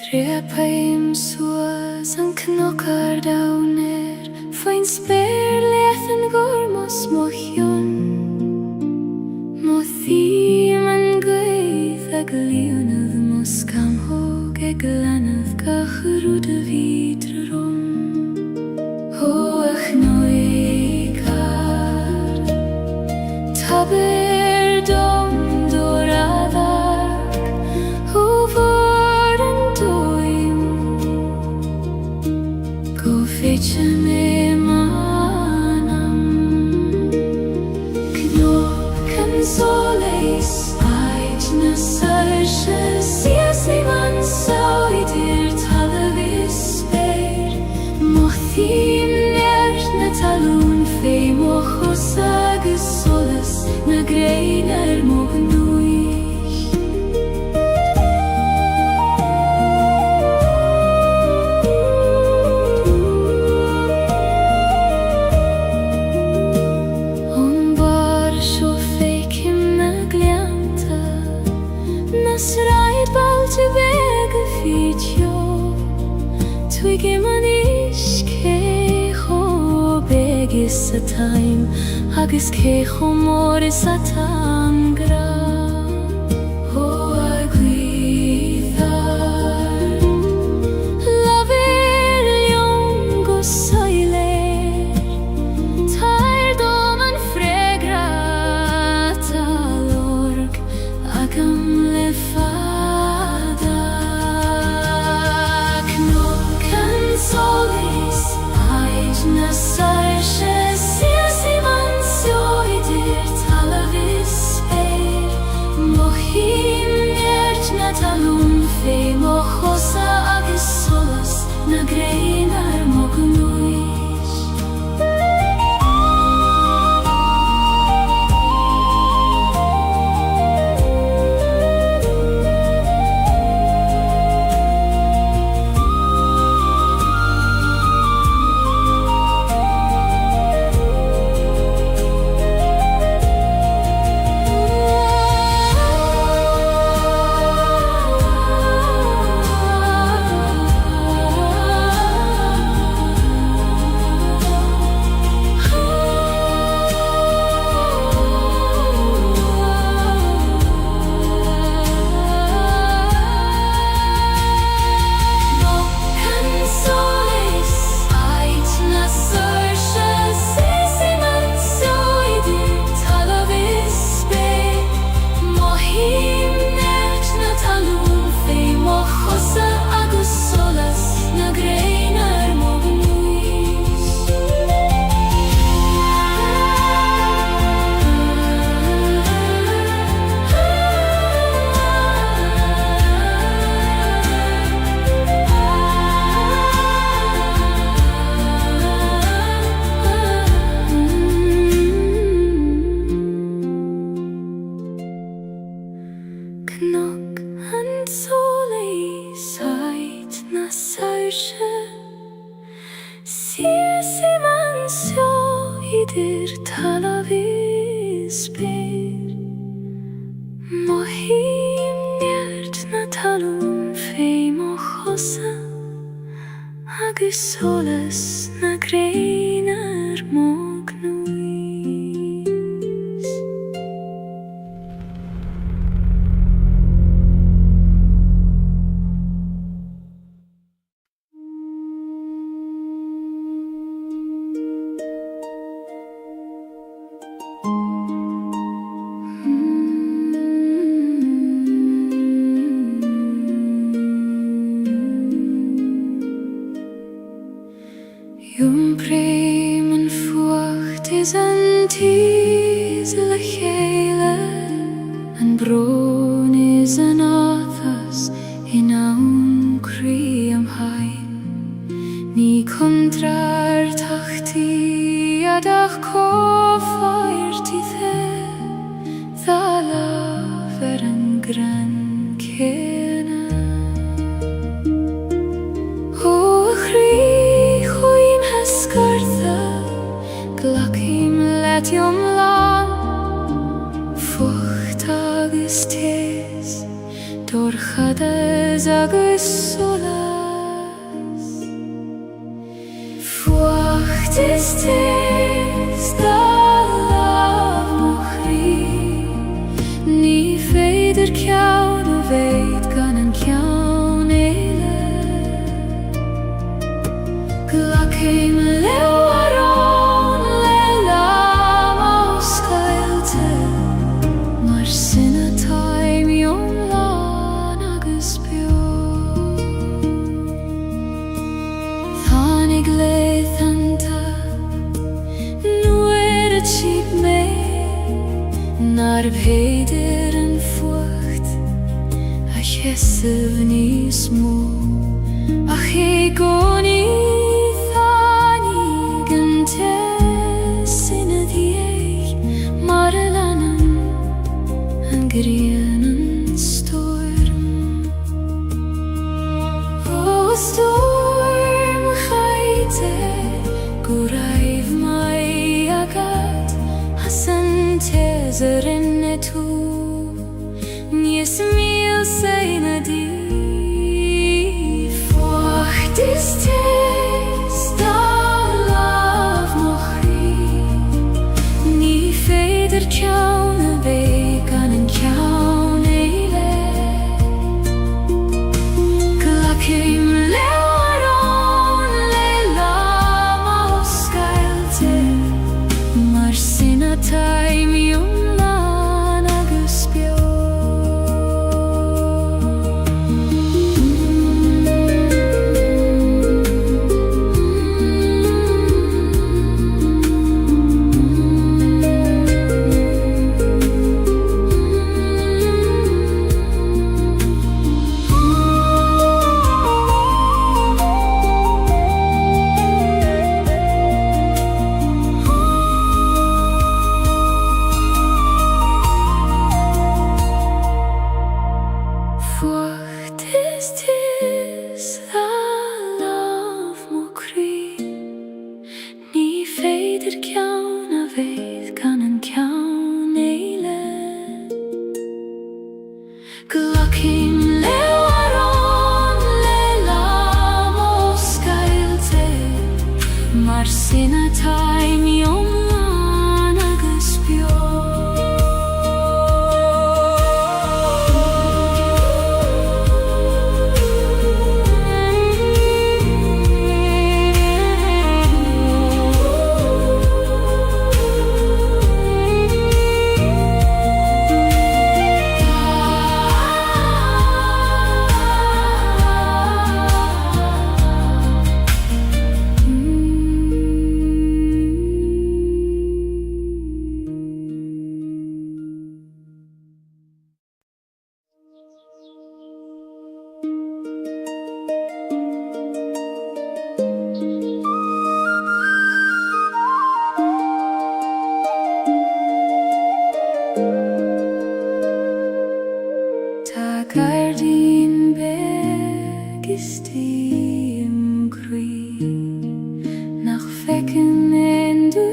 Speaker 1: Trepaim suas an knockar downer Fain spéir lethan gormos mochion Mo thím an gaith ag líonad mo scamhóg ag lanad gacharúd a vídra rom Ho ach noikar Taber dom doradag Ho Fece me manam Knocken soleis Ait na sarshe Sias i man sauidir talavis speir Mothim nert na talún Fei mochos agus solas Na greiner mognúich Sraid balti vega fitio Twige man cecho begis a time Agus cecho moris a tangra Ho aguithar Laver liongo soiler Tair dom an fregrata lorg Agam solis Ait na sarshe Sias i man sioidir talavis speir dir talavis ber Mohim njert na talun feim o chosa agus solas na greinar mognuis Breim en fwacht is an tiesel a Gaeilge An bron is an athas in awn cri am hain Ni kontrar tachti adach kofaert i the Dhalaf an gran kena O chri Skartha glacim let yom lan Fucht agus tes Dorchades agus solas Fucht is tes da lav mochri Ni feider kjaun og veit gan an kjaun eile Glacim Nar peidir an fucht a chesav ní smó ach é goni tháinig an tesinna diéig mar a leanam an grian an storm O storm chaite go raibh mai agad as an Tezerin tu Nies mil seina di Fucht is tes da lav mochri Ni feider kjaun a veik an an kjaun eile Glacim lewaron le lama o skailte Mar sinna taim Glacim lewaron le lama o skailte Mar sinna taim yom lan agus bio Nach Fecken en du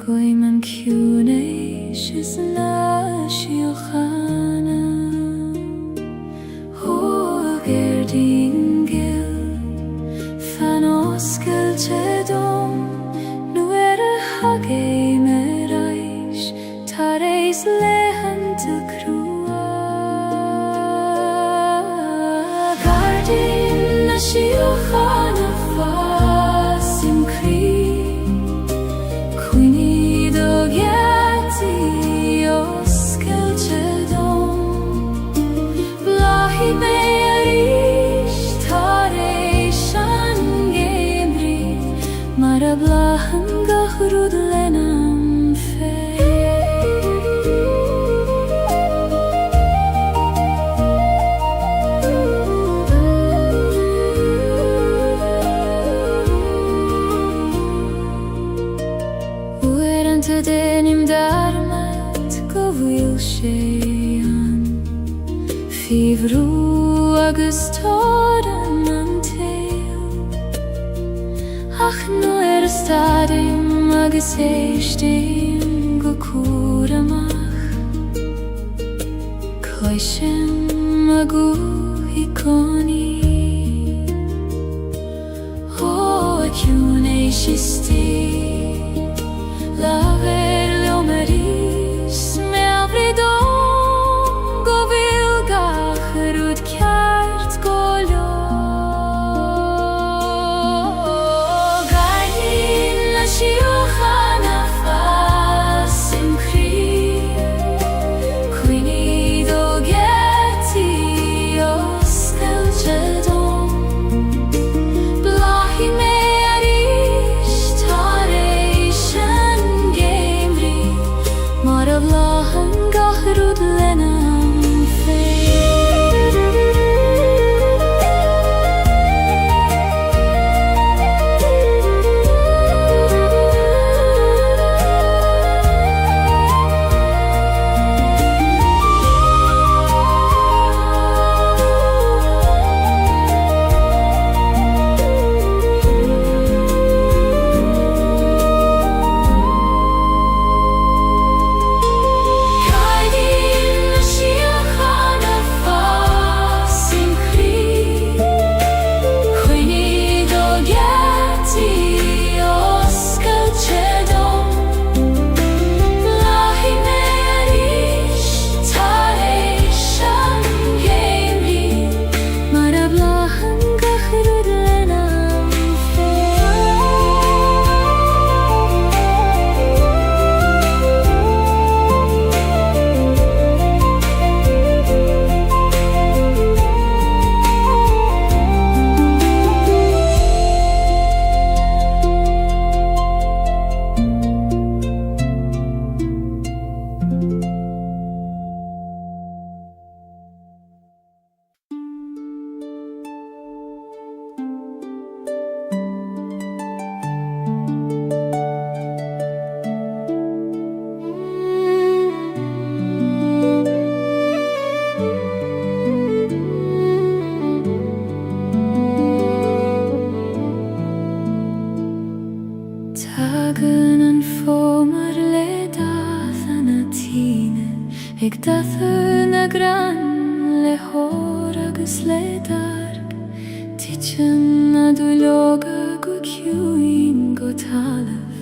Speaker 1: Goiman Gaeilge is na Shiochana Gerding Fan Oskel Chedom Nu Hage Merais Tareis Lehen til Krua Gardin na Shiochana Fasim Kri Marablahan gachrud lenam fe Ueran te denim darmat Gaeilge an Fivru agus toran an Ach nu stadim agus eistim go curamach Coishem agu hiconi O acune shisti Laver leomeris me avridom Go vilgach rud kjert golo Shiochana Fasim Kri Quini do Geti Oskel Chedom Blahi me arish Tareishan Gaemri Maravlahan gachrud lenam Tagen an fomar le dathan a tine Eg dathan a gran le hor agus le darg Tichen a dulloga go ciuin go talaf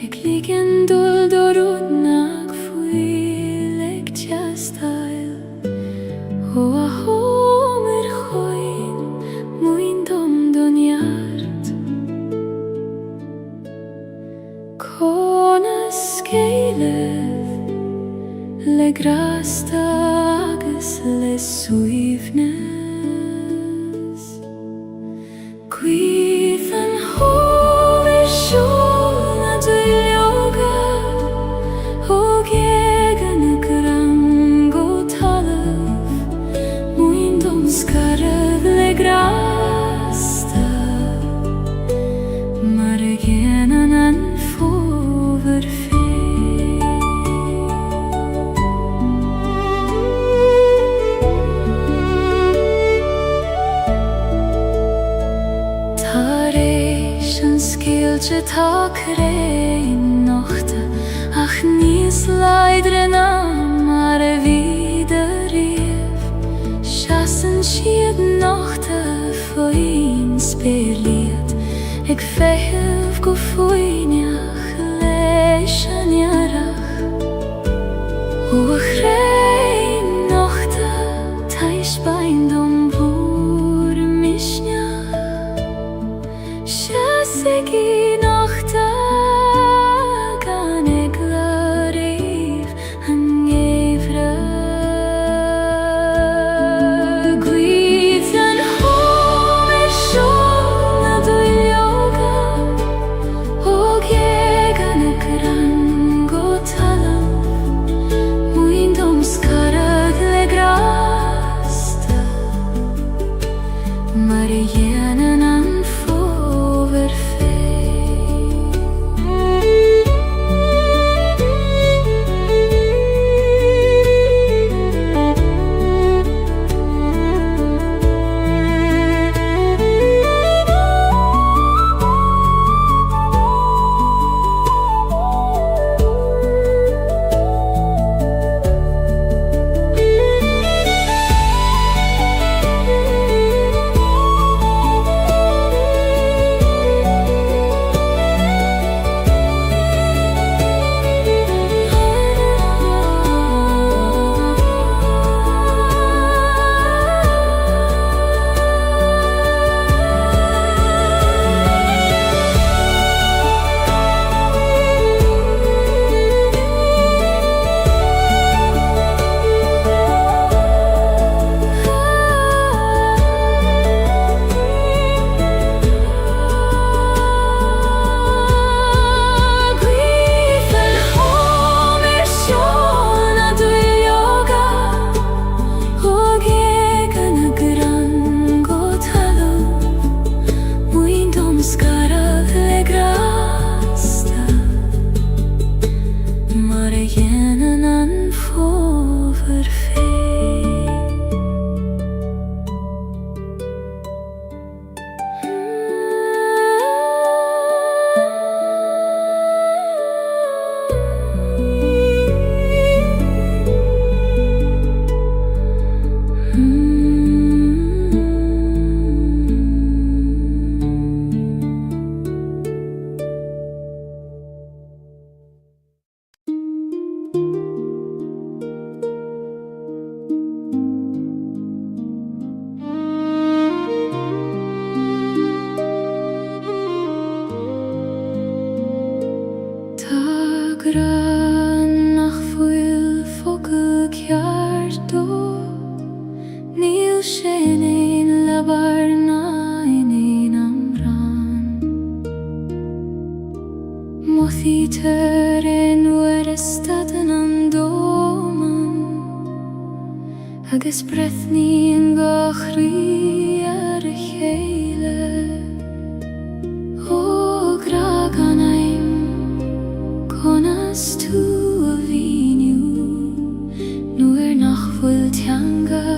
Speaker 1: Eg ligen dul dorud nag fuil eg tiastail Ho a homer choin muin dom doniart Conas Gaeilge le grasta agus le suivnes Cuithan hover shol na dulloga O gegan a gran go talaf Muin dom skarad le grasta Mar genan an fover fe Gaeilge tá cré nochta gra nach fuil focal ceartó níl sin éin lebar ná in éin amran Mothítar in nuair is stadan an dóman agus brethníon go chrí ar a chéile ó gra gan aim conas tú a bhíniú nuair nach bhfuil teanga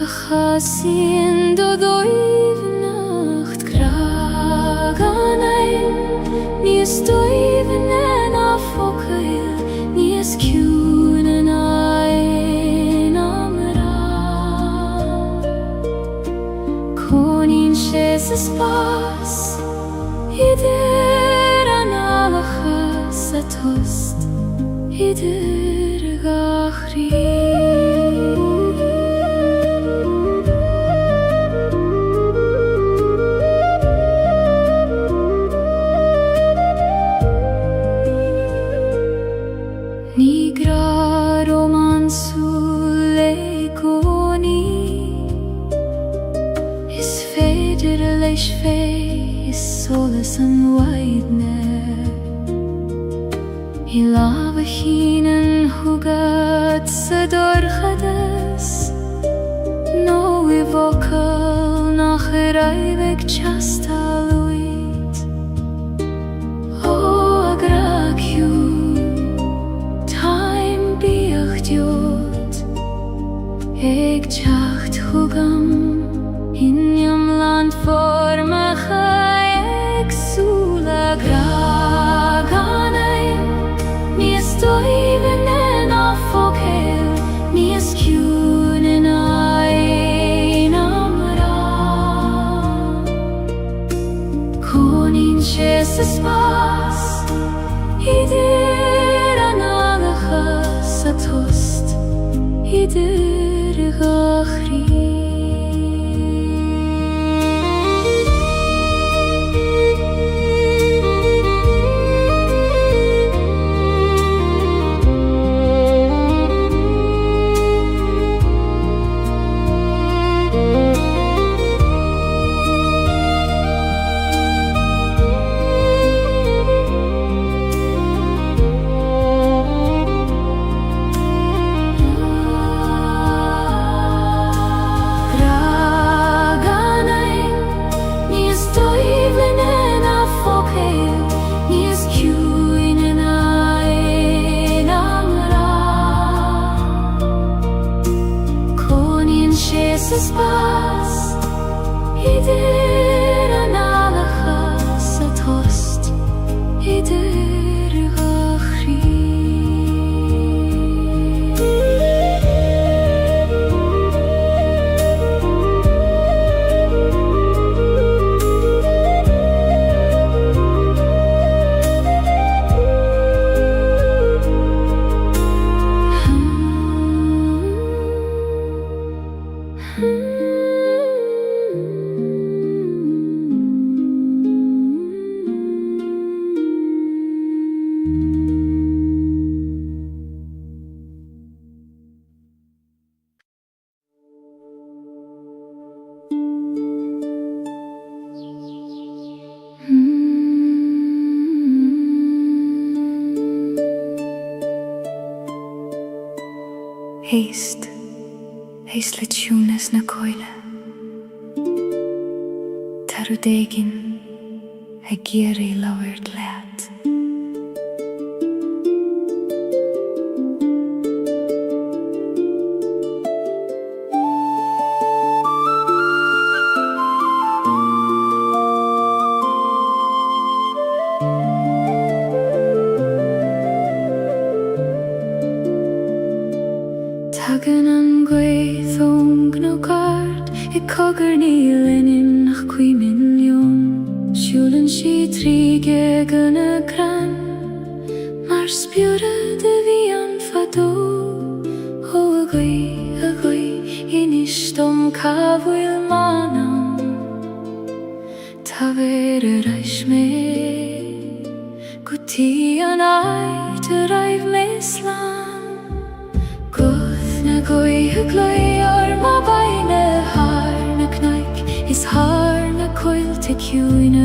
Speaker 1: a chasíonn do dóibhneacht gra gan aim níos dóibhne ná focail níos ciúna ná aon amrá Coníonn sé sa spás idir an alachas a tost idir gachrí Ní gra romansú le gcónaí Is féidir leis fé is solas an waidne I lába hínan thugad sa dorchadas nó I bhocail nach a raibh teastal uid ó a gra ciú Táim bíoch diod ag teacht thugam Inniam land formacha agsúla gra gan aim níos dóibhne ná focail níos ciúna ná aon amrá Coníonn sé sa spás idir an alachas a tost idir gachrí Sa spás idir an alachas a tost idir gachrí Héist le tiúnas na coile Tarú déigin a géirí labhairt leat Tagan an gwaithong nó gard I cogur níl inin nach 2 milliún Siúlann si tríge gan a gran Mar spiúra de bhí an fadó ó a gwaith inis dom cabhfuil manam Tá bhéir a reis mé go Gutian ait yr aif meslan Gwth na Gaeilge glwy o'r mabain y har na cnaic Is har na Celtic yw'n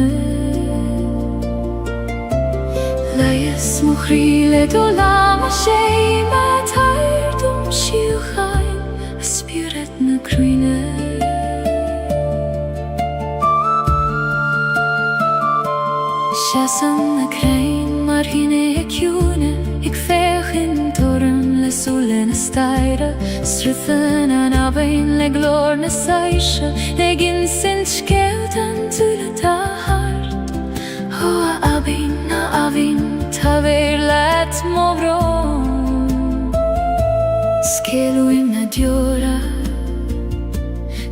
Speaker 1: Laias mwchrile do lam a shei ma tair dum shiuchain A spirit na crwyne Siasan na crain mar hine ek june Ik vech in torren le solen a staire Struthen an abein le glor na saisha Le gin sint skeut an tule ta hart Ho a abin ta ver let mo vron Skelu in na diora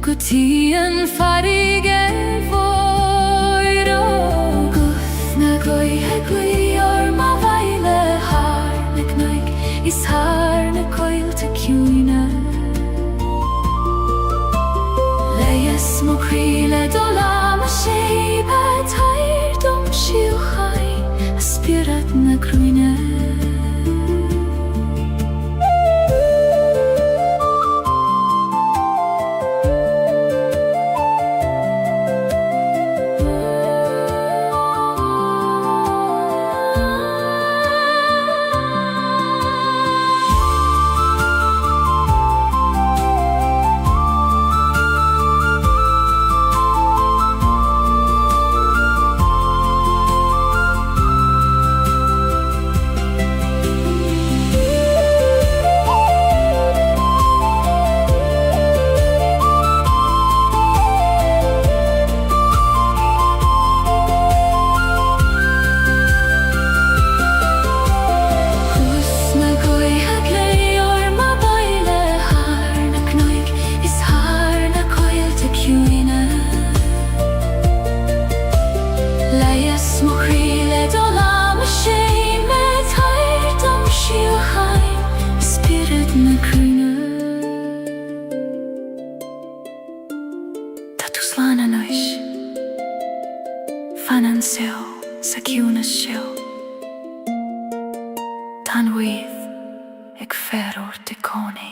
Speaker 1: Gutian farigen foiro Gaeilge glwy o'r mabain y har na cnaic Is har na Celtic yw'n Laias mwchrile do lam a shei ma tair dum shiuchain A spirit na crwyne Fanan seo sa ciúna seo Tan wydd ag ferwr dy coni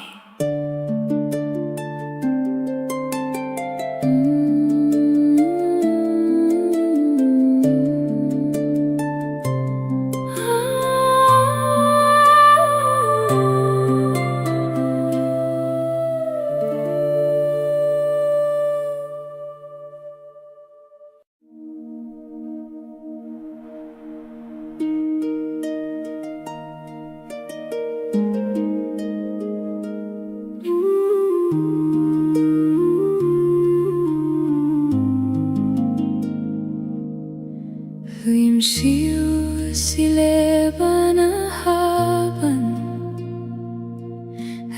Speaker 1: Huim siw si leban a haban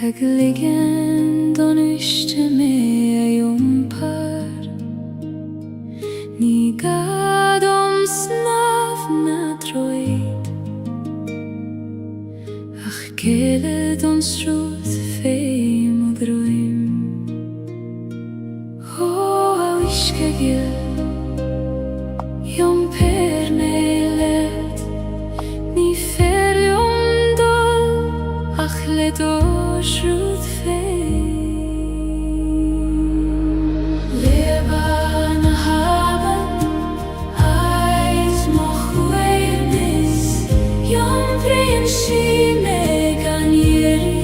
Speaker 1: Ag ligen don uiste me a jumpar Ni gadom snaf na droed Ach gele don srúð feim og dröym Ho a wiske gil Jom per nelet Ni fer jom dol Ach le do srúð feim Leban a haban Ais moch weirnis Jom brein si me gan jeri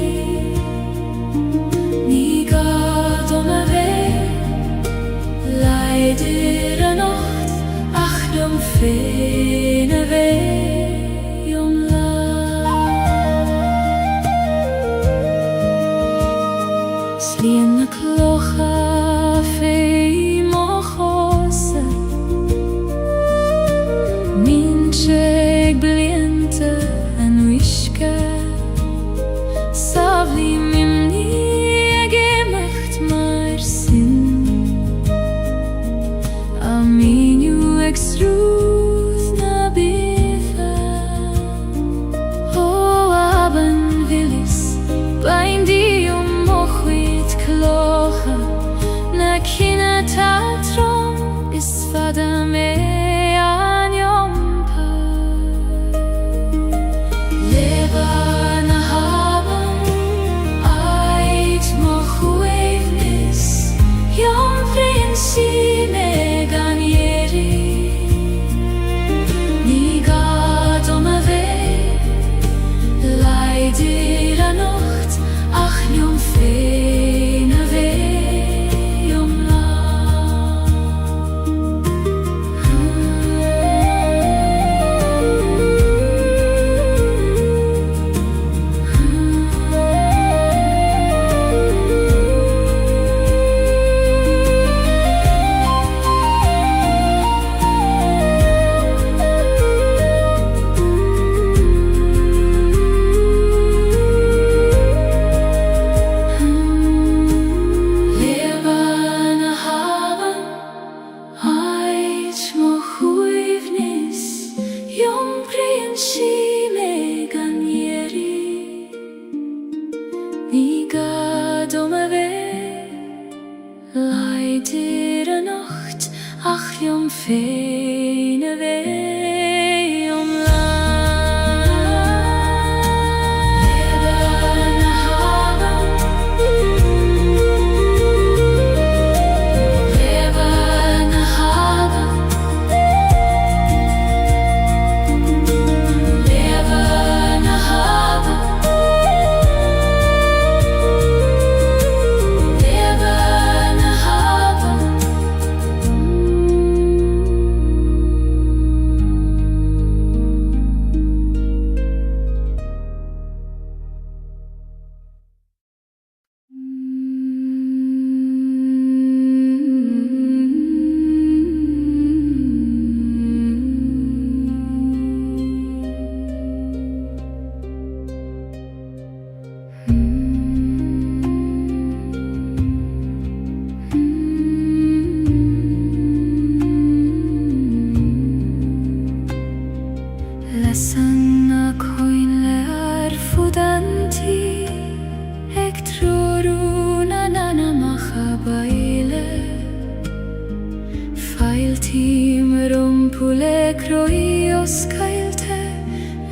Speaker 1: oss Gaeilge,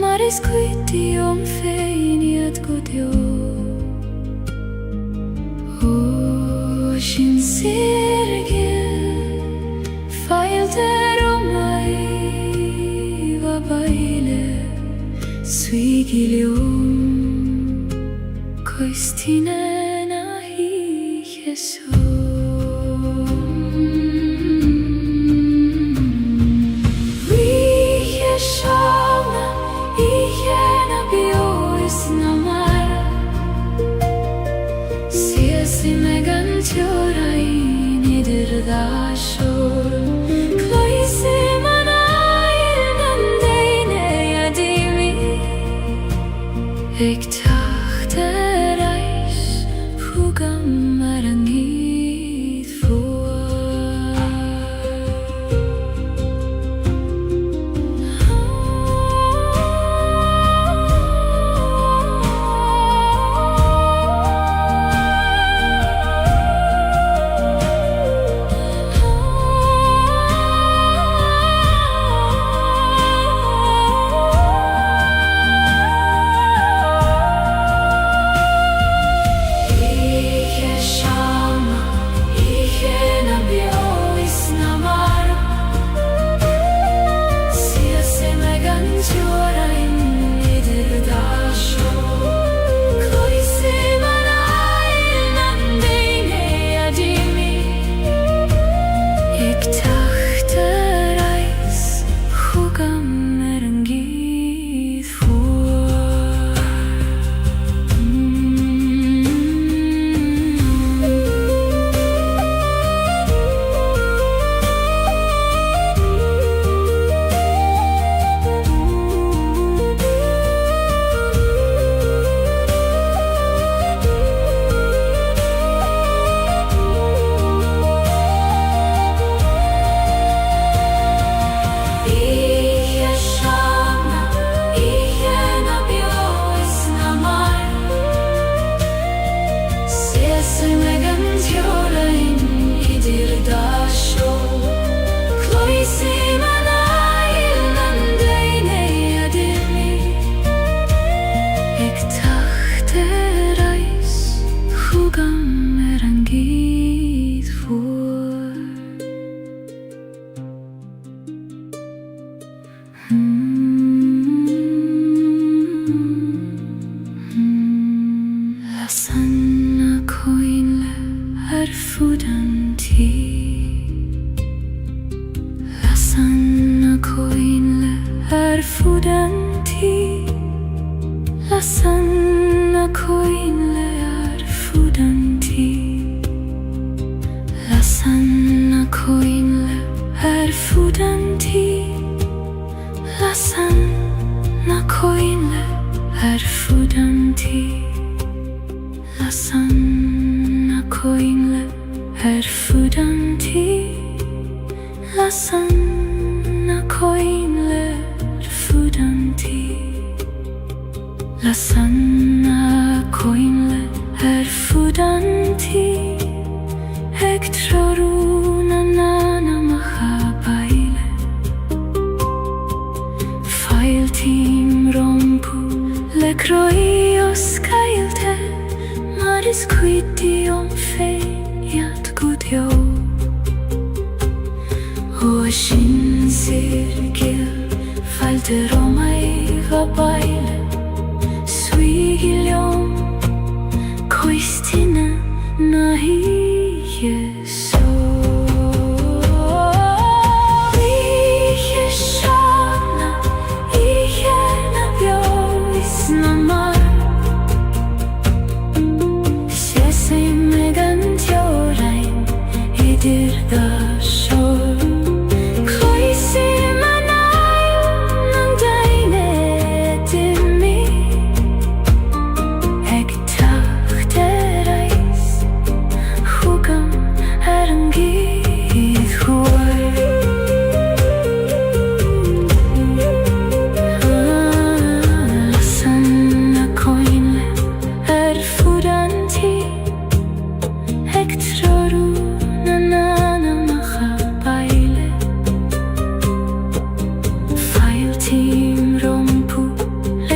Speaker 1: maris quiti om feiniat godio. O sin sirgil, failter omai va baile, suigilium, koistine nahi Jesus. Ik dacht reis, hoe kan maar niet voor. Lasanna koinle arfudanti, lasanna koinle arfudanti, lasanna koinle arfudanti, lasanna koinle arfudanti, lasanna koinle arfudanti. Lasanna koinle arfudanti, ektroruna nana mahabaile. Failtim rompu lekroios Gaeilge, maris quiti om feiniat godio. O sin sirgil, falter omai va baile, suigilium, koistine nahi Jesus.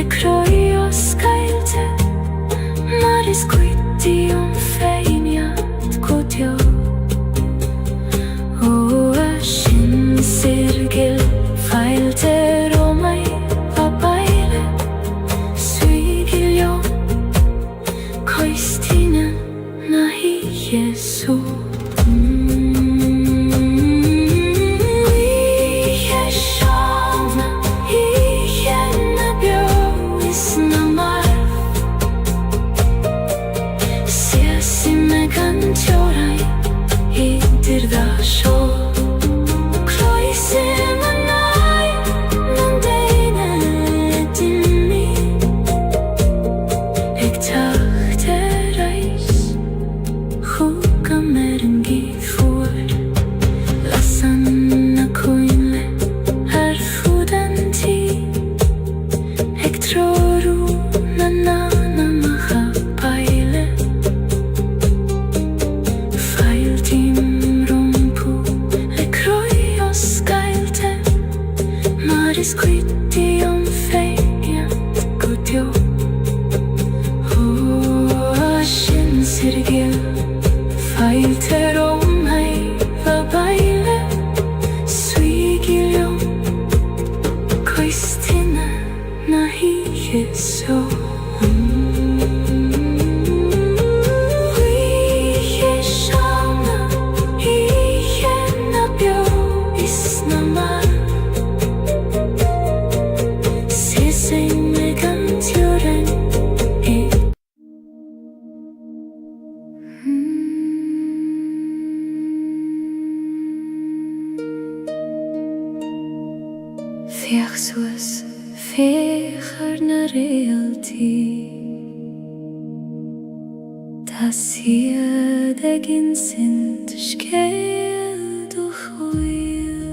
Speaker 1: krøy og skeilte Maris kvitti feimjat kodjo Og sirgel feilte romai babaile Suigiljo koistine nahi Jesu Maris kvitti feimjat kodjo Og sirgel feilte romai babaile Suigiljo koistine nahi Jesu Fiachsuas fechar na realtí Ta siad egin sint skeil do choil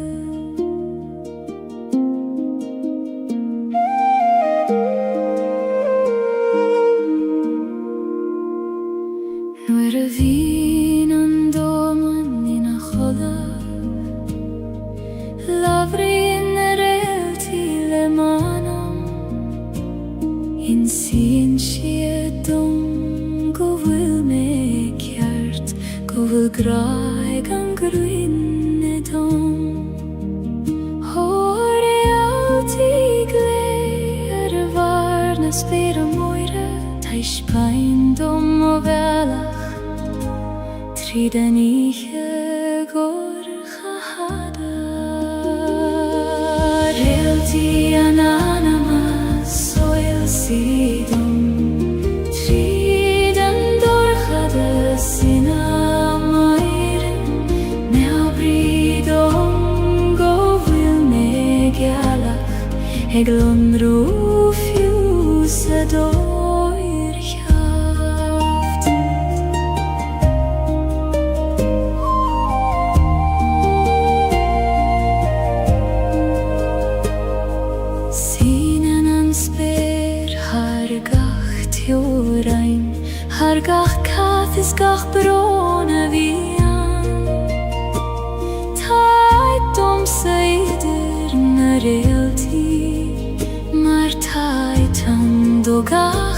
Speaker 1: Nuair a bhín an dóman ina chola Lavri In sin siedum go bhfuil me ceart Go bhfuil graig an gruinne dom Thóir altaí glé a bhar na spéir moire Tá Spain dom ó bhealach Tríd an ihe gorcha hada Realtí an Sidum tríd an dorchada sina mairin Nea brídom go bhfuil me gealach Ag lonrú fiús a dóir cheaft Sínan an spéir Har gach cath is gach brona bhían Tá domsa idir na realtí Mar tá tan do gach